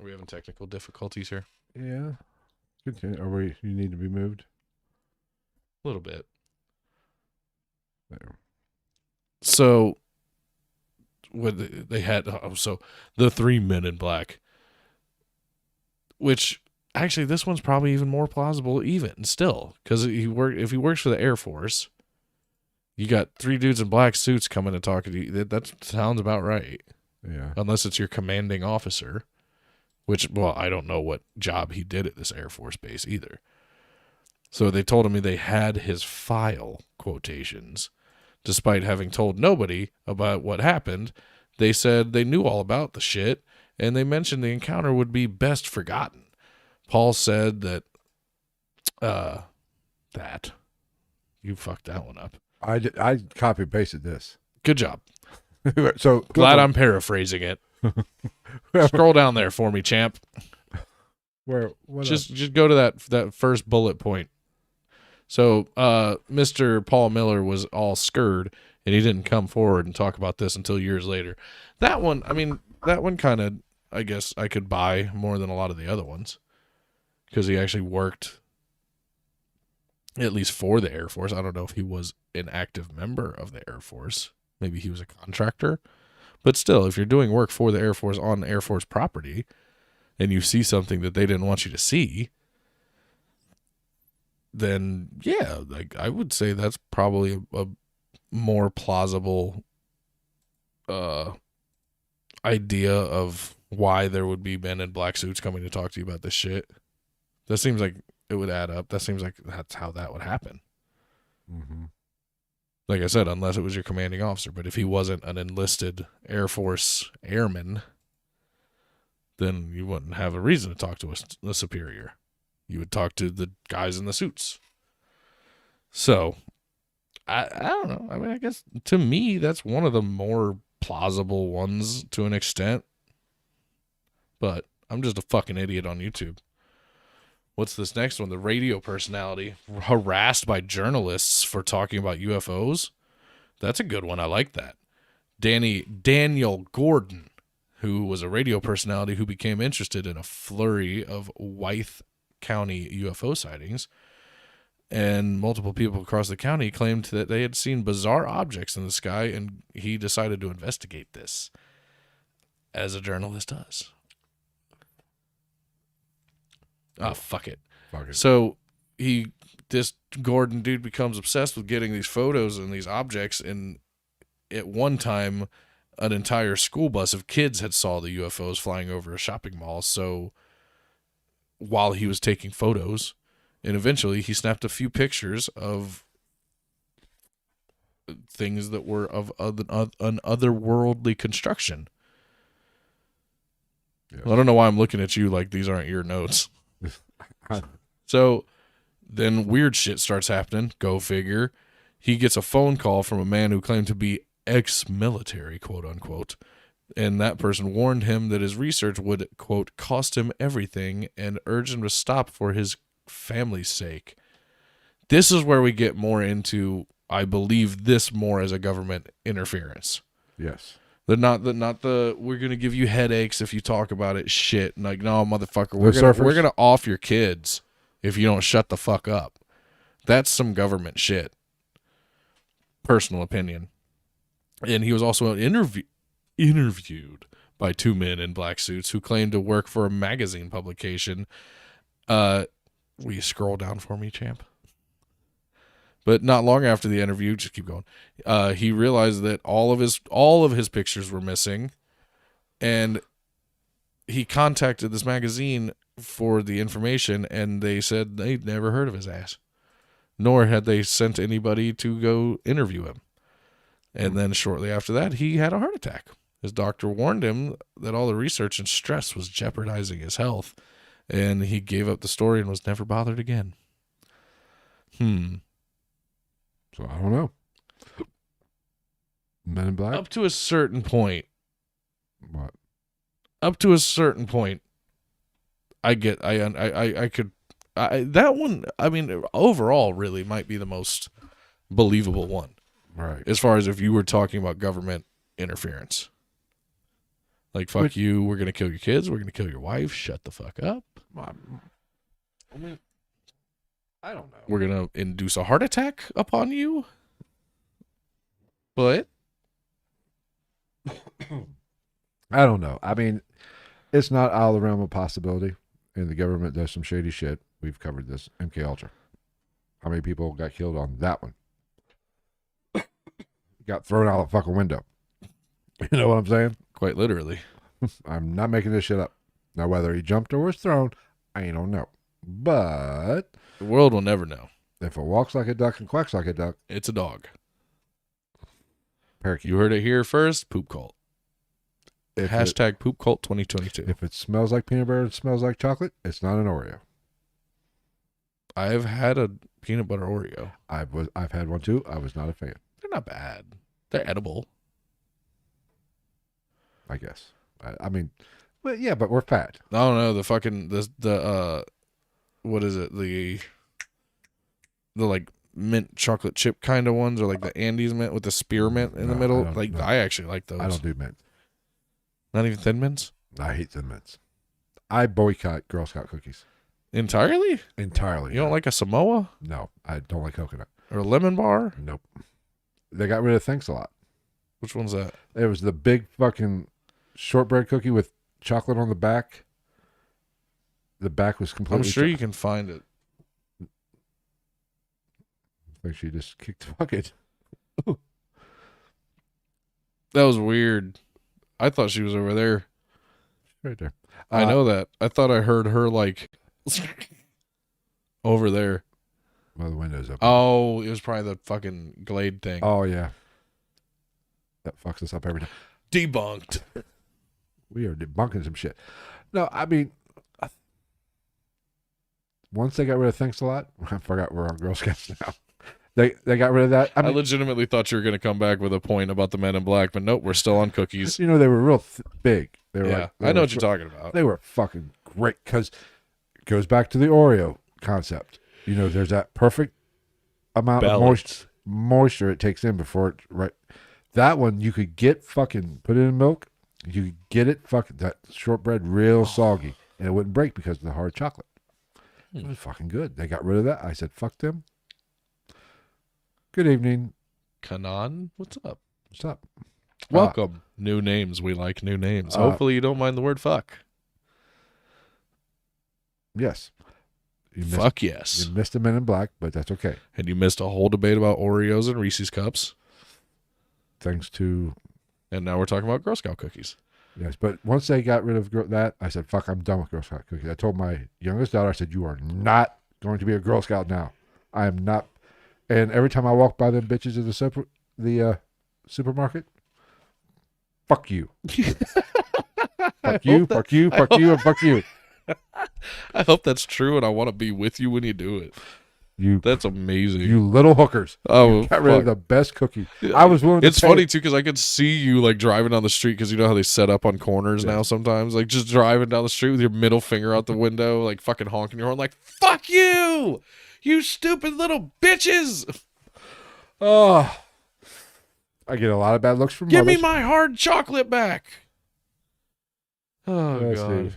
Are we having technical difficulties here? Yeah. Continue. You need to be moved? A little bit. There. So, what they had, so the 3 men in black, which... Actually, this one's probably even more plausible, even still, because if he works for the Air Force, you got 3 dudes in black suits coming and talking to you. That sounds about right. Yeah. Unless it's your commanding officer, which, well, I don't know what job he did at this Air Force base either. So they told him they had his file quotations, despite having told nobody about what happened. They said they knew all about the shit, and they mentioned the encounter would be best forgotten. Paul said that That. You fucked that one up. I copy pasted this. Good job. So Glad I'm paraphrasing it. Scroll down there for me, champ. Just go to that first bullet point. So, Mr. Paul Miller was all scared, and he didn't come forward and talk about this until years later. That one kind of, I guess I could buy more than a lot of the other ones, because he actually worked at least for the Air Force. I don't know if he was an active member of the Air Force. Maybe he was a contractor. But still, if you're doing work for the Air Force on Air Force property and you see something that they didn't want you to see, then yeah, like I would say that's probably a more plausible idea of why there would be men in black suits coming to talk to you about this shit. That seems like it would add up. That seems like that's how that would happen. Mm-hmm. Like I said, unless it was your commanding officer. But if he wasn't an enlisted Air Force airman, then you wouldn't have a reason to talk to a superior. You would talk to the guys in the suits. So, I don't know. I mean, I guess to me, that's one of the more plausible ones to an extent. But I'm just a fucking idiot on YouTube. What's this next one? The radio personality harassed by journalists for talking about UFOs. That's a good one. I like that. Daniel Gordon, who was a radio personality who became interested in a flurry of Wythe County UFO sightings. And multiple people across the county claimed that they had seen bizarre objects in the sky, and he decided to investigate this, as a journalist does. Oh, fuck it. So this Gordon dude becomes obsessed with getting these photos and these objects, and at one time, an entire school bus of kids had saw the UFOs flying over a shopping mall. So while he was taking photos, and eventually he snapped a few pictures of things that were of an otherworldly construction. Yes. I don't know why I'm looking at you like these aren't your notes. So then weird shit starts happening. Go figure. He gets a phone call from a man who claimed to be ex-military, quote unquote. And that person warned him that his research would, quote, cost him everything and urged him to stop for his family's sake. This is where we get more into, I believe this more as a government interference. Yes. Not the we're gonna give you headaches if you talk about it shit. Like, no, motherfucker, we're gonna off your kids if you don't shut the fuck up. That's some government shit. Personal opinion. And he was also interviewed by two men in black suits who claimed to work for a magazine publication. Will you scroll down for me, champ? But not long after the interview, just keep going. He realized that all of his pictures were missing, and he contacted this magazine for the information, and they said they'd never heard of his ass, nor had they sent anybody to go interview him. And then shortly after that, he had a heart attack. His doctor warned him that all the research and stress was jeopardizing his health, and he gave up the story and was never bothered again. So I don't know. Men in Black? Up to a certain point. What? Up to a certain point, that one, I mean, overall really might be the most believable one. Right. As far as if you were talking about government interference. Like, fuck you, we're going to kill your kids, we're going to kill your wife, shut the fuck up. I mean, I don't know. We're going to induce a heart attack upon you. But I don't know. I mean, it's not out of the realm of possibility. And the government does some shady shit. We've covered this. MK Ultra. How many people got killed on that one? Got thrown out the fucking window. You know what I'm saying? Quite literally. I'm not making this shit up. Now, whether he jumped or was thrown, I don't know. But the world will never know. If it walks like a duck and quacks like a duck, it's a dog. Parakeet. You heard it here first. Poop cult. Hashtag poop cult 2022. If it smells like peanut butter and smells like chocolate, it's not an Oreo. I've had a peanut butter Oreo. I've had one too. I was not a fan. They're not bad. They're edible. I guess. I mean, well, yeah, but we're fat. I don't know. The fucking the what is it? The like mint chocolate chip kind of ones, or like the Andes mint with the spearmint in the middle. I actually like those. I don't do mint. Not even Thin Mints? I hate Thin Mints. I boycott Girl Scout cookies. Entirely? Entirely. You don't like a Samoa? No, I don't like coconut. Or a lemon bar? Nope. They got rid of Thanks a Lot. Which one's that? It was the big fucking shortbread cookie with chocolate on the back. The back was completely... I'm sure you can find it. I think she just kicked the bucket. That was weird. I thought she was over there. Right there. I know that. I thought I heard her like over there. Well, the window's open. Oh, it was probably the fucking Glade thing. Oh, yeah. That fucks us up every time. Debunked. We are debunking some shit. No, I mean, once they got rid of Thanks a Lot, I forgot we're on Girl Scouts now. They got rid of that. I legitimately thought you were going to come back with a point about the Men in Black, but nope, we're still on cookies. You know, they were real big. They were Yeah, I know what you're talking about. They were fucking great because it goes back to the Oreo concept. You know, there's that perfect amount of moisture it takes in before it, right? That one you could get fucking put it in milk. You could get it fucking that shortbread real soggy and it wouldn't break because of the hard chocolate. It was fucking good. They got rid of that. I said, fuck them. Good evening. Kanan, what's up? What's up? Welcome. New names. We like new names. Hopefully you don't mind the word fuck. Yes. Fuck yes. You missed a Men in Black, but that's okay. And you missed a whole debate about Oreos and Reese's Cups. Thanks to... And now we're talking about Girl Scout cookies. Yes, but once they got rid of that, I said, fuck, I'm done with Girl Scout cookies. I told my youngest daughter, I said, you are not going to be a Girl Scout now. I am not. And every time I walk by them bitches at the supermarket, fuck you. Fuck you, fuck you, fuck you, and fuck you. I hope that's true, and I want to be with you when you do it. That's amazing. You little hookers. Oh, you got rid of the best cookie. I was willing to It's funny, too, because I could see you, like, driving down the street, because you know how they set up on corners now sometimes? Like, just driving down the street with your middle finger out the window, like, fucking honking your horn, like, fuck you! You stupid little bitches! Oh. I get a lot of bad looks from Give mothers. me my hard chocolate back! Oh, Yes, God. dude.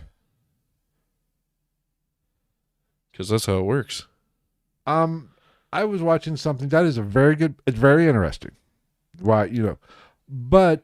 Because that's how it works. I was watching something that is it's very interesting. Why, but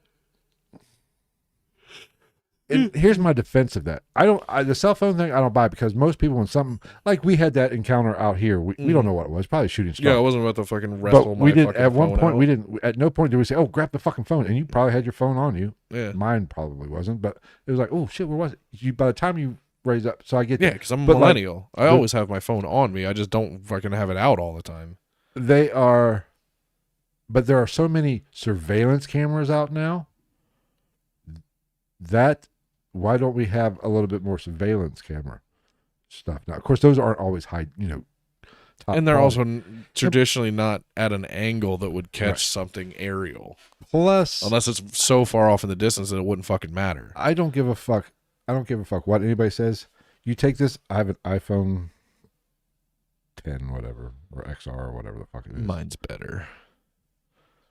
here's my defense of that. The cell phone thing, I don't buy because most people, when something, like we had that encounter out here, we don't know what it was, probably shooting star. Yeah, it wasn't about to fucking wrestle but we my didn't, fucking at one phone point, out. at no point did we say, oh, grab the fucking phone. And you probably had your phone on you. Yeah. Mine probably wasn't, but it was like, oh shit, where was it? By the time you raise up, so I get Yeah, that. because I'm a But, millennial. I always have my phone on me. I just don't fucking have it out all the time. But there are so many surveillance cameras out now that why don't we have a little bit more surveillance camera stuff? Now, of course, those aren't always high, top And they're quality. also traditionally not at an angle that would catch something aerial. Plus, Unless it's so far off in the distance that it wouldn't fucking matter. I don't give a fuck. I don't give a fuck what anybody says. You take this. I have an iPhone 10, whatever, or XR, or whatever the fuck it is. Mine's better.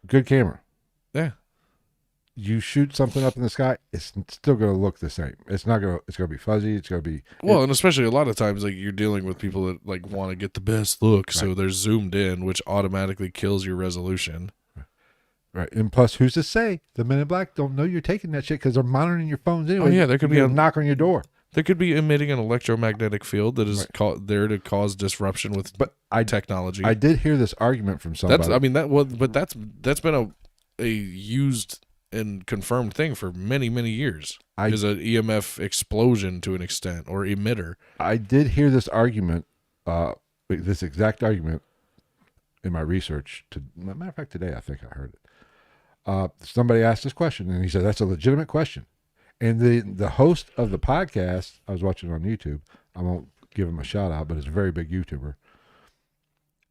Good camera. Yeah. You shoot something up in the sky, it's still going to look the same. It's not going to. It's going to be fuzzy. It's going to be. Well, and especially a lot of times, like you're dealing with people that like want to get the best look, so they're zoomed in, which automatically kills your resolution. Right, and plus, who's to say the Men in Black don't know you're taking that shit because they're monitoring your phones anyway? Oh, yeah, there could be a a- knock on your door. They could be emitting an electromagnetic field that is there to cause disruption with technology. I did hear this argument from somebody. That's been a used and confirmed thing for many, many years. Is an EMF explosion to an extent, or emitter. I did hear this argument, this exact argument, in my research. Matter of fact, today I think I heard it. Somebody asked this question, and he said that's a legitimate question. And the host of the podcast, I was watching it on YouTube. I won't give him a shout out, but it's a very big YouTuber.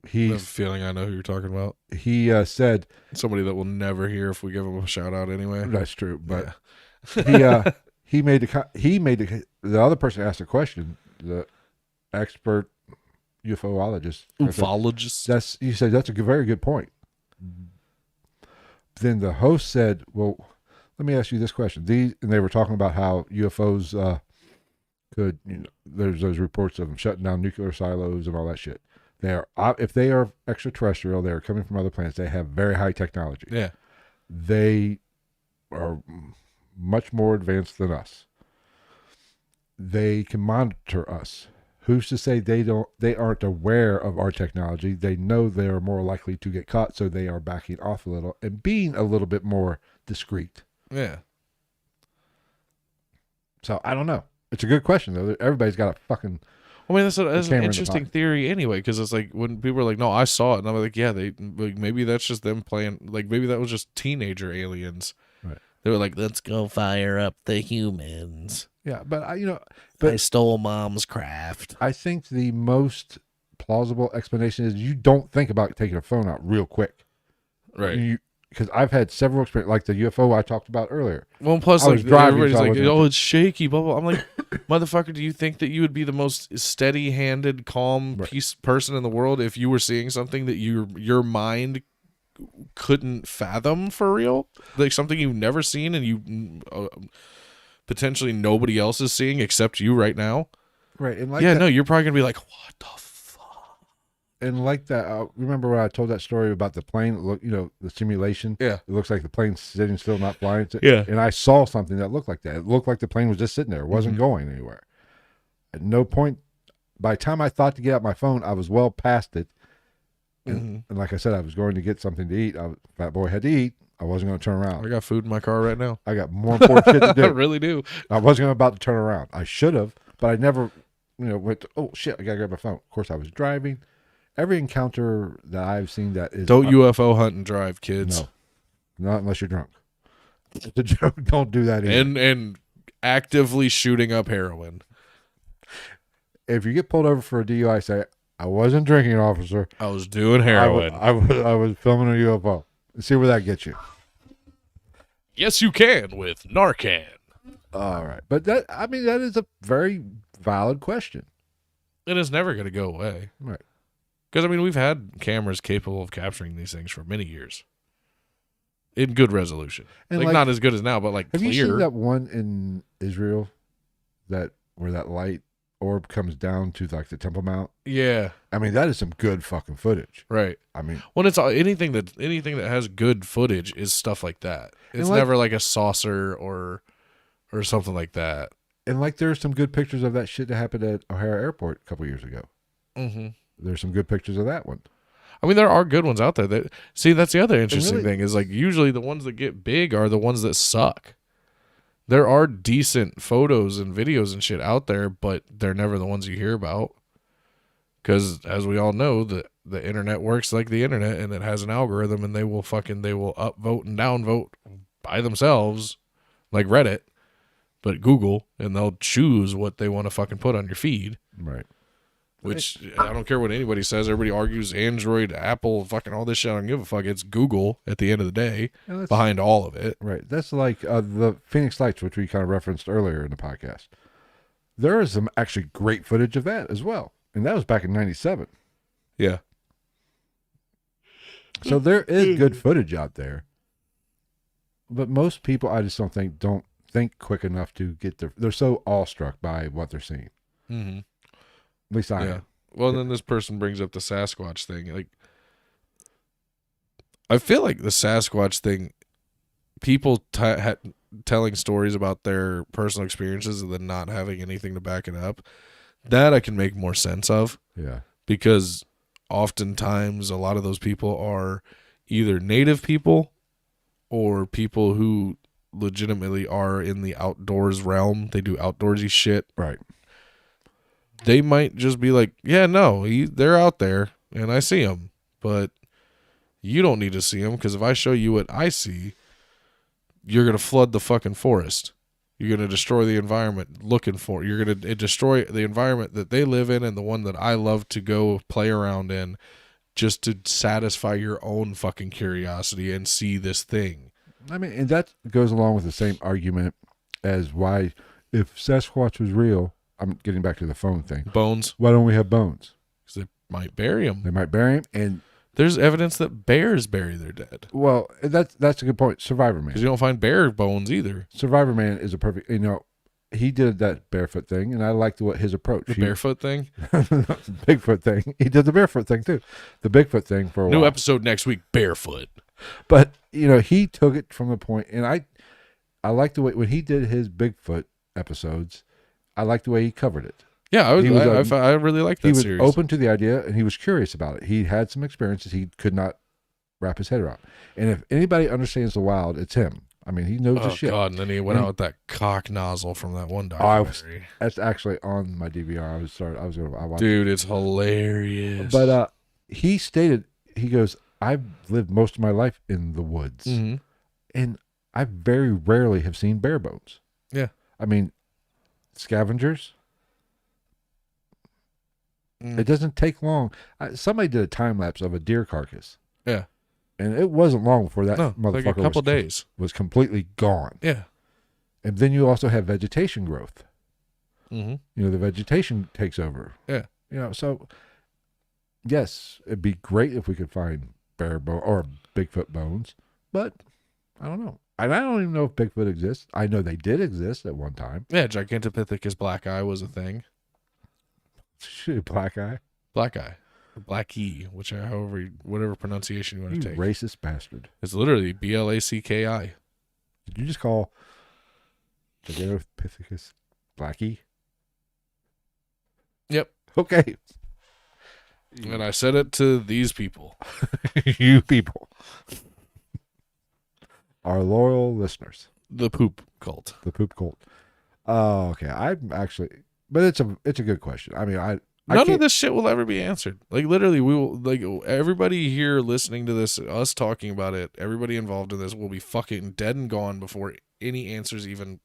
I have a He's feeling I know who you're talking about. he said Somebody that we'll never hear if we give him a shout out anyway. that's true, but Yeah. he the other person asked a question, the expert UFOologist. Ufologist. He said that's a very good point. Then the host said, "Well, let me ask you this question." And they were talking about how UFOs could, there's those reports of them shutting down nuclear silos and all that shit. If they are extraterrestrial, they are coming from other planets. They have very high technology. Yeah. They are much more advanced than us. They can monitor us. Who's to say they aren't aware of our technology? They know they are more likely to get caught, so they are backing off a little and being a little bit more discreet. Yeah. So I don't know. It's a good question though. Everybody's got a fucking. I mean, that's an camera in the interesting pocket. theory anyway, because it's like when people are like, "No, I saw it," and I'm like, "Yeah, maybe that's just them playing. Like maybe that was just teenager aliens." Right. They were like, Let's go fire up the humans. Yeah, but I stole mom's craft. I think the most plausible explanation is you don't think about taking a phone out real quick. right. Because I've had several experiences, like the UFO I talked about earlier. Well, and plus, I like was driving, everybody's so I like, wasn't- "Oh, it's shaky." Blah blah. I'm like, motherfucker, do you think that you would be the most steady-handed, calm, Right. peace person in the world if you were seeing something that your mind couldn't fathom for real, like something you've never seen and you potentially nobody else is seeing except you right now? Right. And Yeah, no, you're probably gonna be like, "What the fuck?" And like that, remember when I told that story about the plane? Look, the simulation. Yeah. It looks like the plane's sitting still, not flying. Yeah. And I saw something that looked like that. It looked like the plane was just sitting there. It wasn't going anywhere. At no point, by the time I thought to get out my phone, I was well past it. And like I said, I was going to get something to eat. Fat boy had to eat. I wasn't going to turn I around. got food in my car right now. I got more important shit to I do. really do. I wasn't about to turn around. I should have, but I never, went, oh shit, I got to grab my phone. Of course, I was driving. Every encounter that I've seen that is... Don't UFO hunt and drive, kids. No, not unless you're drunk. It's a joke. Don't do that either. And actively shooting up heroin. If you get pulled over for a DUI, say, I wasn't drinking, officer. I was doing heroin. I was filming a UFO. See where that gets you. Yes, you can with Narcan. All right. But that is a very valid question. It is never going to go away. Right. Because, we've had cameras capable of capturing these things for many years. In good resolution. And not as good as now, but have clear. you seen that one in Israel where that light orb comes down to like the Temple Mount? Yeah. That is some good fucking footage. Right. When it's anything that has good footage is stuff like that. It's never like a saucer or something like that. And there's some good pictures of that shit that happened at O'Hare Airport a couple years ago. Mm-hmm. There's some good pictures of that one. There are good ones out there. That's the other interesting thing is usually the ones that get big are the ones that suck. There are decent photos and videos and shit out there, but they're never the ones you hear about. Because as we all know, the internet works like the internet, and it has an algorithm, and they will upvote and downvote by themselves, like Reddit, but Google, and they'll choose what they want to fucking put on your feed. Right. Which I don't care what anybody says. Everybody argues Android, Apple, fucking all this shit. I don't give a fuck. It's Google at the end of the day behind all of it. Right. That's like the Phoenix Lights, which we kind of referenced earlier in the podcast. There is some actually great footage of that as well. And that was back in 97. Yeah. So there is good footage out there. But most people, I just don't think quick enough to get they're so awestruck by what they're seeing. Mm-hmm. At least I am. Well, then this person brings up the Sasquatch thing. I feel like the Sasquatch thing, people telling stories about their personal experiences and then not having anything to back it up, that I can make more sense of. Yeah. Because oftentimes a lot of those people are either native people or people who legitimately are in the outdoors realm. They do outdoorsy shit. Right. They might just be like, yeah, no, they're out there and I see them, but you don't need to see them because if I show you what I see, you're going to flood the fucking forest. You're going to destroy the environment you're going to destroy the environment that they live in and the one that I love to go play around in just to satisfy your own fucking curiosity and see this thing. I mean, and that goes along with the same argument as why, if Sasquatch was real, I'm getting back to the phone thing. Bones, Why don't we have bones? because they might bury them. They might bury him, and There's evidence that bears bury their dead. well, that's a good point. Survivor Man. Because you don't find bear bones either. Survivor Man is a perfect. He did that barefoot thing, and I liked his approach. The barefoot thing. Bigfoot thing. He did the barefoot thing too. The Bigfoot thing for a New while. episode next week. Barefoot. But he took it from the point, and I liked the way when he did his Bigfoot episodes. I liked the way he covered it. Yeah, I really like that He was series. open to the idea, and he was curious about it. He had some experiences he could not wrap his head around. And if anybody understands the wild, it's him. I mean, he knows Oh his shit. God! And then he went out with that cock nozzle from that one I documentary. That's actually on my DVR. I watched. Dude, it's hilarious. But he stated, he goes, I've lived most of my life in the woods, Mhm. and I very rarely have seen bare bones. Yeah. I mean, scavengers. It doesn't take long. Somebody did a time lapse of a deer carcass. Yeah. And it wasn't long before that No, motherfucker like a couple days. was completely gone. Yeah. And then you also have vegetation growth. Mm-hmm. The vegetation takes over. Yeah. So yes, it'd be great if we could find bear bone or Bigfoot bones, but I don't know. And I don't even know if Bigfoot exists. I know they did exist at one time. Yeah, Gigantopithecus black eye was a thing. Black eye. Black eye. Black E, whatever pronunciation you want You to take. racist bastard. It's literally BLACKI. Did you just call Gigantopithecus Blackie? Yep. Okay. And I said it to these people. You people. Our loyal listeners. The poop cult. The poop cult. Oh, okay. I'm actually, but it's a good question. I mean, I None can't, of this shit will ever be answered. Like literally, we will everybody here listening to this, us talking about it, everybody involved in this will be fucking dead and gone before any answers even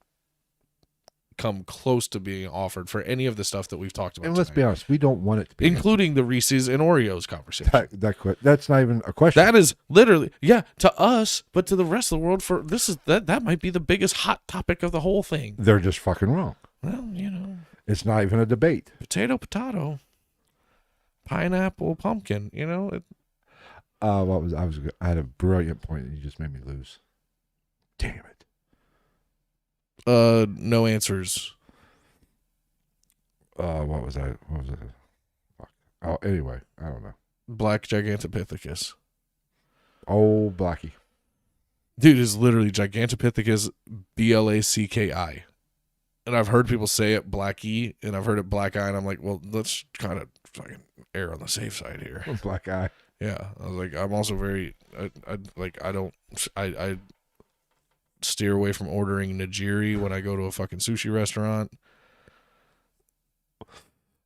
come close to being offered for any of the stuff that we've talked about. And let's tonight. be honest, we don't want it to be Including the Reese's and Oreos conversation. that's not even a question. That is literally, to us, but to the rest of the world, that might be the biggest hot topic of the whole thing. They're just fucking wrong. Well, It's not even a debate. potato, pineapple, pumpkin. I had a brilliant point and you just made me lose. Damn it. No answers. What was it? Fuck. Oh, anyway, I don't know. Black Gigantopithecus. Oh, Blackie. Dude, is literally Gigantopithecus BLACKI. And I've heard people say it Black E, and I've heard it Black Eye, and I'm like, well, let's kind of fucking err on the safe side here. Black eye. Yeah, I was like, I'm also very, I steer away from ordering nigiri when I go to a fucking sushi restaurant.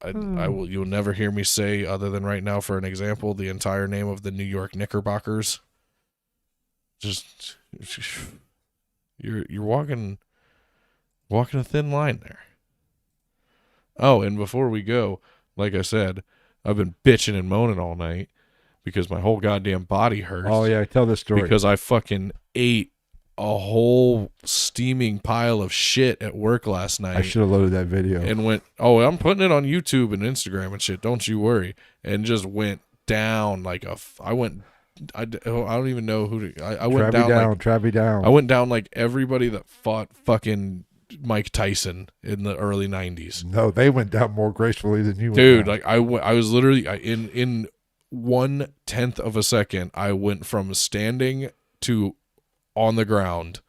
You'll never hear me say, other than right now, for an example, the entire name of the New York Knickerbockers. Just, you're walking a thin line there. Oh, and before we go, like I said, I've been bitching and moaning all night because my whole goddamn body hurts. Oh, yeah, tell this story. Because I fucking ate a whole steaming pile of shit at work last night. I should have loaded that video. And went, I'm putting it on YouTube and Instagram and shit, don't you worry. And just went down like I don't even know who to, I went Travy down. I went down like everybody that fought fucking Mike Tyson in the early 90s. No, they went down more gracefully than you went Dude, down. like I was literally in 1/10 of a second, I went from standing to on the ground,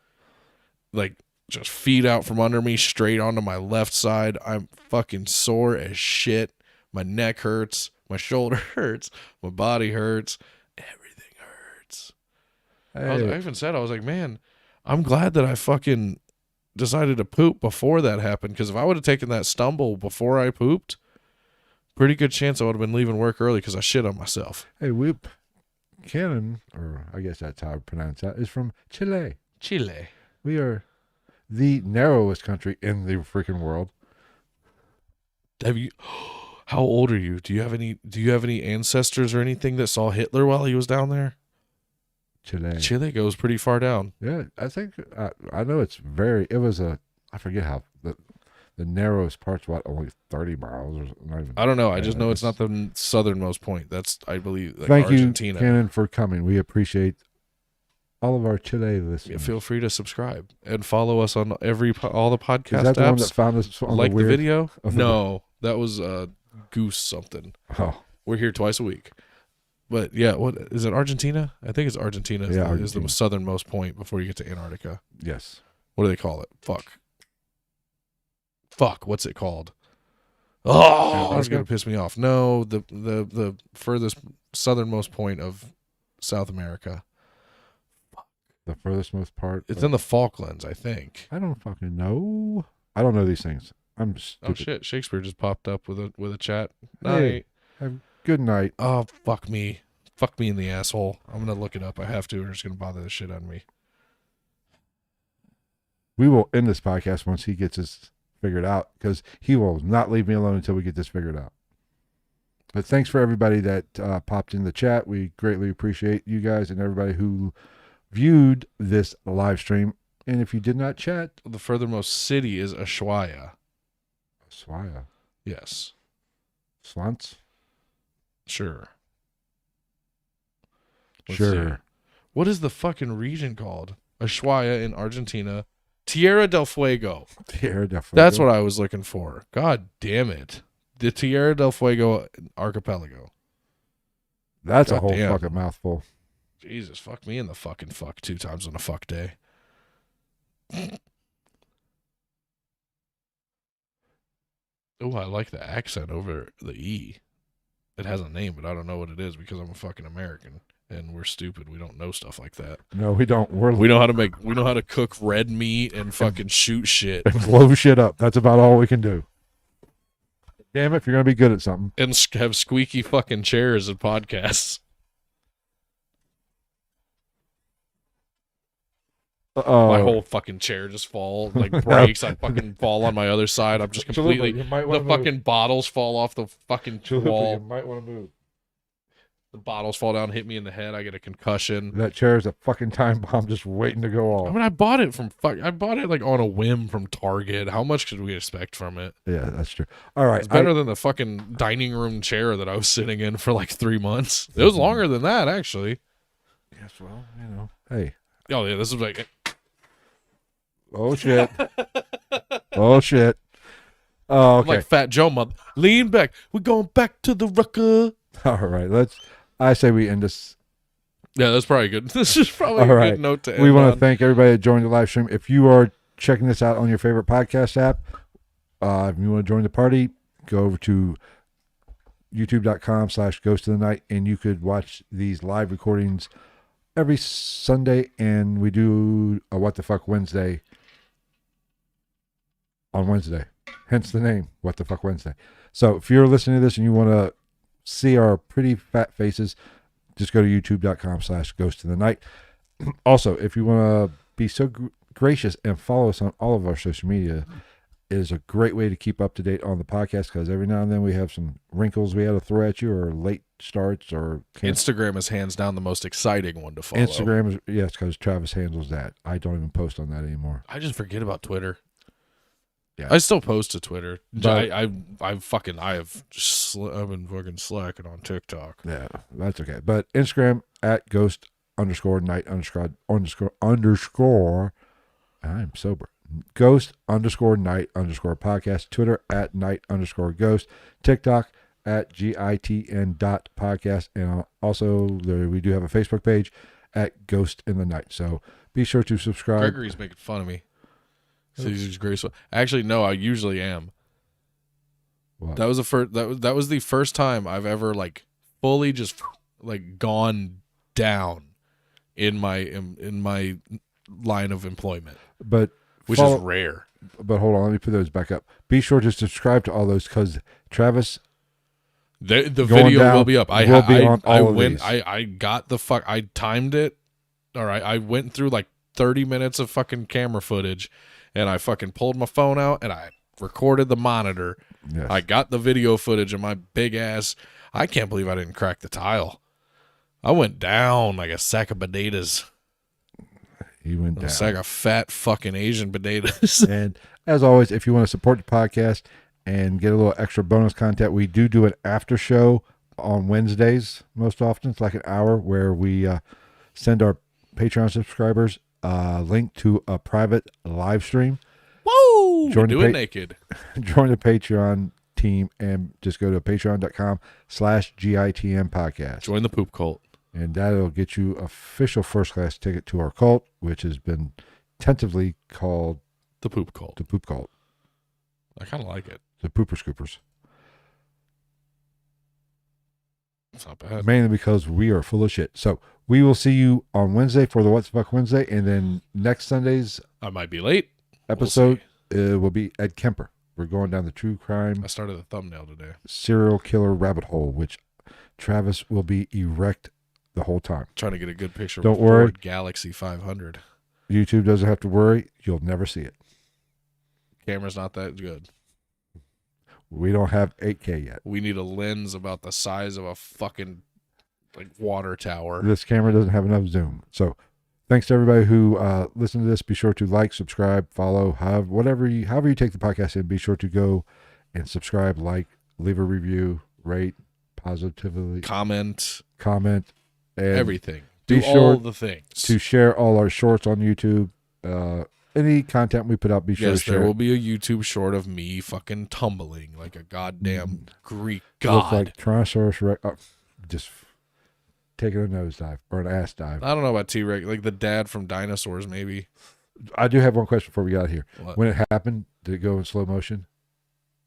like just feet out from under me, straight onto my left side. I'm fucking sore as shit. My neck hurts. My shoulder hurts. My body hurts. Everything hurts. Hey. I even said, I was like, man, I'm glad that I fucking decided to poop before that happened, because if I would have taken that stumble before I pooped, pretty good chance I would have been leaving work early because I shit on myself. Hey, Whoop Cannon, or I guess that's how I pronounce that, is from Chile. Chile. We are the narrowest country in the freaking world. How old are you? Do you have any ancestors or anything that saw Hitler while he was down there? Chile. Chile goes pretty far down. Yeah, I think I know it's very. It was I forget how the narrowest part's only 30 miles or not even. I don't know. I Yeah, just know it's not the southernmost point. That's, I believe, like thank Argentina. you, Cannon, for coming. We appreciate all of our Chile Yeah, listeners. feel free to subscribe and follow us on all the podcast Is that the one that apps. found us on Like the the weird? video? of the- No, that was Goose something. Oh, We're here twice a week. But yeah, what is it? Argentina? I think it's Argentina. Is, Yeah, is the Argentina. southernmost point before you get to Antarctica. yes. What do they call it? Fuck. What's it called? Oh, that's Antarctica? gonna piss me off. No, the furthest southernmost point of South America. The furthest most part. It's in the Falklands, I think. I don't fucking know. I don't know these things. I'm stupid. Oh shit! Shakespeare just popped up with a chat. Hey. Night. Good night. Oh fuck me in the asshole. I'm gonna look it up. I have to. Or it's gonna bother the shit out of me. We will end this podcast once he gets this figured out because he will not leave me alone until we get this figured out. But thanks for everybody that popped in the chat. We greatly appreciate you guys and everybody who viewed this live stream. And if you did not chat, The furthermost city is Ushuaia. Swaya, Yes, Slants, sure. Let's sure. see. What is the fucking region called? Ushuaia in Argentina. Tierra del Fuego. Tierra del Fuego. That's what I was looking for. God damn it. The Tierra del Fuego archipelago. That's a God whole damn. fucking mouthful. Jesus, fuck me in the fucking fuck 2 times on a fuck day. Oh, I like the accent over the E. It has a name, but I don't know what it is because I'm a fucking American and we're stupid. We don't know stuff like that. No, we don't. We know how to cook red meat and fucking shoot shit and blow shit up. That's about all we can do. Damn it, if you're going to be good at something. and have squeaky fucking chairs and podcasts. My whole fucking chair just breaks. I fucking fall on my other side. I'm just completely. You might The want to fucking bottles fall off the fucking You wall. might want to move. The bottles fall down, hit me in the head. I get a concussion. That chair is a fucking time bomb just waiting to go I off. mean, I bought it like on a whim from Target. How much could we expect from it? Yeah, that's true. All right. It's better than the fucking dining room chair that I was sitting in for like 3 months. It was longer than that, actually. Yes, well, you know. Hey. Oh yeah, this is like Oh, shit. Oh, shit. Oh, I'm okay. like Fat Joe, mother. Lean back. We're going back to the rucker. All right. I say we end this. Yeah, that's probably good. This is probably All a right. good note to end We want to on. thank everybody that joined the live stream. If you are checking this out on your favorite podcast app, if you want to join the party, go over to youtube.com/ghost of the night and you could watch these live recordings every Sunday. And we do a What the Fuck Wednesday on Wednesday. Hence the name, What the Fuck Wednesday. So if you're listening to this and you want to see our pretty fat faces, just go to youtube.com/ghost of the night. Also, if you want to be so gracious and follow us on all of our social media, it is a great way to keep up to date on the podcast because every now and then we have some wrinkles we had to throw at you or late starts or Instagram is hands down the most exciting one to follow. Instagram is, yes, because Travis handles that. I don't even post on that anymore. I just forget about Twitter. Yeah. I still post to Twitter. But- I've been fucking slacking on TikTok. Yeah, that's okay. But Instagram at ghost_night_. I'm sober. Ghost_night_podcast. Twitter at night_ghost. TikTok at GITN.podcast. And also we do have a Facebook page at Ghost in the Night. So be sure to subscribe. Gregory's making fun of me. So he's graceful. Actually, no, I usually am. What? That was the first time I've ever like fully just like gone down in my line of employment, But which follow- is rare. But hold on, let me put those back up. Be sure to subscribe to all those because Travis. The Going video down will be up. I will be on I all of went. these. I got the fuck. I timed it. All right. I went through like 30 minutes of fucking camera footage, and I fucking pulled my phone out and I recorded the monitor, Yes. I got the video footage of my big ass. I can't believe I didn't crack the tile. I went down like a sack of potatoes. He went down. A sack of fat fucking Asian potatoes. And as always, if you want to support the podcast and get a little extra bonus content, we do an after show on Wednesdays most often. It's like an hour where we send our Patreon subscribers a link to a private live stream. Woo! Join Do the it naked. Join the Patreon team and just go to patreon.com/GITM podcast. Join the poop cult. And that'll get you official first class ticket to our cult, which has been tentatively called The poop cult. the Poop Cult, I kind of like it. the Pooper Scoopers. It's not bad. Mainly because we are full of shit. So we will see you on Wednesday for the What's the Fuck Wednesday, and then next Sunday's I might be late. episode will be Ed Kemper. We're going down the true crime I started the thumbnail today. serial killer rabbit hole, which Travis will be erect the whole time. Trying to get a good picture Don't of worry. Ford Galaxy 500. YouTube doesn't have to worry. You'll never see it. Camera's not that good. We don't have 8K yet. We need a lens about the size of a fucking like water tower. This camera doesn't have enough zoom. So thanks to everybody who listened to this. Be sure to like, subscribe, follow, however you take the podcast in. Be sure to go and subscribe, like, leave a review, rate, positively Comment, comment, and everything. be Do all sure the things. to share all our shorts on YouTube. Any content we put out, be sure Yes, to share. there it. will be a YouTube short of me fucking tumbling like a goddamn Greek Look god. like Tyrannosaurus Rex. Just taking a nosedive or an ass dive. I don't know about T-Rex, like the dad from Dinosaurs, maybe. I do have one question before we got here. What? When it happened, did it go in slow motion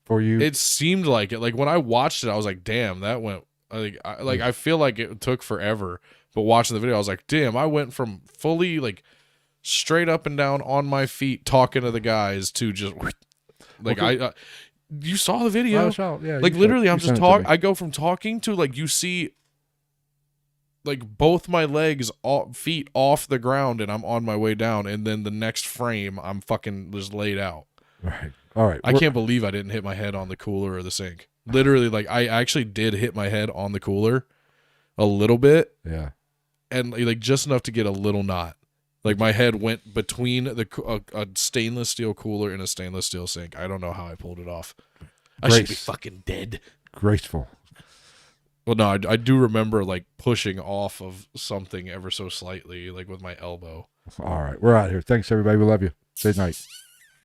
for you? It seemed like it. Like when I watched it, I was like, "Damn, that went." I feel like it took forever. But watching the video, I was like, "Damn, I went from fully like straight up and down on my feet talking to the guys to just like Okay. you saw the video, Yeah, like you literally, said- I'm you just sent it to talking. me. I go from talking to like you see, like both my legs, feet off the ground, and I'm on my way down, and then the next frame, I'm fucking just laid out. Right. All right. I can't believe I didn't hit my head on the cooler or the sink. Literally, like I actually did hit my head on the cooler a little bit, Yeah. and like just enough to get a little knot. Like my head went between a stainless steel cooler and a stainless steel sink. I don't know how I pulled it off. I should be Grace. fucking dead. Graceful. Well, no, I do remember like pushing off of something ever so slightly, like with my elbow. All right. We're out here. Thanks, everybody. We love you. Good night.